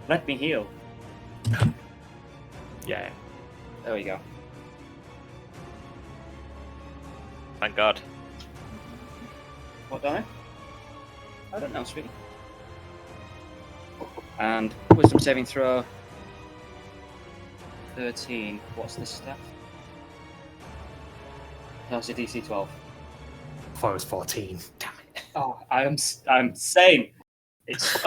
Let me heal. Yeah. There we go. Thank God. What die? I don't know, sweetie. And wisdom saving throw. 13. What's this stuff? No, it's a DC 12. I thought it was 14. Damn it. Oh, I'm sane. It's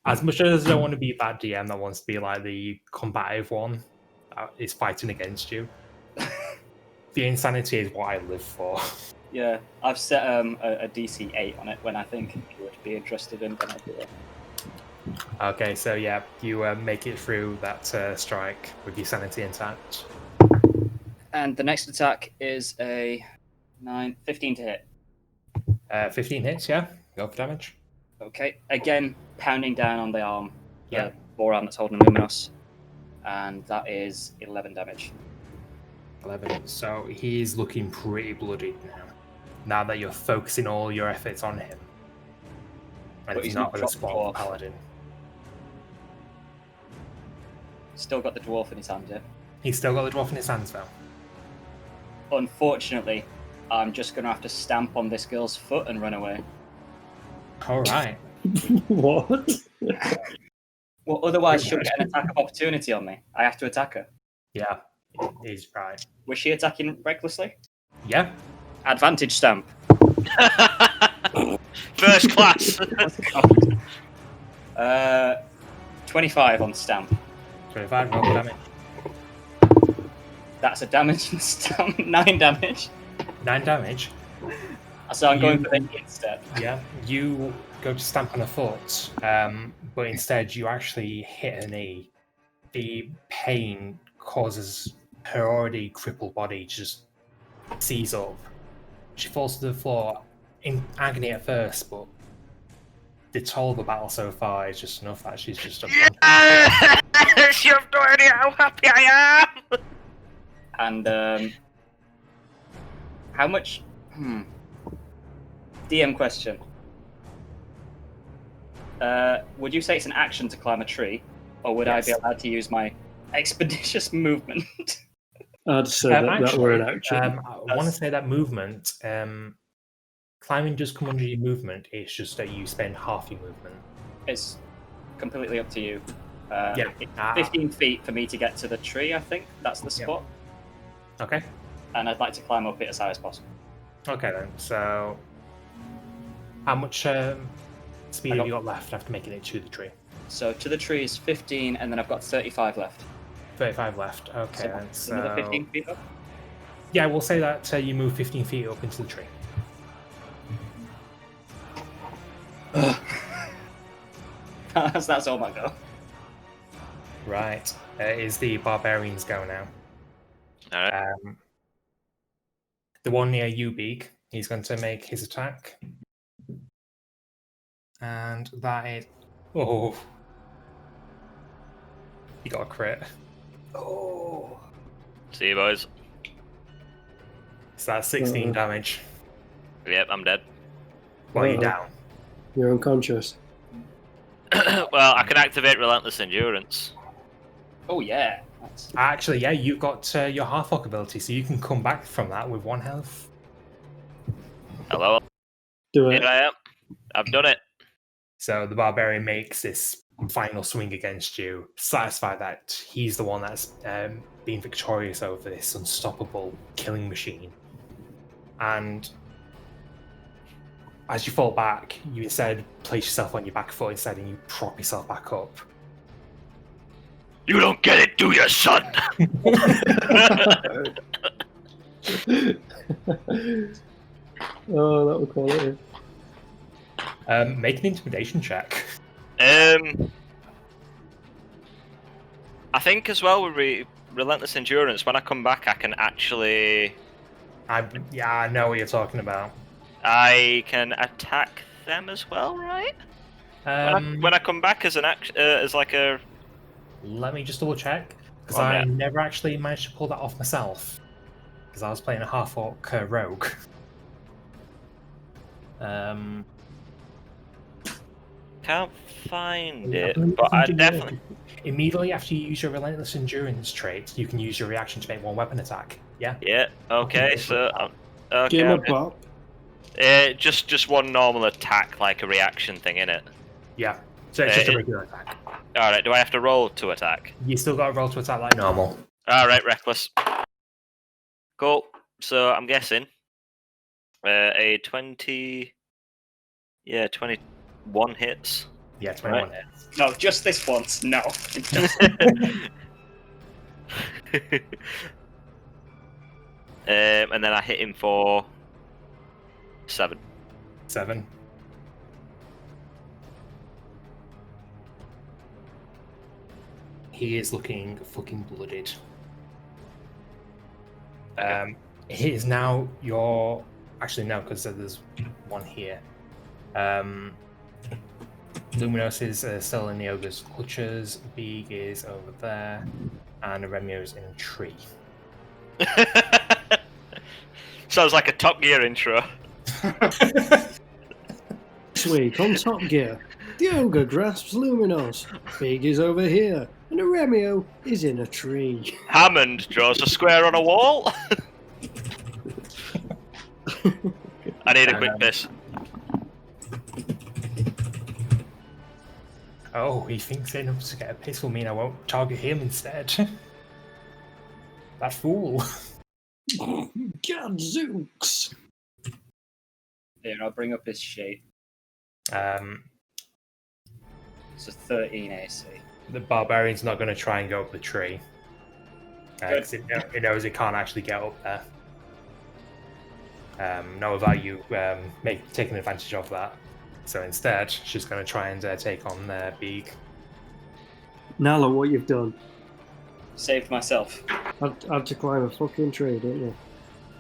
As much as I don't want to be a bad DM that wants to be like the combative one that is fighting against you, the insanity is what I live for. Yeah, I've set a DC 8 on it when I think you would be interested in, then I'll do it. Okay, so yeah, you make it through that strike with your sanity intact. And the next attack is a 15 to hit. 15 hits, yeah. Go for damage. Okay, again, pounding down on the arm. Yeah. The forearm that's holding Luminos. And that is 11 damage. 11. So he's looking pretty bloodied now. Now that you're focusing all your efforts on him. And But he's not going to dropped spot off. Paladin. Still got the dwarf in his hand, yeah? He's still got the dwarf in his hands though. Unfortunately, I'm just going to have to stamp on this girl's foot and run away. Alright. What? Well, otherwise she'll get an attack of opportunity on me. I have to attack her. Yeah, he's right. Was she attacking recklessly? Yeah. Advantage stamp. First class. 25 on stamp. 25, roll damage. That's a damage and stamp. 9 damage. 9 damage. So I'm going for the hit instead. Yeah, you go to stamp on her foot, but instead you actually hit her knee. The pain causes her already crippled body to just seize up. She falls to the floor in agony at first, but the toll of the battle so far is just enough that she's just unconscious. Yes! You have no idea how happy I am! And how much? DM question. Would you say it's an action to climb a tree, or would I be allowed to use my expeditious movement? I'd say that were an action. I want to say that movement, climbing does come under your movement. It's just that you spend half your movement. It's completely up to you. Yeah. It's 15 feet for me to get to the tree, I think. That's the spot. Okay. And I'd like to climb up it as high as possible. Okay then. So, how much speed have you got left after making it to the tree? So to the tree is 15, and then I've got 35 left. 35 left. Okay. So then. So another 15 feet up? yeah, we'll say that you move 15 feet up into the tree. That's all my go. Right. Is the barbarian's go now? Alright. The one near you, Beak, he's going to make his attack. And that is... Oh. He got a crit. Oh. See you, boys. So that's 16 damage. Yep, I'm dead. While you're down. You're unconscious. Well, I can activate Relentless Endurance. Oh, yeah. Actually, yeah, you've got your half-orc ability, so you can come back from that with 1 health. Hello? Do it. Here I am. I've done it. So the barbarian makes this final swing against you, satisfied that he's the one that's been victorious over this unstoppable killing machine. And as you fall back, you instead place yourself on your back foot instead, and you prop yourself back up. You don't get it, do you, son? Oh, that was quality. Make an intimidation check. I think as well with Relentless Endurance, when I come back, I can actually... I know what you're talking about. I can attack them as well, right? When I come back as an as like a... Let me just double check, because Oh, I man. never actually managed to pull that off myself, because I was playing a half-orc rogue. Can can't find I it, believe but I you definitely. Immediately after you use your Relentless Endurance trait, you can use your reaction to make one weapon attack. Yeah. Yeah. Okay. So. Give him Okay. a bop. Just one normal attack, like a reaction thing, innit? Yeah. So it's just a regular attack. All right. Do I have to roll to attack? You still got to roll to attack like normal. All right. Reckless. Cool. So I'm guessing a 20. Yeah, 21 hits. Yeah, 21 hits. No, just this once. No. And then I hit him for 7. 7. He is looking fucking blooded. He is now your... Actually, no, because there's one here. Luminos is still in the ogre's clutches. Beeg is over there. And Remio's in a tree. Sounds like a Top Gear intro. This week on Top Gear, the ogre grasps Luminos. Big is over here, and Remio is in a tree. Hammond draws a square on a wall. I need a quick piss. Oh, he thinks enough to get a piss will mean I won't target him instead. That fool. Gadzooks! Here, I'll bring up his shape. Um, It's a 13 AC. the barbarian's not going to try and go up the tree. Because it knows it can't actually get up there. Nor without you taking advantage of that. So instead, she's going to try and take on Beeg. Nala, what you've done? Saved myself. Had to climb a fucking tree, didn't you?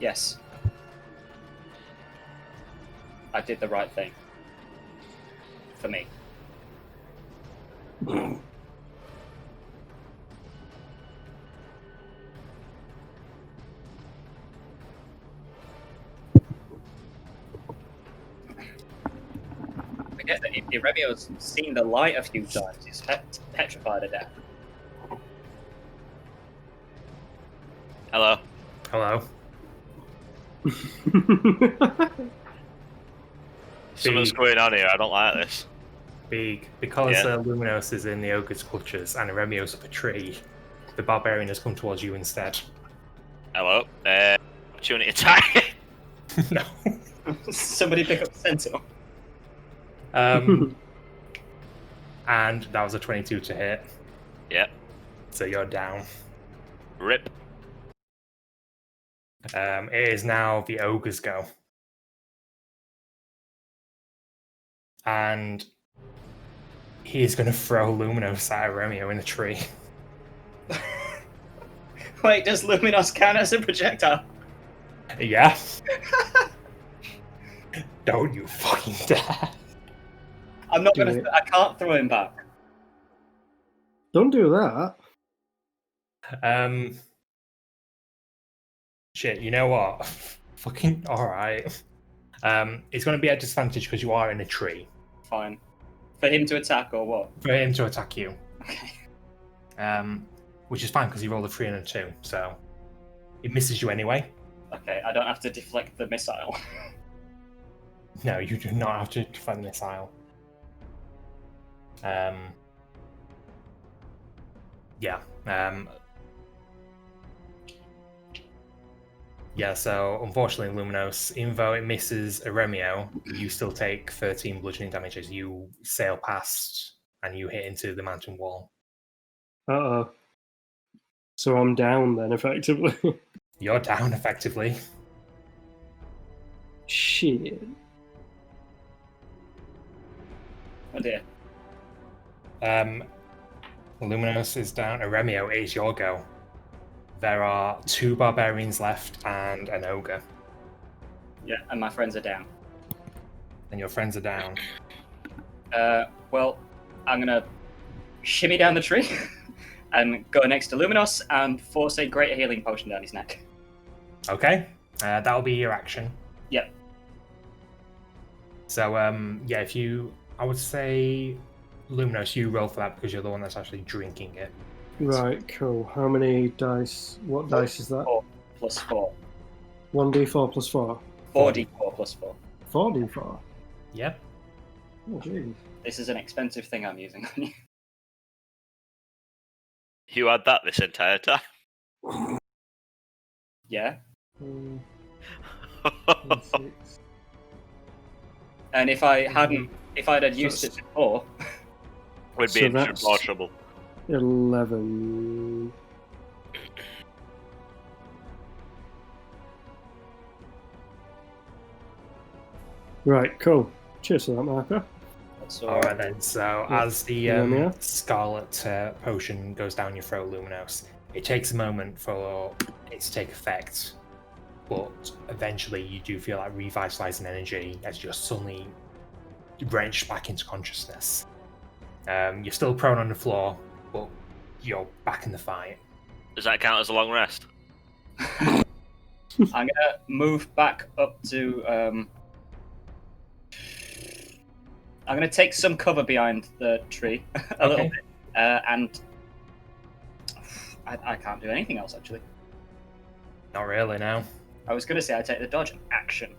Yes. I did the right thing. For me. Forget that if Remio's seen the light a few times, he's petrified of death. Hello. Hello. Something's going on here. I don't like this. Beeg, because Yeah. Luminos is in the ogre's clutches and Remio's up a tree, the barbarian has come towards you instead. Hello. Opportunity attack. No. Somebody pick up the sentinel. And that was a 22 to hit. Yep. So you're down. Rip. It is now the ogre's go. And he is going to throw Luminos at Remio in a tree. Wait, does Luminos count as a projectile? Yeah. Don't you fucking dare. I'm not Do gonna. it. I can't throw him back. Don't do that. Shit, you know what? Fucking alright. It's going to be at disadvantage because you are in a tree. Fine. For him to attack or what? For him to attack you. Okay. Which is fine because he rolled a 3 and a 2, so it misses you anyway. Okay, I don't have to deflect the missile. No, you do not have to defend the missile. Yeah. Yeah, so unfortunately, Luminos, even though it misses Remio, you still take 13 bludgeoning damage as you sail past and you hit into the mountain wall. Uh-oh. So I'm down then, effectively. You're down, effectively. Shit. Oh dear. Luminos is down. Remio, it is your go. There are 2 barbarians left and an ogre. Yeah, and my friends are down. And your friends are down. Well, I'm gonna shimmy down the tree and go next to Luminos and force a great healing potion down his neck. Okay, that'll be your action. Yep. So, yeah, if you I would say, Luminos, you roll for that because you're the one that's actually drinking it. Right, cool. How many dice? What dice is that? 4 plus 4. 1d4 plus 4? 4d4 plus 4. 4d4? Yep. Oh, jeez. This is an expensive thing I'm using on you. You had that this entire time. Yeah. 6. And if I hadn't, if I'd had used it before, We'd be So in that's- more trouble. 11. Right, cool. Cheers for that, Marker. that's All right then. So Yeah. as the Yeah. scarlet potion goes down your throat, Luminos, it takes a moment for it to take effect, but eventually you do feel like revitalizing energy as you're suddenly wrenched back into consciousness. You're still prone on the floor, but you're back in the fight. Does that count as a long rest? I'm gonna move back up to. I'm gonna take some cover behind the tree a little Okay. bit, and I can't do anything else actually. Not really now. I was gonna say I take the dodge action,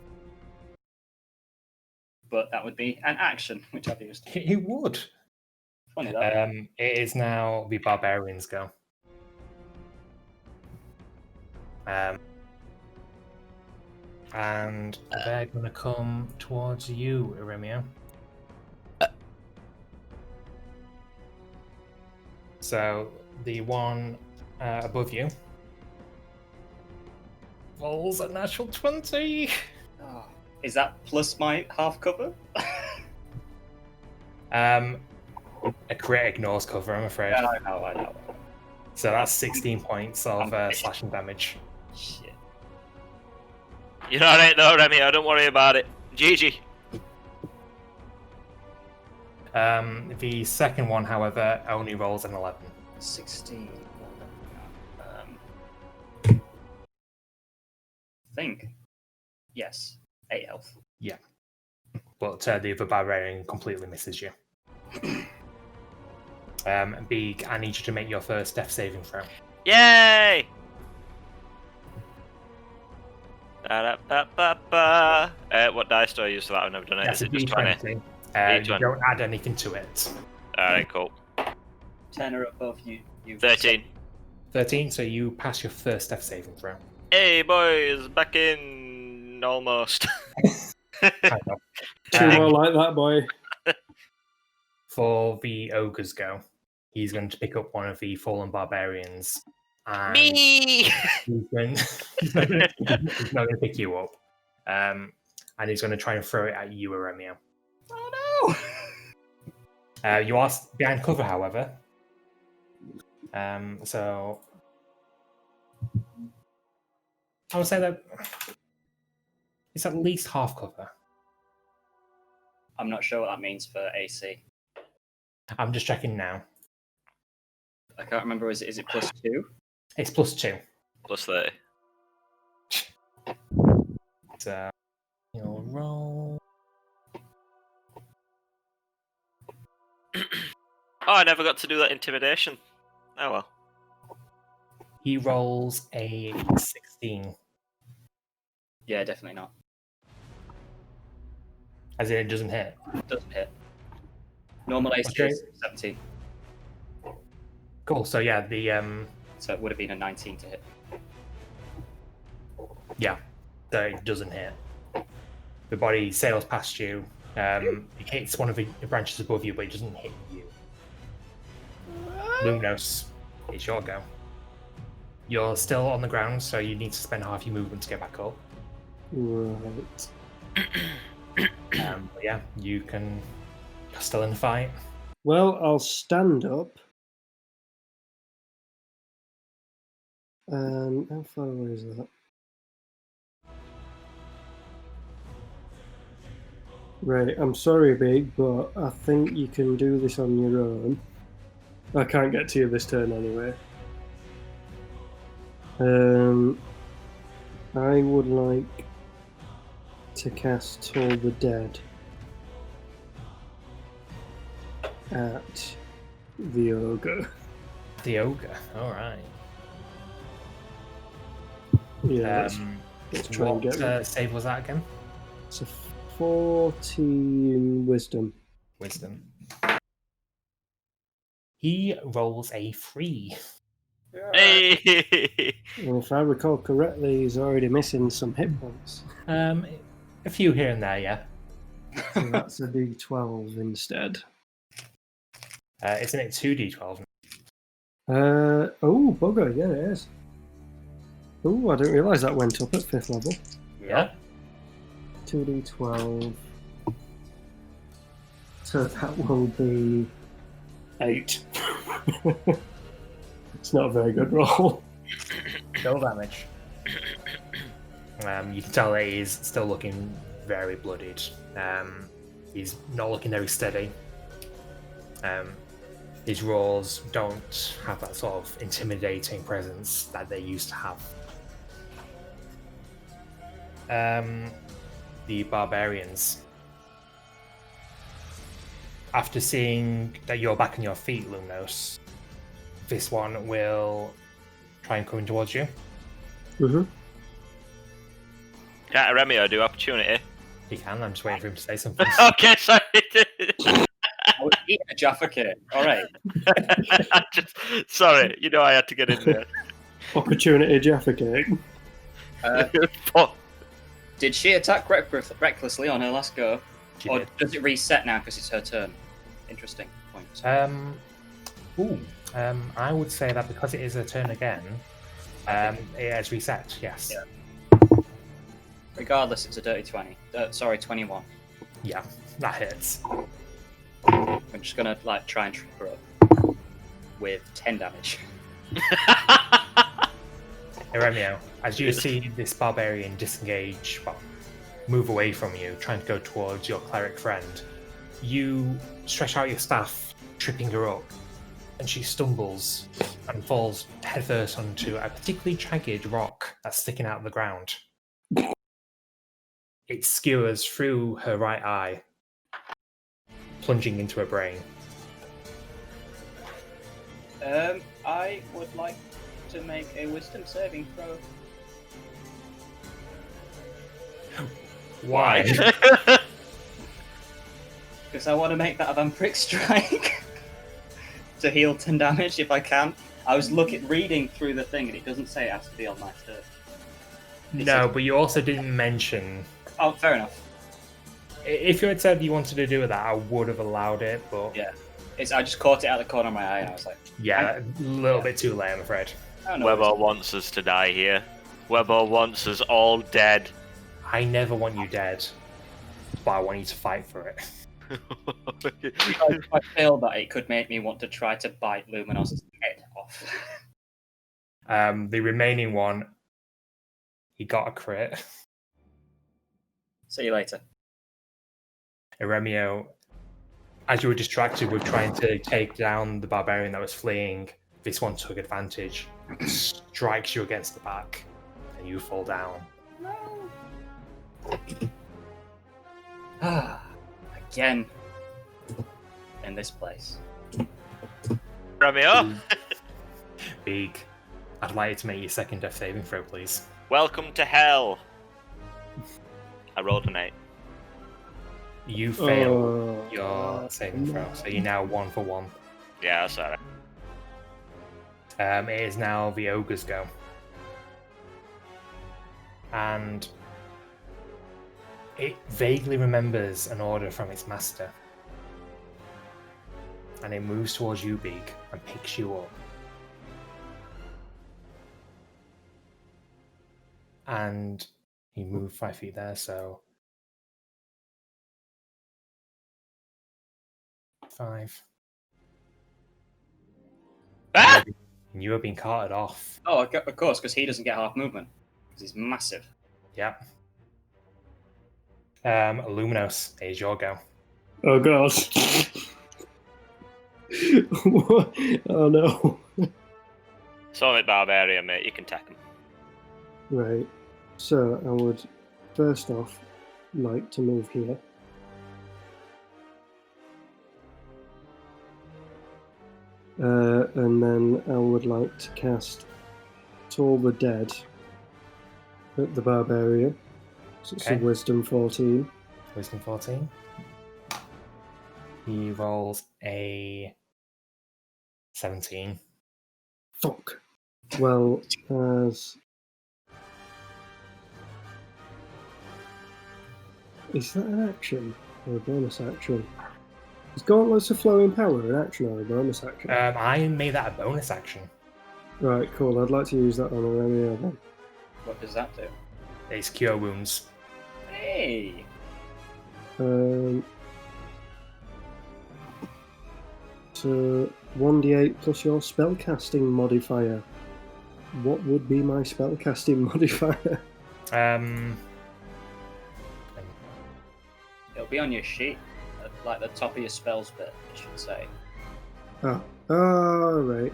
but that would be an action which I've used. It would. Funny that. It is now the barbarians' go. And they're going to come towards you, Iremia. So the one above you rolls a natural 20. Oh, is that plus my half cover? A crit ignores cover, I'm afraid. Yeah, I know. So that's 16 points of slashing damage. Shit. You're alright though, Remy. Don't worry about it. GG. The second one, however, only rolls an 11. 16. I think. Yes. 8 health. But the other barbarian completely misses you. Beeg, I need you to make your first death saving throw. Yay! Da-da-ba-ba-ba. What dice do I use for that? I've never done it. That's Is a it just 20? D20. You D20. don't add anything to it. Alright, cool. 10 or above you. 13. 13, so you pass your first death saving throw. Hey boys, back in almost. Kind of. Two more like that, boy. For the ogre's go, he's going to pick up one of the fallen barbarians. And Me! he's going he's not going to pick you up. And he's going to try and throw it at you, Aremia. Oh no! You are behind cover, however. So I would say that it's at least half cover. I'm not sure what that means for AC. I'm just checking now. I can't remember. Is it plus 2? It's plus 2. Plus 30. So you'll roll. Oh, I never got to do that intimidation. Oh well. He rolls a 16. Yeah, definitely not. As in, it doesn't hit. Doesn't hit. Normal AC Okay. is 17, Cool. So yeah, the so it would have been a 19 to hit. yeah, so it doesn't hit. The body sails past you. It hits one of the branches above you, but it doesn't hit you. Luminos, it's your go. You're still on the ground, so you need to spend half your movement to get back up. Right. But yeah, you're still in the fight. Well, I'll stand up. How far away is that? Right, I'm sorry, Big, but I think you can do this on your own. I can't get to you this turn anyway. I would like to cast Toll the Dead. at the ogre. The ogre. All right. Yeah, let's try and get what save was that again? It's a 14 wisdom. Wisdom. He rolls a 3. Hey! And if I recall correctly, he's already missing some hit points. A few here and there, yeah. So that's a D12 instead. Isn't it 2d12? Oh, bugger, yeah, it is. Oh, I didn't realise that went up at 5th level. Yeah. 2d12. So that will be 8. It's not a very good roll. No damage. You can tell that he's still looking very bloodied. He's not looking very steady. His rolls don't have that sort of intimidating presence that they used to have. The barbarians. After seeing that you're back on your feet, Lumos, this one will try and come towards you. Mm-hmm. Can't Remio do opportunity? He can, I'm just waiting for him to say something. Okay, sorry. I was eating a Jaffa cake. All right. Sorry, you know I had to get in there. Opportunity Jaffa cake. Did she attack recklessly on her last go? She Or did. does it reset now because it's her turn? Interesting point. I would say that because it is a turn again, it has reset, yes. Yeah. Regardless, it's a dirty 20. 21. Yeah, that hits. I'm just gonna try and trip her up with 10 damage. Eremio, as you see this barbarian disengage, move away from you, trying to go towards your cleric friend, you stretch out your staff, tripping her up, and she stumbles and falls headfirst onto a particularly jagged rock that's sticking out of the ground. It skewers through her right eye, plunging into her brain. I would like to make a wisdom saving throw. Why? Because I want to make that a vampiric strike to heal 10 damage if I can. I was reading through the thing and it doesn't say it has to be on my turn. No, but you also didn't mention. Oh, fair enough. If you had said you wanted to do that, I would have allowed it, but Yeah. I just caught it out of the corner of my eye and I was like, yeah, a little bit too late, I'm afraid. oh no. Webber wants us to die here. Webber wants us all dead. I never want you dead, but I want you to fight for it. If I failed that, it could make me want to try to bite Luminos's head off. The remaining one, he got a crit. See you later. Eremio, as you were distracted with trying to take down the barbarian that was fleeing, this one took advantage, strikes you against the back, and you fall down. Again. In this place. Remio, Big, I'd like you to make your second death saving throw, please. welcome to hell. I rolled an 8. You fail your saving throw, so you're now 1 for 1. Yeah, sorry. It is now the ogre's go. And it vaguely remembers an order from its master. And it moves towards you, Big, and picks you up. And he moved 5 feet there, so 5. Ah! And you have been carted off. Oh, of course, because he doesn't get half movement. Because he's massive. Yep. Luminos, it is your go. Oh god. Oh no. Summit Barbarian, mate. You can take him. Right. So I would first off like to move here. And then I would like to cast Toll the Dead at the Barbarian. So it's a Wisdom 14. Wisdom 14. He rolls a 17. Fuck. Well, as... Is that an action or a bonus action? Is Gauntlets of Flowing Power an action or a bonus action? I made that a bonus action. Right, cool. I'd like to use that on Auremio then. What does that do? It's Cure Wounds. Hey! So 1d8 plus your spellcasting modifier. What would be my spellcasting modifier? It'll be on your sheet, like the top of your spells bit, I should say. Oh, right.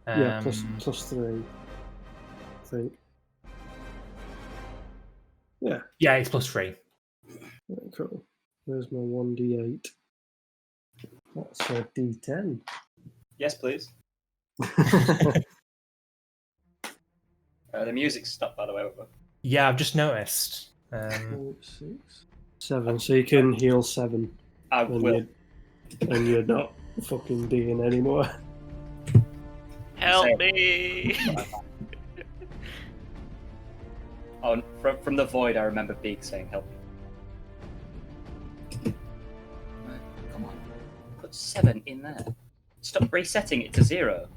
Yeah, plus 3, I think. Yeah. Yeah, it's plus 3. Yeah, cool. Where's my 1d8? That's a d10. Yes, please. The music stopped, by the way. Yeah, I've just noticed. 4, 6, 7. So you can heal 7. I will. And you're not fucking Dean anymore. Help me! Oh, from the void, I remember Beak saying, "Help me." Come on, put 7 in there. Stop resetting it to 0.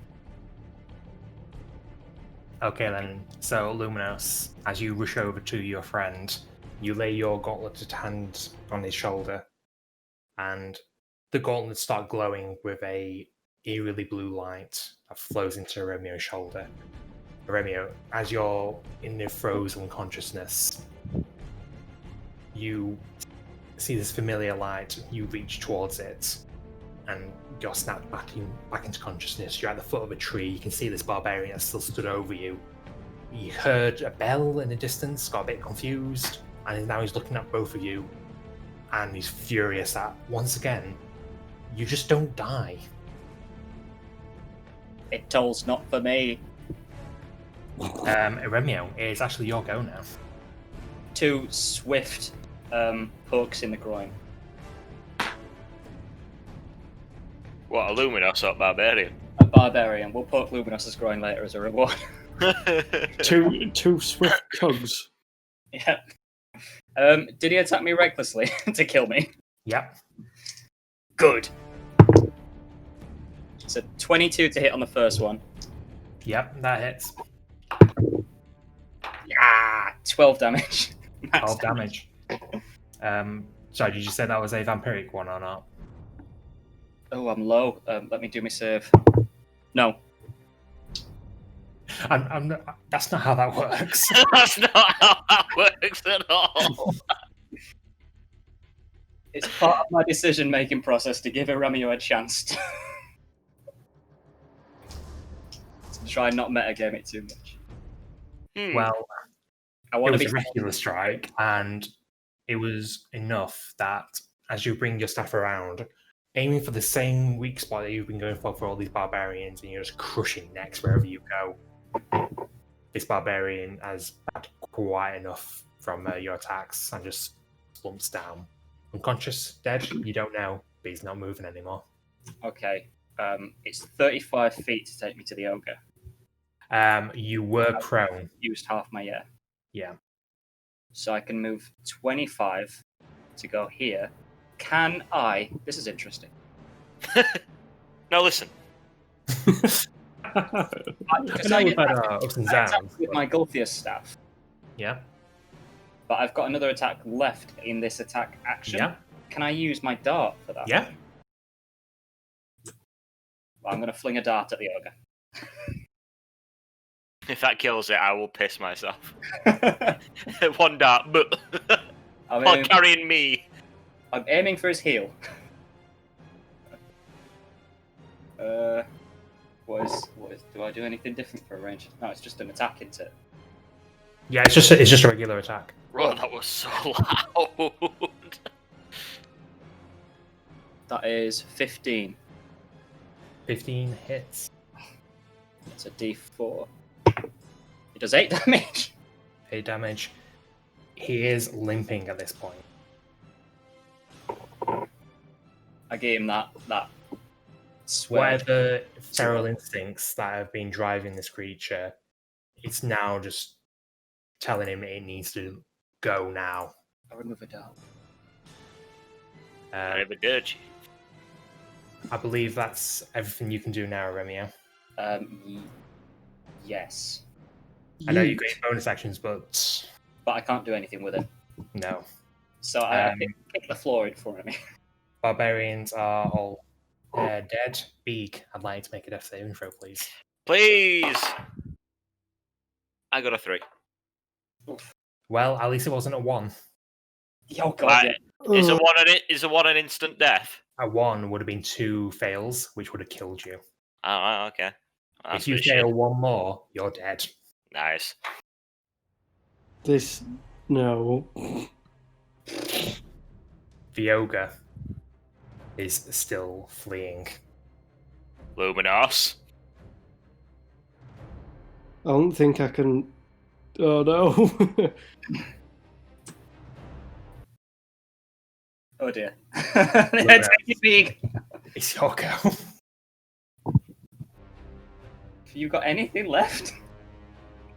Okay then, so Luminos, as you rush over to your friend, you lay your gauntleted hand on his shoulder, and the gauntlets start glowing with a eerily blue light that flows into Auremio's shoulder. Auremio, as you're in the frozen consciousness, you see this familiar light, you reach towards it, and you're snapped back into consciousness. You're at the foot of a tree, you can see this barbarian that still stood over you. You heard a bell in the distance, got a bit confused, and now he's looking at both of you, and he's furious that, once again, you just don't die. It tolls not for me. Auremio, it's actually your go now. 2 swift hooks in the groin. What, a Luminos or Barbarian? A barbarian. We'll put Luminos's groin later as a reward. two swift tugs. Yeah. Did he attack me recklessly to kill me? Yep. Good. So 22 to hit on the first one. Yep, that hits. Yeah, 12 damage. 12 damage. Sorry, did you say that was a vampiric one or not? Oh, I'm low. Let me do my save. No. I'm not, that's not how that works. That's not how that works at all. It's part of my decision-making process to give Auremio a chance to try and not metagame it too much. Well, I want it to was be a regular strike, and it was enough that as you bring your staff around, aiming for the same weak spot that you've been going for all these barbarians, and you're just crushing necks wherever you go. This barbarian has had quite enough from your attacks and just slumps down. Unconscious, dead, you don't know, but he's not moving anymore. Okay. It's 35 feet to take me to the ogre. You were prone. Used half my year. Yeah. So I can move 25 to go here. Can I... This is interesting. Now listen. Because I I know we've had ups and downs. attacked with my Gulthius staff, Yeah. but I've got another attack left in this attack action. Yeah. Can I use my dart for that? Yeah. Well, I'm going to fling a dart at the ogre. If that kills it, I will piss myself. One dart, but while carrying me. I'm aiming for his heel. What is? Do I do anything different for a range? No, it's just an attack, isn't it? Yeah, it's just a regular attack. Bro, that was so loud. That is 15. 15 hits. It's a D4. It does 8 damage. 8 damage. He is limping at this point. I gave him that swear. Whatever feral instincts that have been driving this creature, it's now just telling him it needs to go now. I'll remove it down. I believe that's everything you can do now, Remio. Yes. I know you get bonus actions, but I can't do anything with it. no. So I kick the floor for me. Barbarians are all dead. Beak, I'd like to make a death saving throw, please. Please! I got a 3. Oof. Well, at least it wasn't a 1. Oh god. Is a 1 an instant death? A 1 would have been 2 fails, which would have killed you. Oh, okay. That's if you good fail shit. 1 more, you're dead. Nice. No. The ogre is still fleeing. Luminos. I don't think I can. Oh no. Oh dear. Take it big. It's your go. Have you got anything left?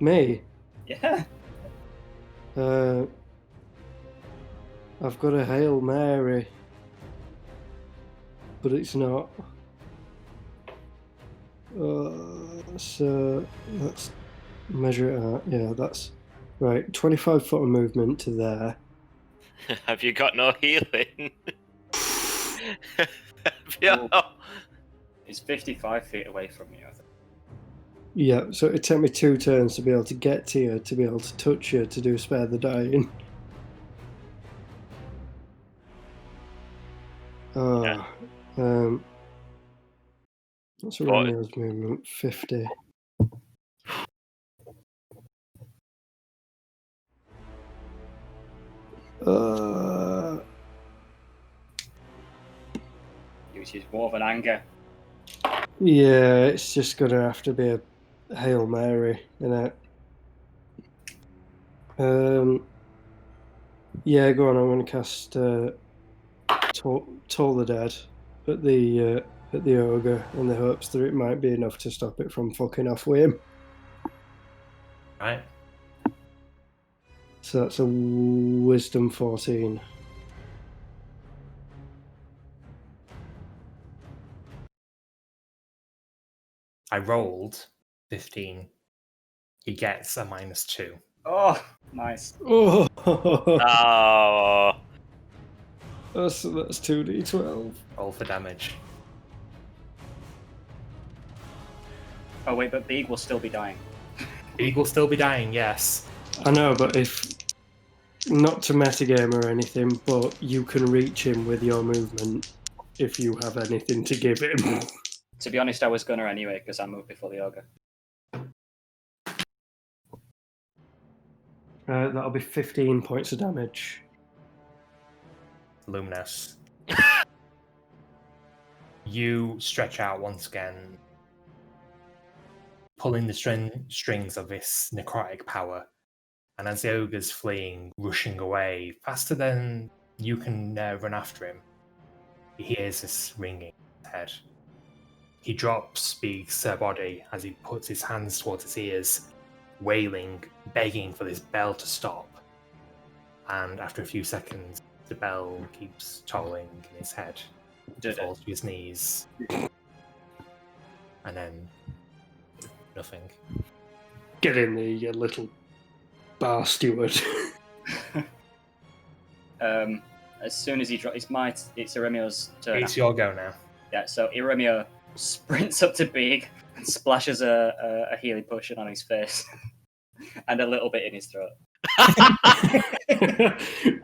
Me? Yeah. I've got a Hail Mary, but it's not. So let's measure it out. Yeah, that's right. 25 foot of movement to there. Have you got no healing? It's 55 feet away from you, I think. Yeah, so it'd take me 2 turns to be able to get to you, to be able to touch you, to do Spare the Dying. What's Romeo's movement? 50. Which is more of an anger. Yeah, it's just gonna have to be a Hail Mary, innit? Yeah, go on. I'm gonna cast Toll the Dead at the ogre in the hopes that it might be enough to stop it from fucking off with him. Right. So that's a Wisdom 14. I rolled 15. He gets a -2. Oh, nice. Oh, Oh. that's 2d12. Roll for damage. Oh wait, but Beag will still be dying. Beag will still be dying, yes. I know, but if not to metagame or anything, but you can reach him with your movement if you have anything to give him. To be honest, I was gonna anyway because I moved before the ogre. That'll be 15 points of damage. Luminous. You stretch out once again, pulling the strings of this necrotic power, and as the ogre's fleeing, rushing away faster than you can run after him, he hears this ringing in his head. He drops Beag's body as he puts his hands towards his ears, wailing, begging for this bell to stop. And after a few seconds, the bell keeps tolling in his head. He falls to his knees. And then nothing. Get in there, you little bar steward. As soon as he drops, it's Iremio's turn. It's your go now. Yeah, so Iremio sprints up to Beag and splashes a healing potion on his face and a little bit in his throat.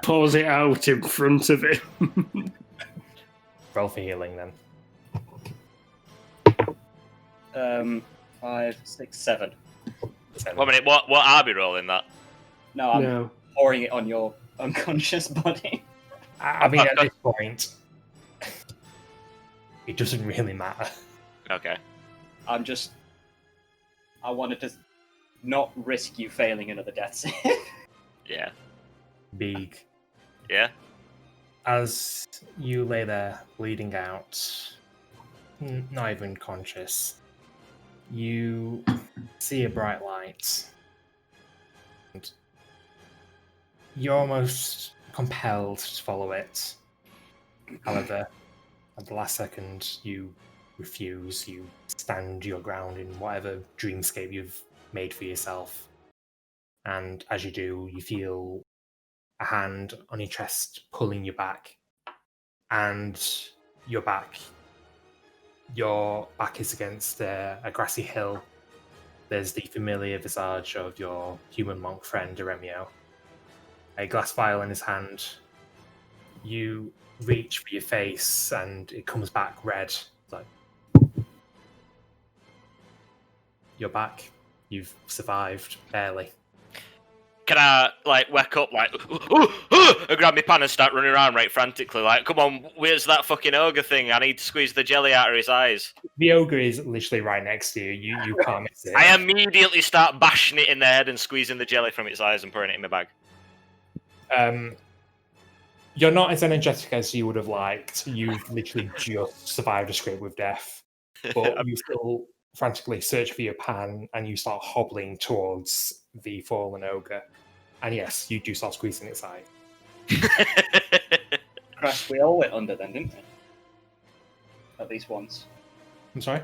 Pours it out in front of him. Roll for healing then. 5, 6, 7. 7. 1 minute, what are we rolling that? No, I'm No. pouring it on your unconscious body. I mean, at this point, it doesn't really matter. Okay. I wanted to not risk you failing another death save. Yeah. Big. Yeah. As you lay there, bleeding out, not even conscious, you see a bright light. And you're almost compelled to follow it. However, at the last second, you refuse. You stand your ground in whatever dreamscape you've made for yourself. And as you do, you feel a hand on your chest pulling you back. And your back is against a grassy hill. There's the familiar visage of your human monk friend, Eremio. A glass vial in his hand. You reach for your face and it comes back red. Like, you're back. You've survived, barely. Can I, wake up, and grab my pan and start running around right frantically, come on, where's that fucking ogre thing? I need to squeeze the jelly out of his eyes. The ogre is literally right next to you. You can't miss it. I immediately start bashing it in the head and squeezing the jelly from its eyes and pouring it in my bag. You're not as energetic as you would have liked. You've literally just survived a scrape with death. But you still frantically search for your pan and you start hobbling towards the fallen ogre. And yes, you do start squeezing its eye. Crash, we all went under then, didn't we? At least once. I'm sorry?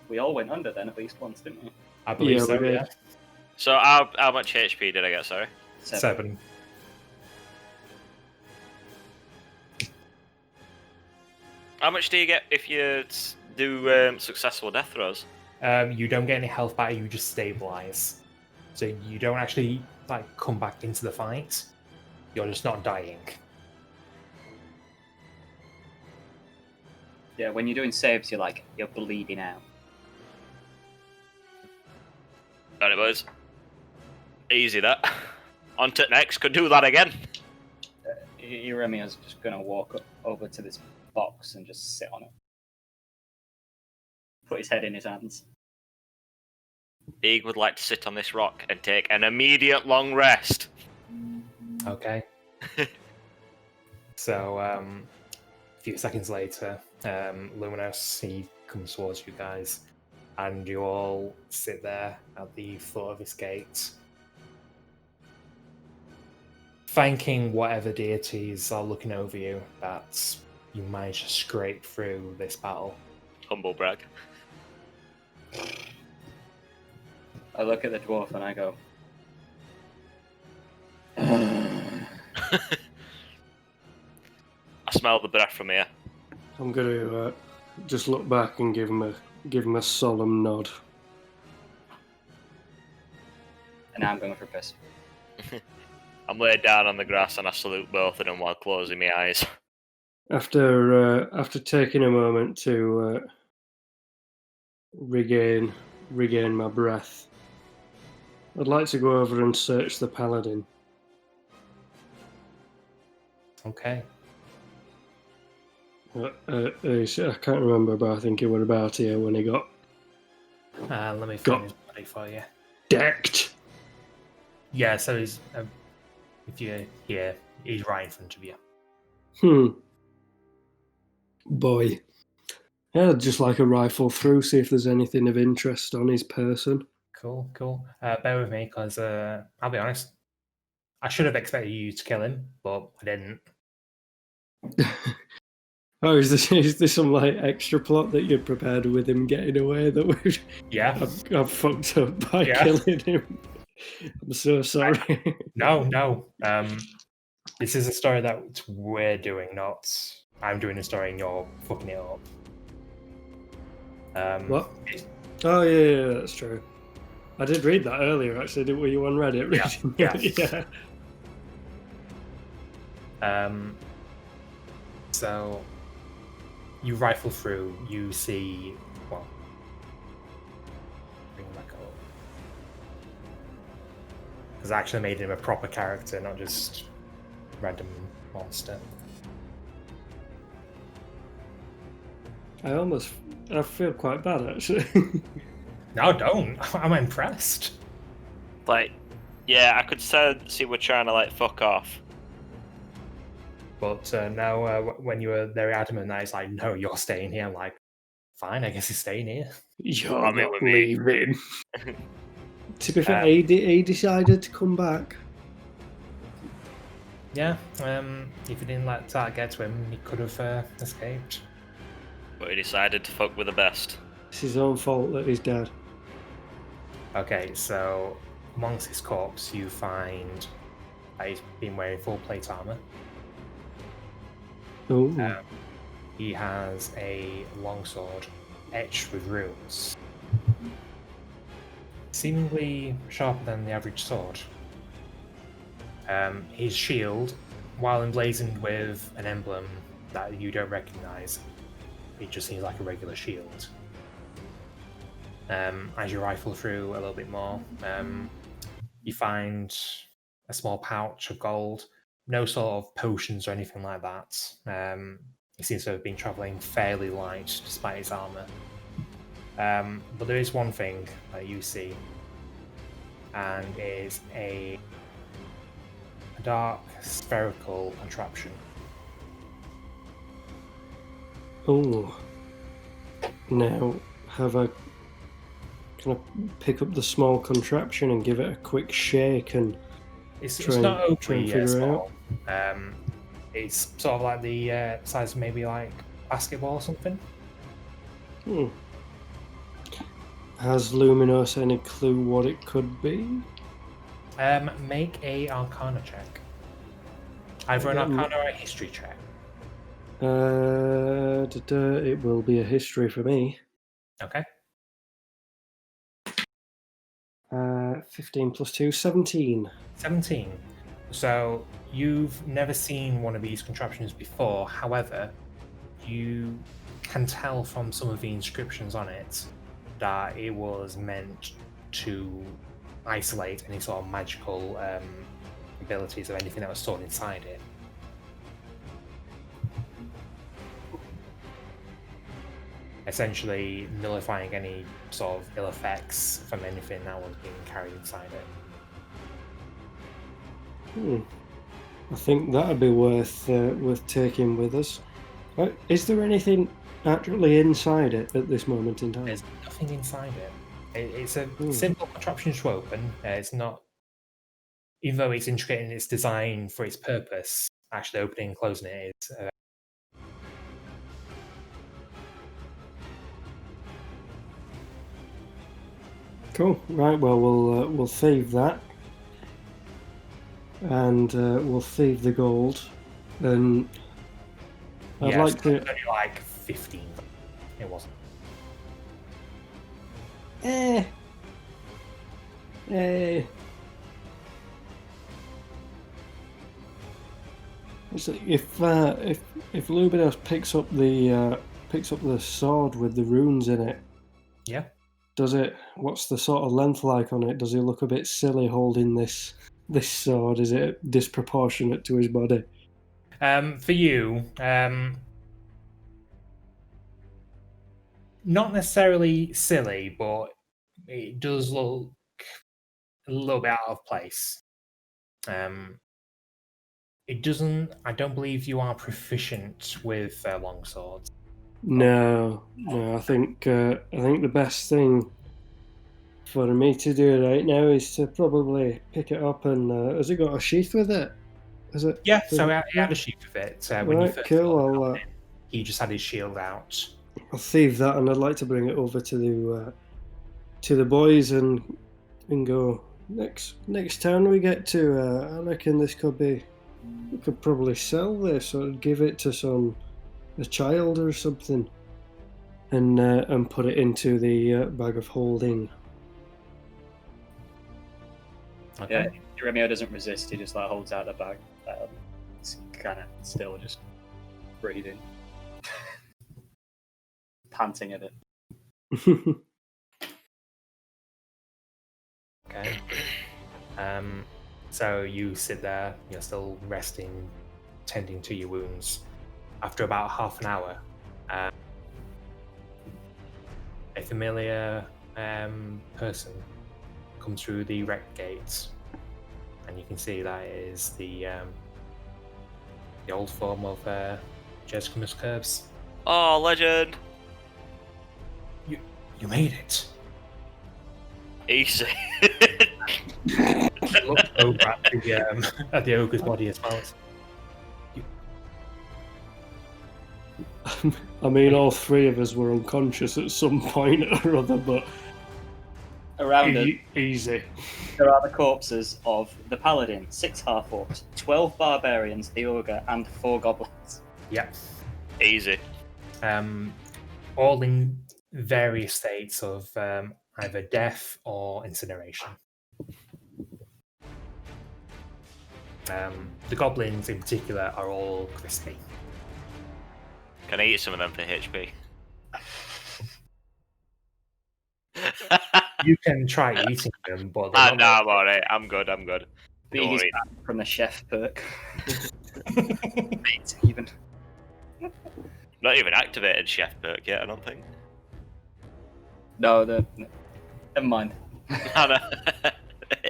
We all went under then at least once, didn't we? I believe so, we yeah. did. So how much HP did I get, sorry? 7. How much do you get if you do successful death throws? You don't get any health back, you just stabilize. So you don't actually come back into the fight. You're just not dying. Yeah, when you're doing saves, you're bleeding out. Got it, boys. Easy, that. On to next. Could do that again. Eremio's just going to walk over to this box and just sit on it. Put his head in his hands. Big would like to sit on this rock and take an immediate long rest. Okay. So, a few seconds later, Luminous, he comes towards you guys, and you all sit there at the foot of his gate, thanking whatever deities are looking over you that you managed to scrape through this battle. Humble brag. I look at the dwarf and I go, I smell the breath from here. I'm gonna just look back and give him a solemn nod. and now I'm going for a piss. I'm laid down on the grass and I salute both of them while closing my eyes. After taking a moment to regain my breath, I'd like to go over and search the paladin. Okay. I can't remember, but I think it was about here when he got Let me find his body for you. decked. Yeah, so he's if you're here, he's right in front of you. Boy. Yeah, I'd just like a rifle through, see if there's anything of interest on his person. Cool. Bear with me, because I'll be honest, I should have expected you to kill him, but I didn't. Oh, is this some like extra plot that you're prepared with him getting away that we've I've fucked up by killing him? I'm so sorry. No. This is a story that we're doing, not I'm doing a story and you're fucking it up. What? Oh yeah, that's true. I did read that earlier. Actually, were you on Reddit reading? Yeah. Yeah. So you rifle through, you see, well, bring him back up. Because I actually made him a proper character, not just random monster. I almost I feel quite bad actually. No, don't. I'm impressed. Like, yeah, I could see we're trying to like fuck off. But now, when you were very adamant that it's like, no, you're staying here, I'm like, fine, I guess he's staying here. You're Coming not with me. leaving. To be fair, he decided to come back. Yeah, if he didn't let that get to him, he could have escaped. But he decided to fuck with the best. It's his own fault that he's dead. Okay, so amongst his corpse, you find that he's been wearing full plate armor. Oh, He has a longsword etched with runes, seemingly sharper than the average sword. His shield, while emblazoned with an emblem that you don't recognize, it just seems like a regular shield. As you rifle through a little bit more, you find a small pouch of gold. No sort of potions or anything like that. He seems to have been traveling fairly light despite his armor. But there is one thing that you see, and it is a dark spherical contraption. oh. Now, can I pick up the small contraption and give it a quick shake and It's try not and figure it small. It's sort of like the size of maybe like basketball or something. Has Luminos any clue what it could be? Make a Arcana check. Either an Arcana or a History check. It will be a history for me. Okay. 15 plus 2, 17. 17. So you've never seen one of these contraptions before. However, you can tell from some of the inscriptions on it that it was meant to isolate any sort of magical abilities of anything that was stored inside it. Essentially nullifying any sort of ill effects from anything that was being carried inside it. I think that'd be worth taking with us. Is there anything actually inside it at this moment in time? There's nothing inside it. It's a simple contraption to open. It's not, even though it's intricate in its design for its purpose, actually opening and closing it is. Cool. Right. Well, we'll thieve that, and we'll thieve the gold. And I'd Yeah, like to. it's only like 15. It wasn't. So if Luminos picks up the sword with the runes in it, Yeah. what's the sort of length like on it? Does he look a bit silly holding this sword? Is it disproportionate to his body? For you, not necessarily silly, but it does look a little bit out of place. It doesn't. I don't believe you are proficient with long swords. No. I think the best thing for me to do right now is to probably pick it up and has it got a sheath with it? Is it? Yeah. So he had a sheath with it when you Right, first. cool. He just had his shield out. I'll thieve that, and I'd like to bring it over to the boys and go next town we get to. I reckon this could be. We could probably sell this or give it to a child or something, and put it into the bag of holding. Okay. Yeah, Romeo doesn't resist. He just like holds out the bag. It's kind of still just breathing, panting a bit. Okay. So you sit there, you're still resting, tending to your wounds. After about half an hour, a familiar person come through the wreck gates, and you can see that it is the old form of Jezkimus Curbs. Oh, legend! You made it. Easy. Look over at the ogre's body as well. I mean, all three of us were unconscious at some point or other, but Around it, easy. there are the corpses of the Paladin, 6 half-orcs, 12 barbarians, the ogre, and 4 goblins. Yep. Easy. All in various states of either death or incineration. The goblins in particular are all crispy. Can I eat some of them for HP? You can try eating them, but No, I'm alright. I'm good. Don't Beady's worry. back from the chef perk. Eight, even. Not even activated chef perk yet, I don't think. No, never mind. I know.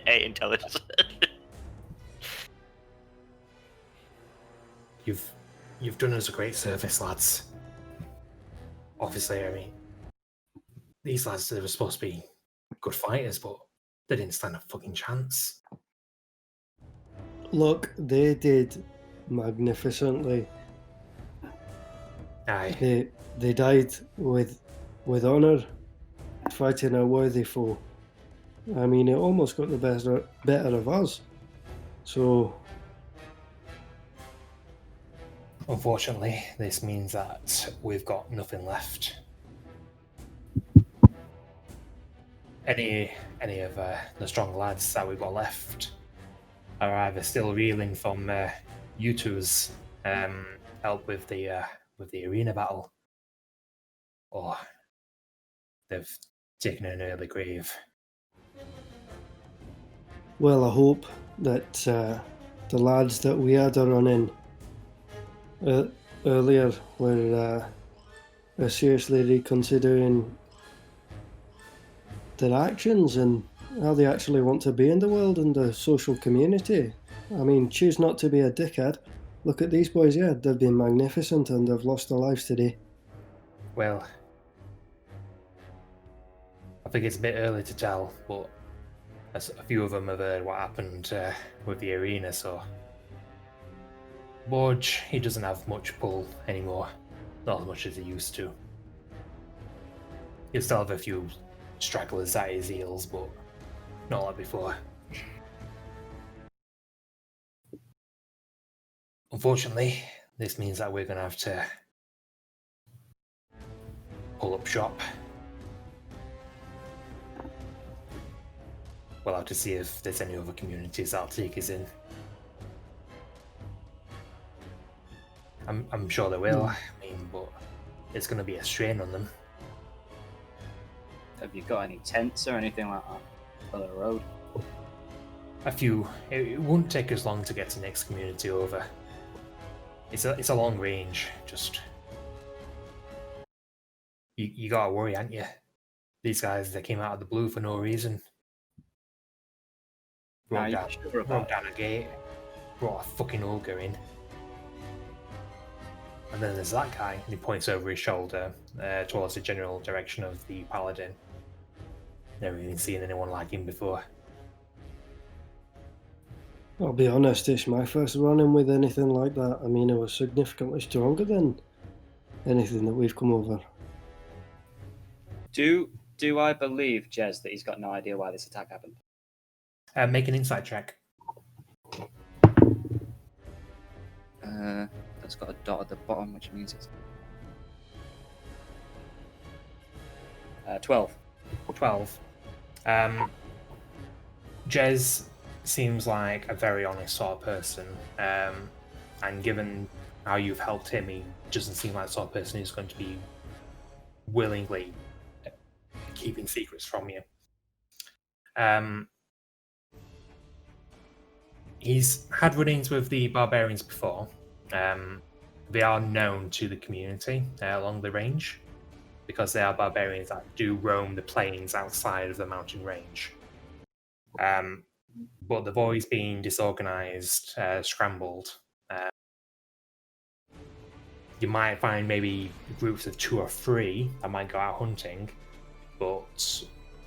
8 intelligence. You've done us a great service, lads. Obviously, I mean, these lads, they were supposed to be good fighters, but they didn't stand a fucking chance. Look, they did magnificently. Aye. They died with honor, fighting a worthy foe. I mean, it almost got the better of us. So, Unfortunately, this means that we've got nothing left. Any of the strong lads that we've got left are either still reeling from you two's help with the arena battle, or they've taken an early grave. well, I hope that the lads that we had a run in earlier were seriously reconsidering their actions and how they actually want to be in the world and the social community. I mean, choose not to be a dickhead. Look at these boys here. They've been magnificent and they've lost their lives today. Well, I think it's a bit early to tell, but a few of them have heard what happened with the arena, so Borge, he doesn't have much pull anymore, not as much as he used to. He'll still have a few stragglers at his heels, but not like before. Unfortunately, this means that we're going to have to pull up shop. We'll have to see if there's any other communities that'll take us in. I'm sure there will, I mean, but it's going to be a strain on them. Have you got any tents or anything like that for the road? A few. It won't take us long to get to the next community over. It's a long range. Just you gotta worry, aren't you? These guys, they came out of the blue for no reason. Broke down a gate, brought a fucking ogre in. And then there's that guy, and he points over his shoulder towards the general direction of the Paladin. Never even seen anyone like him before. I'll be honest, it's my first run-in with anything like that. I mean, it was significantly stronger than anything that we've come over. Do I believe, Jez, that he's got no idea why this attack happened? Make an insight check. That's got a dot at the bottom, which means it's 12. 12. Jez seems like a very honest sort of person, and given how you've helped him, he doesn't seem like the sort of person who's going to be willingly keeping secrets from you. He's had run-ins with the barbarians before. They are known to the community along the range. because they are barbarians that do roam the plains outside of the mountain range. But they've always been disorganized, scrambled. You might find maybe groups of 2 or 3 that might go out hunting, but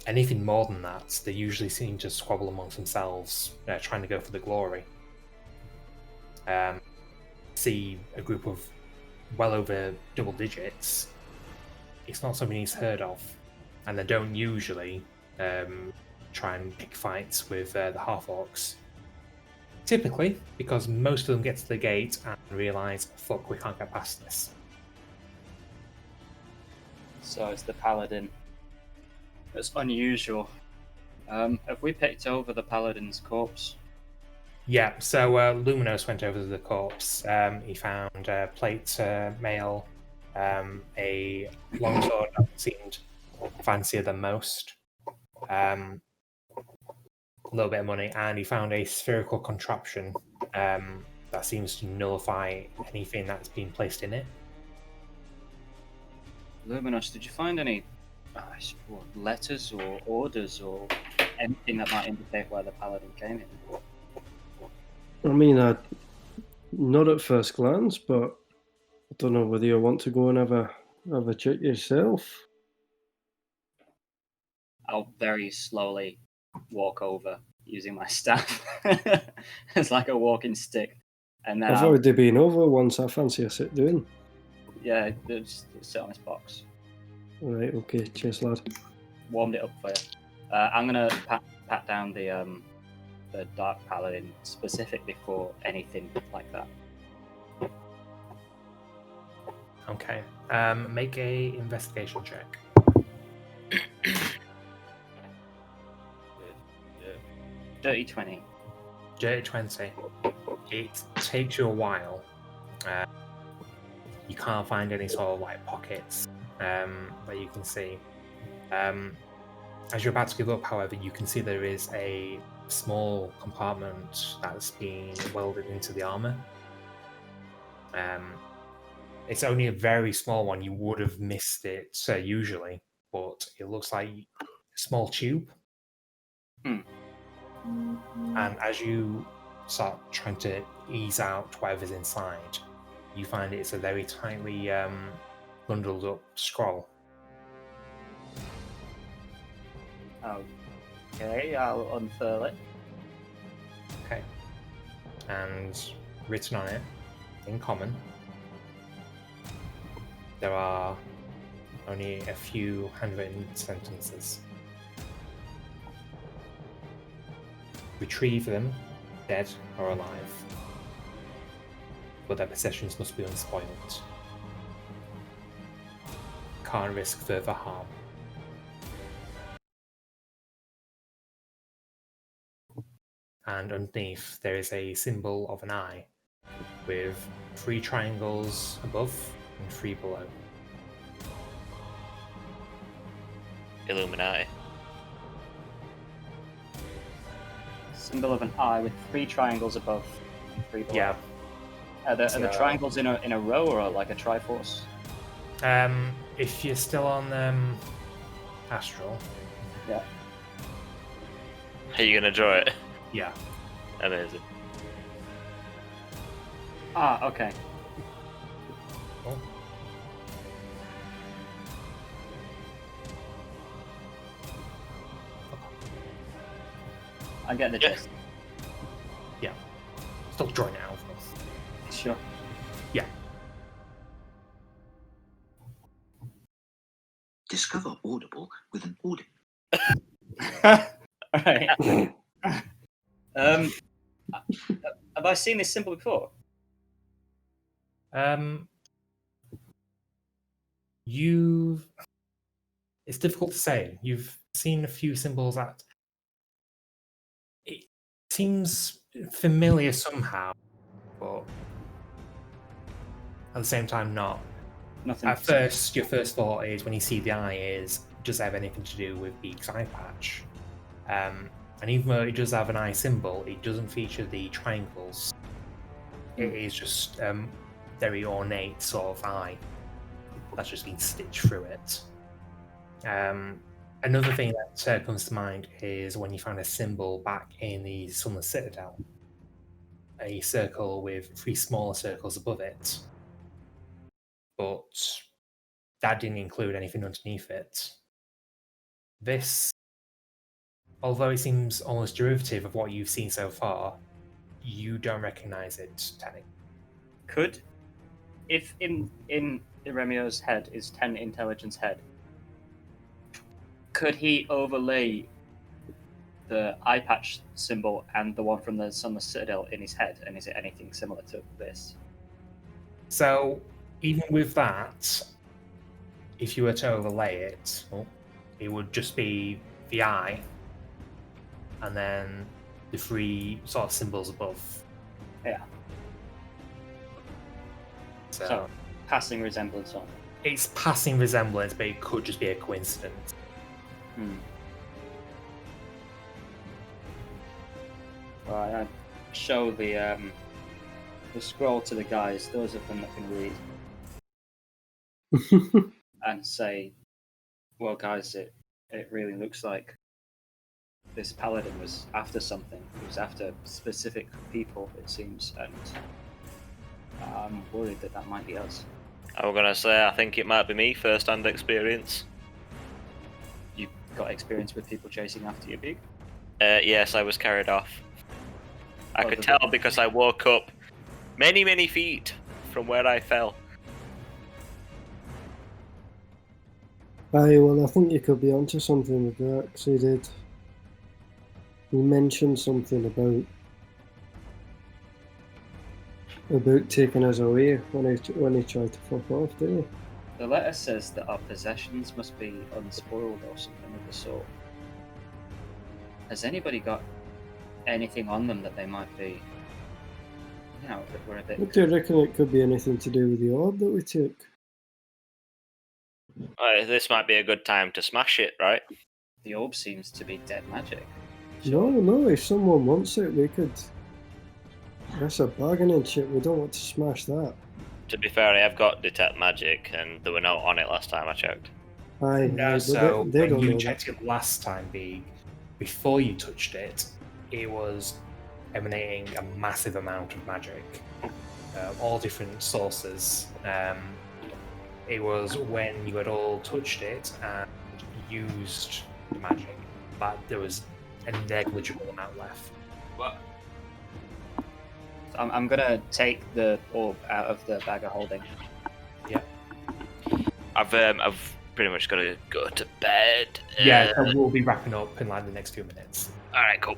anything more than that, they usually seem to squabble amongst themselves, trying to go for the glory. See a group of well over double digits, it's not something he's heard of, and they don't usually try and pick fights with the half-orcs. Typically, because most of them get to the gate and realise, fuck, we can't get past this. So it's the paladin. It's unusual. Have we picked over the paladin's corpse? Yeah, so Luminos went over to the corpse. He found plate mail, a longsword that seemed fancier than most, a little bit of money, and he found a spherical contraption that seems to nullify anything that's been placed in it. Luminos, did you find any letters or orders or anything that might indicate where the paladin came in? I mean, not at first glance, but I don't know whether you want to go and have a check yourself. I'll very slowly walk over using my staff as like a walking stick, and then I've already been over once. I fancy a sit down. Yeah, just sit on this box. All right, okay, cheers, lad. Warmed it up for you. I'm gonna pat down the Dark Paladin specifically for anything like that. Okay. Make a investigation check. Dirty 20. Dirty 20. It takes you a while. You can't find any sort of like pockets that you can see. As you're about to give up, however, you can see there is a small compartment that's been welded into the armor. It's only a very small one. You would have missed it usually, but it looks like a small tube. And as you start trying to ease out whatever's inside, you find it's a very tightly bundled up scroll. Okay, I'll unfurl it. Okay. And written on it, in common, there are only a few handwritten sentences. Retrieve them, dead or alive, but their possessions must be unspoiled. Can't risk further harm. And underneath there is a symbol of an eye with 3 triangles above and 3 below. Illuminati. Symbol of an eye with 3 triangles above and 3 below. Yeah. Are the triangles in a row or like a triforce? If you're still on Astral. Yeah. Are you gonna draw it? Yeah. Amazing. Okay. Cool. I get the gist. Yeah. Still drawing it out, of course. Sure. Yeah. Discover Audible with an audit. Alright. Have I seen this symbol before? It's difficult to say. You've seen a few symbols that it seems familiar somehow, but at the same time not. Nothing. At first, your first thought is when you see the eye is, does it have anything to do with Beak's eye patch? And even though it does have an eye symbol, it doesn't feature the triangles. It is just very ornate sort of eye that's just been stitched through it. Another thing that comes to mind is when you found a symbol back in the Sunless Citadel. A circle with 3 smaller circles above it. But that didn't include anything underneath it. This, although it seems almost derivative of what you've seen so far, you don't recognize it, Tenny. Could, if in Iremio's head is 10 intelligence head, could he overlay the eye patch symbol and the one from the Sunless Citadel in his head? And is it anything similar to this? So, even with that, if you were to overlay it, it would just be the eye and then the 3 sort of symbols above. Yeah. So passing resemblance on. It's passing resemblance, but it could just be a coincidence. Right, I show the scroll to the guys, those of them that can read, and say, well, guys, it really looks like this paladin was after something. He was after specific people, it seems, and I'm worried that might be us. I was gonna say, I think it might be me, first-hand experience. You got experience with people chasing after you, Big? Yes, I was carried off. I could tell because I woke up many, many feet from where I fell. Aye, well, I think you could be onto something with that, because he mentioned something about taking us away when he tried to fuck off, didn't he? The letter says that our possessions must be unspoiled or something of the sort. Has anybody got anything on them that they might be, that we're a bit... Do you reckon it could be anything to do with the orb that we took? This might be a good time to smash it, right? The orb seems to be dead magic. No, if someone wants it, we could... That's a bargaining chip, we don't want to smash that. To be fair, I have got detect magic, and there were no on it last time I checked. Aye, No, aye, so they when don't you know checked it last time, before you touched it, it was emanating a massive amount of magic. All different sources. It was when you had all touched it and used the magic, but there was a negligible amount left. What? I'm gonna take the orb out of the bag of holding. Yeah. I've pretty much got to go to bed. Yeah, so we'll be wrapping up in like the next few minutes. All right, cool.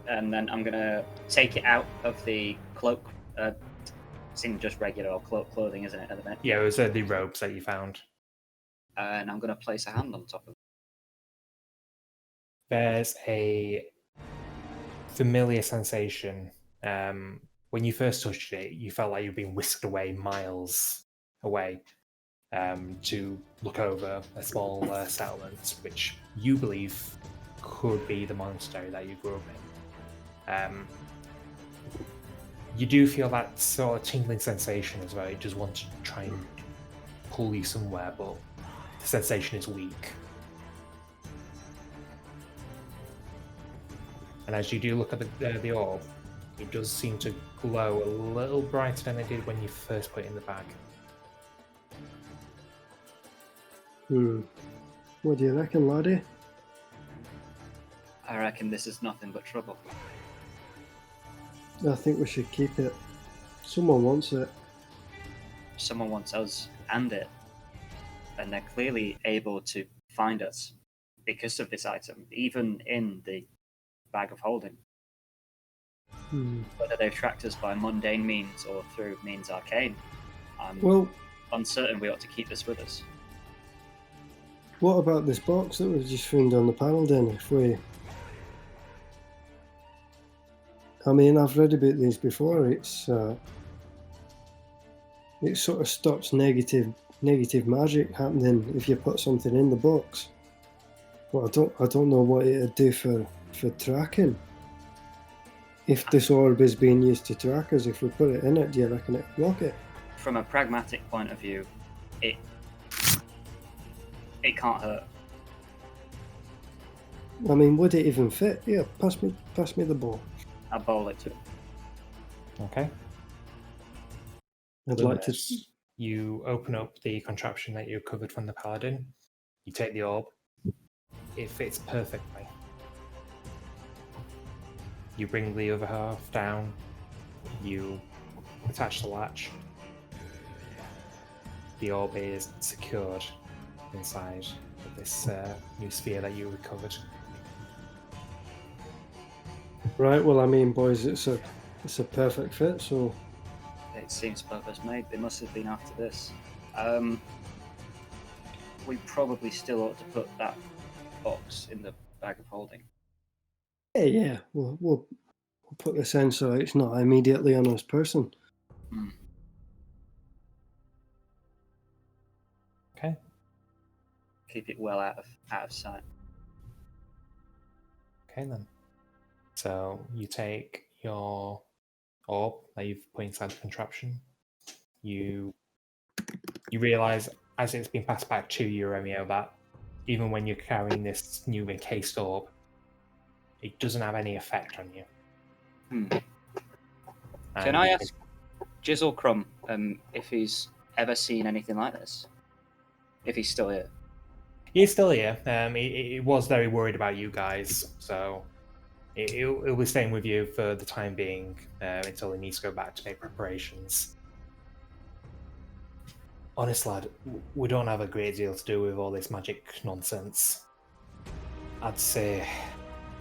And then I'm gonna take it out of the cloak. It's in just regular or clothing, isn't it, at the minute? Yeah, it was the robes that you found. And I'm gonna place a hand on top of it. There's a familiar sensation. When you first touched it, you felt like you were being whisked away miles away to look over a small settlement, which you believe could be the monastery that you grew up in. You do feel that sort of tingling sensation as well. You just want to try and pull you somewhere, but the sensation is weak. And as you do look at the orb, it does seem to glow a little brighter than it did when you first put it in the bag. What do you reckon, laddie? I reckon this is nothing but trouble. I think we should keep it. Someone wants it. Someone wants us and it. And they're clearly able to find us because of this item, even in the bag of holding. Whether they've tracked us by mundane means or through means arcane, I'm uncertain we ought to keep this with us. What about this box that was just found on the Paladin? I mean, I've read about these before. It sort of stops negative magic happening if you put something in the box. But I don't know what it'd do for tracking. If this orb is being used to track us, if we put it in it, do you reckon it'd block it? From a pragmatic point of view, it it can't hurt. I mean, would it even fit? Yeah, pass me the ball. I bowl it to him. Okay. I'd like to. Luminous, you open up the contraption that you covered from the Paladin. You take the orb. It fits perfectly. You bring the other half down. You attach the latch. The orb is secured inside of this new sphere that you recovered. Right. Well, I mean, boys, it's a perfect fit. So It seems purpose made. They must have been after this. We probably still ought to put that box in the bag of holding. yeah. We'll put this in so it's not immediately on his person. Okay. Keep it well out of sight. Okay then. So you take your orb that you've put inside the contraption. You realise as it's been passed back to you, Romeo, that even when you're carrying this new encased orb, it doesn't have any effect on you. Can I ask Jizzle Crumb if he's ever seen anything like this? If he's still here. He's still here. He was very worried about you guys, so he'll be staying with you for the time being until he needs to go back to make preparations. Honest lad, we don't have a great deal to do with all this magic nonsense. I'd say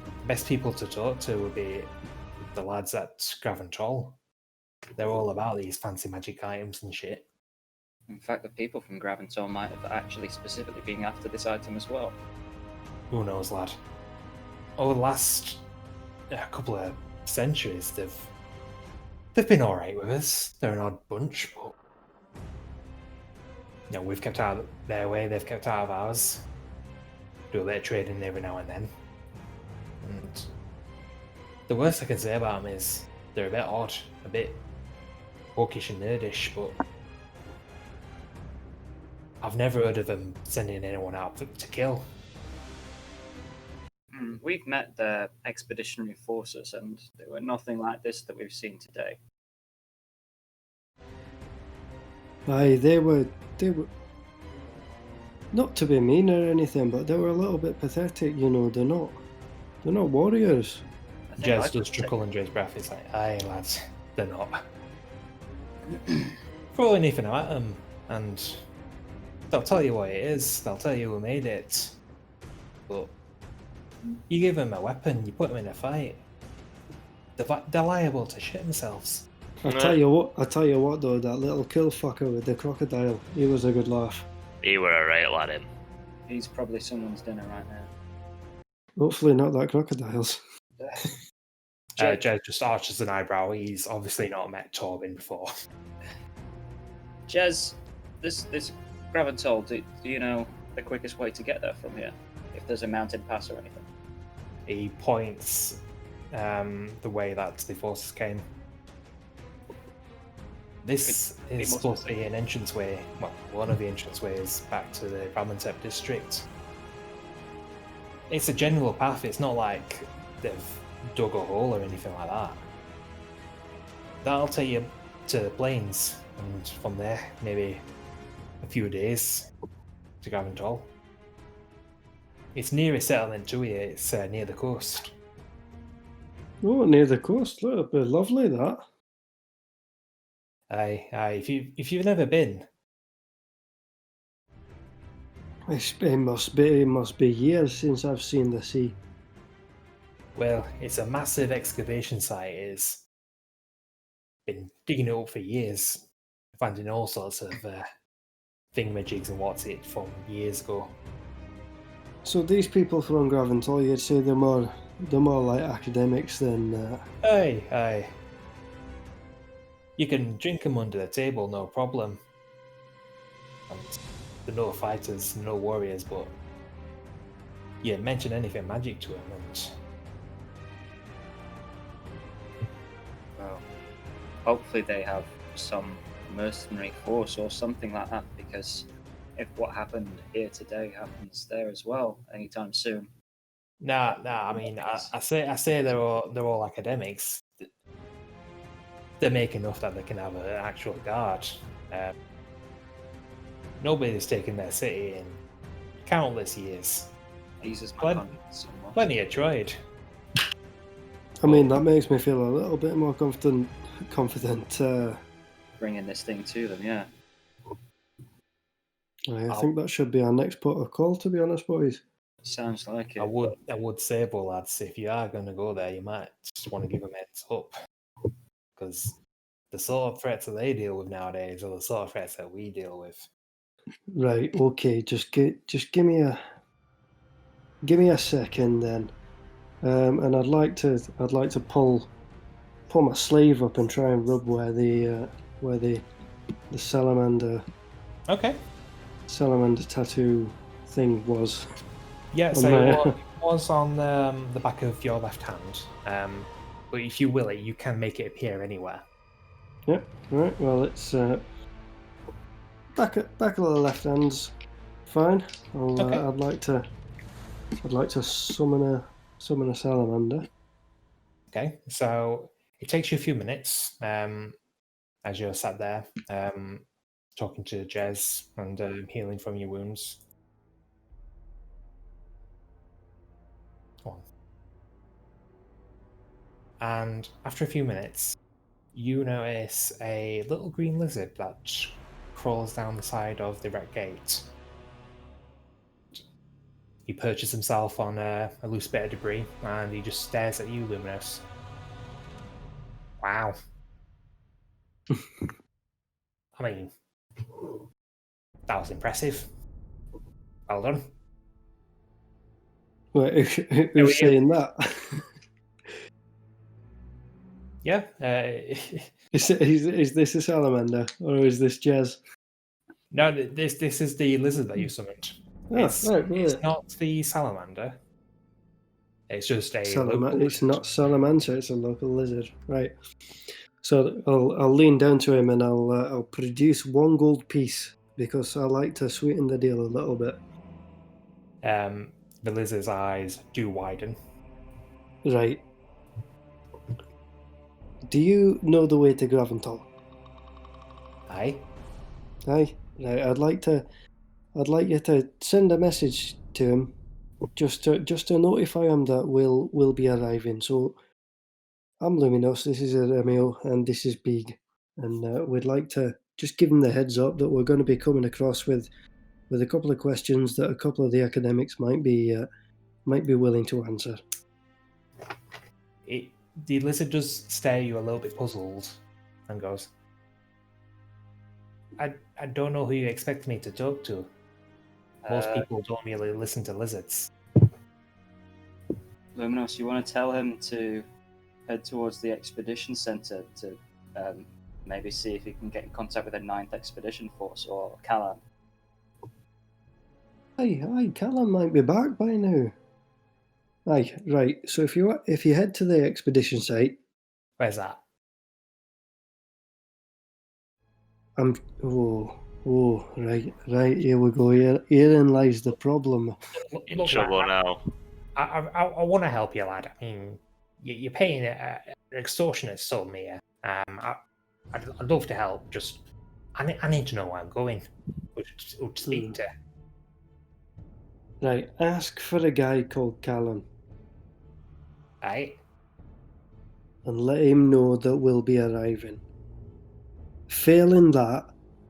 the best people to talk to would be the lads at Graventoll. They're all about these fancy magic items and shit. In fact, the people from Graventoll might have actually specifically been after this item as well. Who knows, lad? Over the last couple of centuries, they've been alright with us. They're an odd bunch, but we've kept out of their way, they've kept out of ours. Do a bit of trading every now and then. And the worst I can say about them is they're a bit odd, a bit hawkish and nerdish, but I've never heard of them sending anyone out to kill. We've met their expeditionary forces, and they were nothing like this that we've seen today. Aye, they were not to be mean or anything, but they were a little bit pathetic. You know, they're not warriors. Jez does chuckle under his breath. It's like, aye, lads, they're not. Throw anything at them, and they'll tell you what it is. They'll tell you who made it. But you give them a weapon, you put them in a fight, they're liable to shit themselves. I tell you what though, that little kill fucker with the crocodile, he was a good laugh. He were a right lad, him. He's probably someone's dinner right now. Hopefully not that crocodile's. Jez just arches an eyebrow. He's obviously not met Torben before. Jez, this Graventoll, do you know the quickest way to get there from here? If there's a mountain pass or anything? He points the way that the forces came. This is supposed to be an entranceway, well, one of the entranceways back to the Ramantep district. It's a general path, it's not like they've dug a hole or anything like that. That'll take you to the plains, and from there, maybe a few days to Graventoll. It's nearest settlement to here, it's near the coast. Oh, near the coast, look, it'd be lovely that. Aye. If you've never been, It must be years since I've seen the sea. well, it's a massive excavation site. It's been digging it up for years, finding all sorts of thingamajigs and what's it from years ago. So these people from Graventoll, you'd say they're more like academics than. Aye. You can drink them under the table, no problem. And they're no fighters, no warriors, but you mention anything magic to them, and Well, hopefully they have some mercenary force or something like that, because if what happened here today happens there as well anytime soon. Nah. I mean, I say they're all academics. They make enough that they can have an actual guard. Nobody's taken their city in countless years. Eases my Plen- conscience somewhat. Plenty of tried. I mean, that makes me feel a little bit more confident. Bringing this thing to them, yeah. I think that should be our next port of call, to be honest, boys. Sounds like it. I would say, though, lads, if you are going to go there, you might just want to give them a heads up, because the sort of threats that they deal with nowadays are the sort of threats that we deal with. Right. Okay. Just give me a second then, and I'd like to pull my sleeve up and try and rub where the salamander tattoo thing was. Yeah, so it was on the back of your left hand. But if you will it, you can make it appear anywhere. Yep. Right. Well, it's back of the left hand's fine. Okay. I'd like to summon a salamander. Okay, so it takes you a few minutes as you're sat there talking to Jez and healing from your wounds. And after a few minutes, you notice a little green lizard that crawls down the side of the red gate. He perches himself on a loose bit of debris, and he just stares at you, Luminous. Wow. I mean, that was impressive. Well done. Wait, who's saying that? Yeah. Is this a salamander or is this Jez? No, this is the lizard that you summoned. Oh, It's right. not the salamander. It's just a It's not salamander. It's a local lizard. Right. So I'll lean down to him and I'll produce 1 gold piece because I like to sweeten the deal a little bit. The lizard's eyes do widen. Right. Do you know the way to Graventhal? Aye. Aye. Right. I'd like you to send a message to him, just to notify him that we'll be arriving. So I'm Luminous. This is Romeo, and this is Big, and we'd like to just give him the heads up that we're going to be coming across with a couple of questions that a couple of the academics might be willing to answer. The lizard does stare you a little bit puzzled and goes, I don't know who you expect me to talk to. Most people don't really listen to lizards. Luminous, you want to tell him to head towards the expedition center to maybe see if he can get in contact with the 9th Expedition Force or Callan. Aye, Callum might be back by now. Aye, right. So if you head to the expedition site, Where's that? right. Here we go. Herein lies the problem. In trouble now. I want to help you, lad. I mean, you're paying an extortionate sum here. I'd love to help. Just, I need to know where I'm going. Who to speak to. Right. Ask for a guy called Callan. Aye. And let him know that we'll be arriving. Failing that,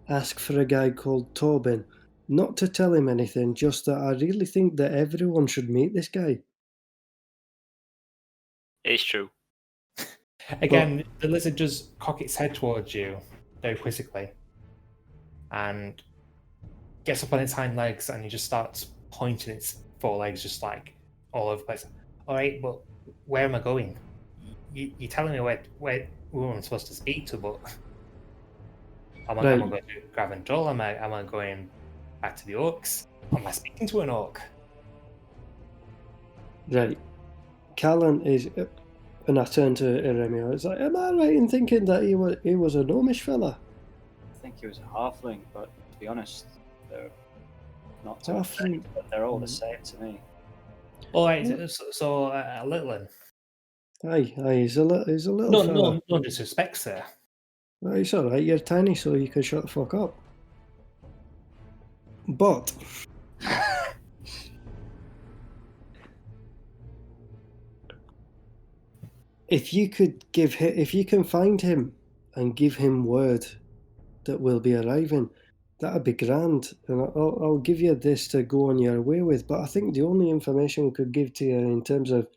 ask for a guy called Tobin. Not to tell him anything, just that I really think that everyone should meet this guy. It's true. Again, the lizard just cock its head towards you very quizzically and gets up on its hind legs and he just starts pointing its forelegs just like all over the place. All right, but where am I going? You're telling me where I'm supposed to speak to, but am I going to Graventhal? Am I going back to the orcs? Am I speaking to an orc? Right. Callan is... And I turned to Eremio. It's like, am I right in thinking that he was a gnomish fella? I think he was a halfling, but to be honest, they're Not to Halfling. affect, but they're all the same to me. All right, so little one. Aye, he's a little No, fella. no disrespect, sir. Right, it's alright, you're tiny, so you can shut the fuck up. But if you can find him and give him word that we'll be arriving, that'd be grand. And I'll give you this to go on your way with. But I think the only information we could give to you in terms of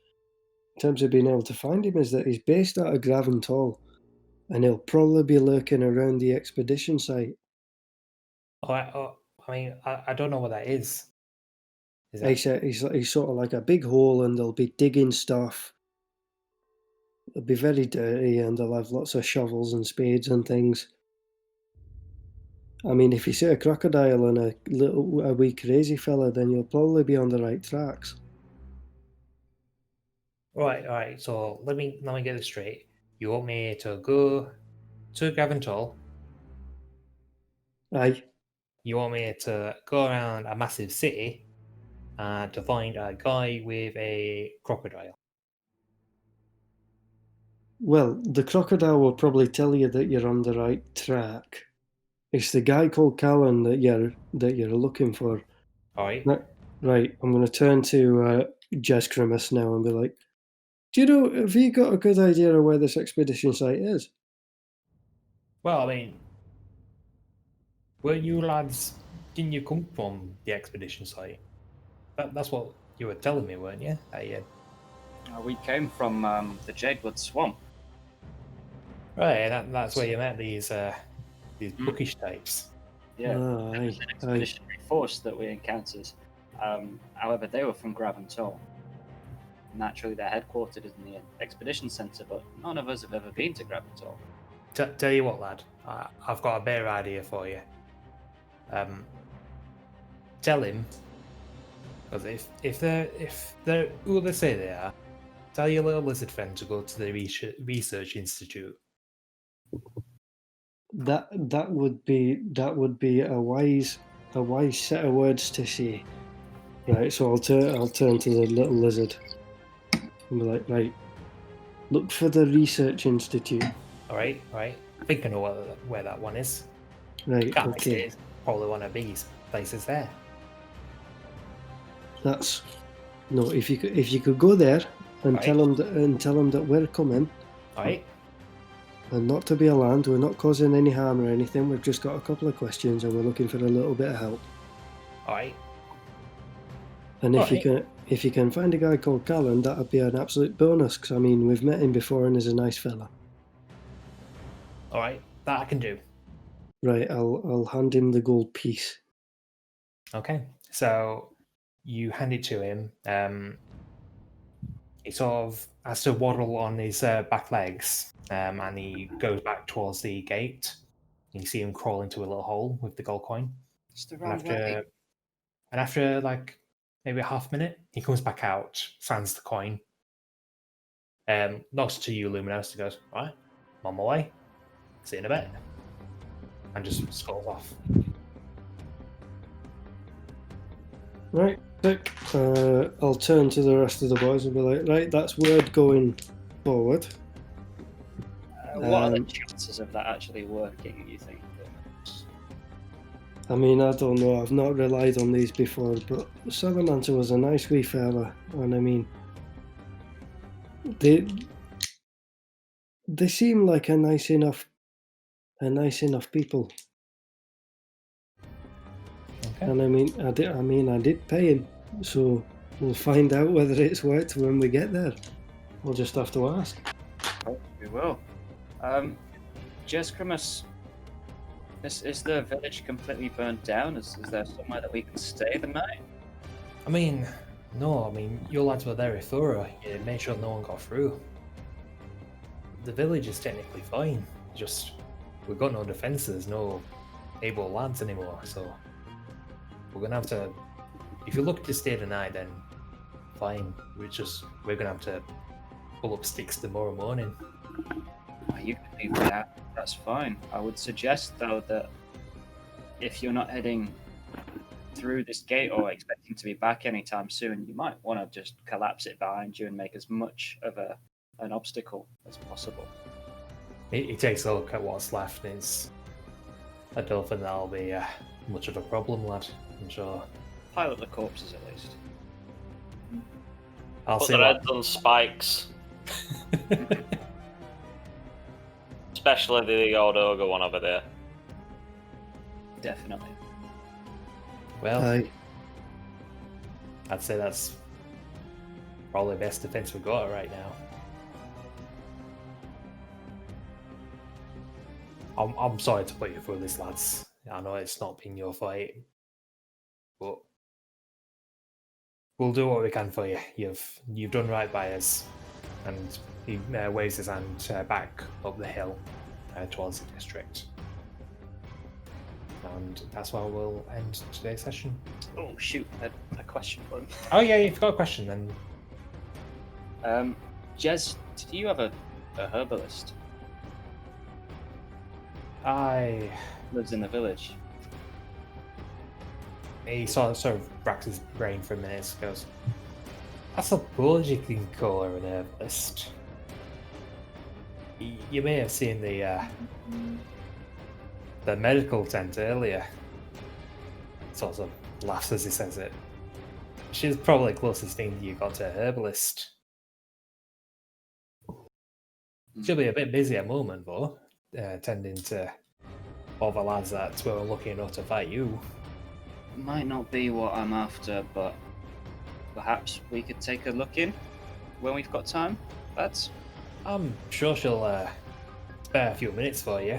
being able to find him is that he's based out of Graventall, and he'll probably be lurking around the expedition site. I mean, I don't know what that is. Is He that said he's sort of like a big hole, and they'll be digging stuff. It'll be very dirty, and they'll have lots of shovels and spades and things. I mean, if you see a crocodile and a wee crazy fella, then you'll probably be on the right tracks. right? So let me get this straight. You want me to go to Graventall? Aye. You want me to go around a massive city to find a guy with a crocodile? Well, the crocodile will probably tell you that you're on the right track. It's the guy called Callan that you're looking for. All right. Right, I'm going to turn to Jez Crimus now and be like, do you know, have you got a good idea of where this expedition site is? Well, I mean, weren't you lads? Didn't you come from the expedition site? That's what you were telling me, weren't you? We came from the Jadewood Swamp. Right, that's where you met these bookish types. Yeah, Ah, it was an expeditionary force that we encountered. However, they were from Graventall. Naturally, they're headquartered in the expedition centre, but none of us have ever been to Graventall. Tell you what, lad, I've got a better idea for you. Tell him, because if they're who they say they are, tell your little lizard friend to go to the research institute. That would be a wise set of words to say. Right, so I'll turn to the little lizard and be like, right, look for the research institute. All right. I think I know where that one is. Right, Can't okay. say it's probably one of these places there. That's no. If you could go there and Right. tell them that we're coming, All right. and not to be alarmed. We're not causing any harm or anything. We've just got a couple of questions, and we're looking for a little bit of help. All right. And if you can find a guy called Callan, that'd be an absolute bonus. Because I mean, we've met him before, and he's a nice fella. All right. That I can do. Right, I'll hand him the gold piece. Okay. So you hand it to him. He sort of has to waddle on his back legs, and he goes back towards the gate. You see him crawl into a little hole with the gold coin. It's the And wrong way. after like maybe a half minute, he comes back out, finds the coin, nods to you, Luminos, and goes, "Right, I'm on my way. See you in a bit," and just scuttles off. Right, sick. I'll turn to the rest of the boys and be like, right, that's word going forward. What are the chances of that actually working, you think? I mean, I don't know. I've not relied on these before, but Salamander was a nice wee fella, and I mean, they seem like a nice enough people. Okay. And I did pay him, so we'll find out whether it's worked when we get there. We'll just have to ask. Oh, we will. Jez Crimus, is the village completely burned down? Is there somewhere that we can stay the night? I mean, no. I mean, your lads were very thorough. You made sure no one got through. The village is technically fine. Just we've got no defences, no able lads anymore. So we're gonna have to. If you're looking to stay the night, then fine. We're gonna have to pull up sticks tomorrow morning. You can leave that. That's fine. I would suggest though that if you're not heading through this gate or expecting to be back anytime soon, you might want to just collapse it behind you and make as much of an obstacle as possible. He takes a look at what's left and it's... I don't think that'll be much of a problem, lad. I'm sure. Pilot the corpses at least. I'll Put see the what... heads on spikes. Especially the old ogre one over there. Definitely. Well, Aye. I'd say that's probably the best defense we've got right now. I'm sorry to put you through this, lads. I know it's not been your fight, but we'll do what we can for you. You've done right by us. And he waves his hand back up the hill towards the district. And that's where we'll end today's session. Oh shoot, I had a question for him. Oh yeah, you've got a question then. Jez, did you have a herbalist? Lives in the village. He sort of racks his brain for a minute and goes, I suppose you can call her an herbalist. You may have seen the medical tent earlier. Sort of laughs as he says it. She's probably the closest thing you got to a herbalist. She'll be a bit busy at the moment, though, tending to all the lads that were lucky enough to fight you. Might not be what I'm after, but perhaps we could take a look in when we've got time, lads. I'm sure she'll spare a few minutes for you.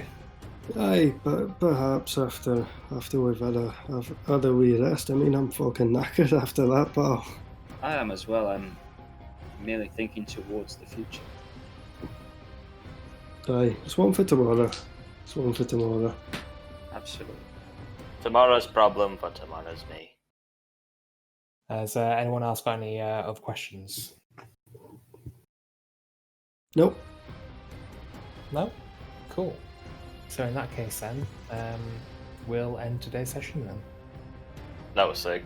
Aye, but perhaps after we've had a wee rest. I mean, I'm fucking knackered after that battle. I am as well. I'm merely thinking towards the future. Aye, it's one for tomorrow. It's one for tomorrow. Absolutely. Tomorrow's problem for tomorrow's me. Has anyone else got any other questions? Nope. No? Cool. So in that case then, we'll end today's session then. That was sick.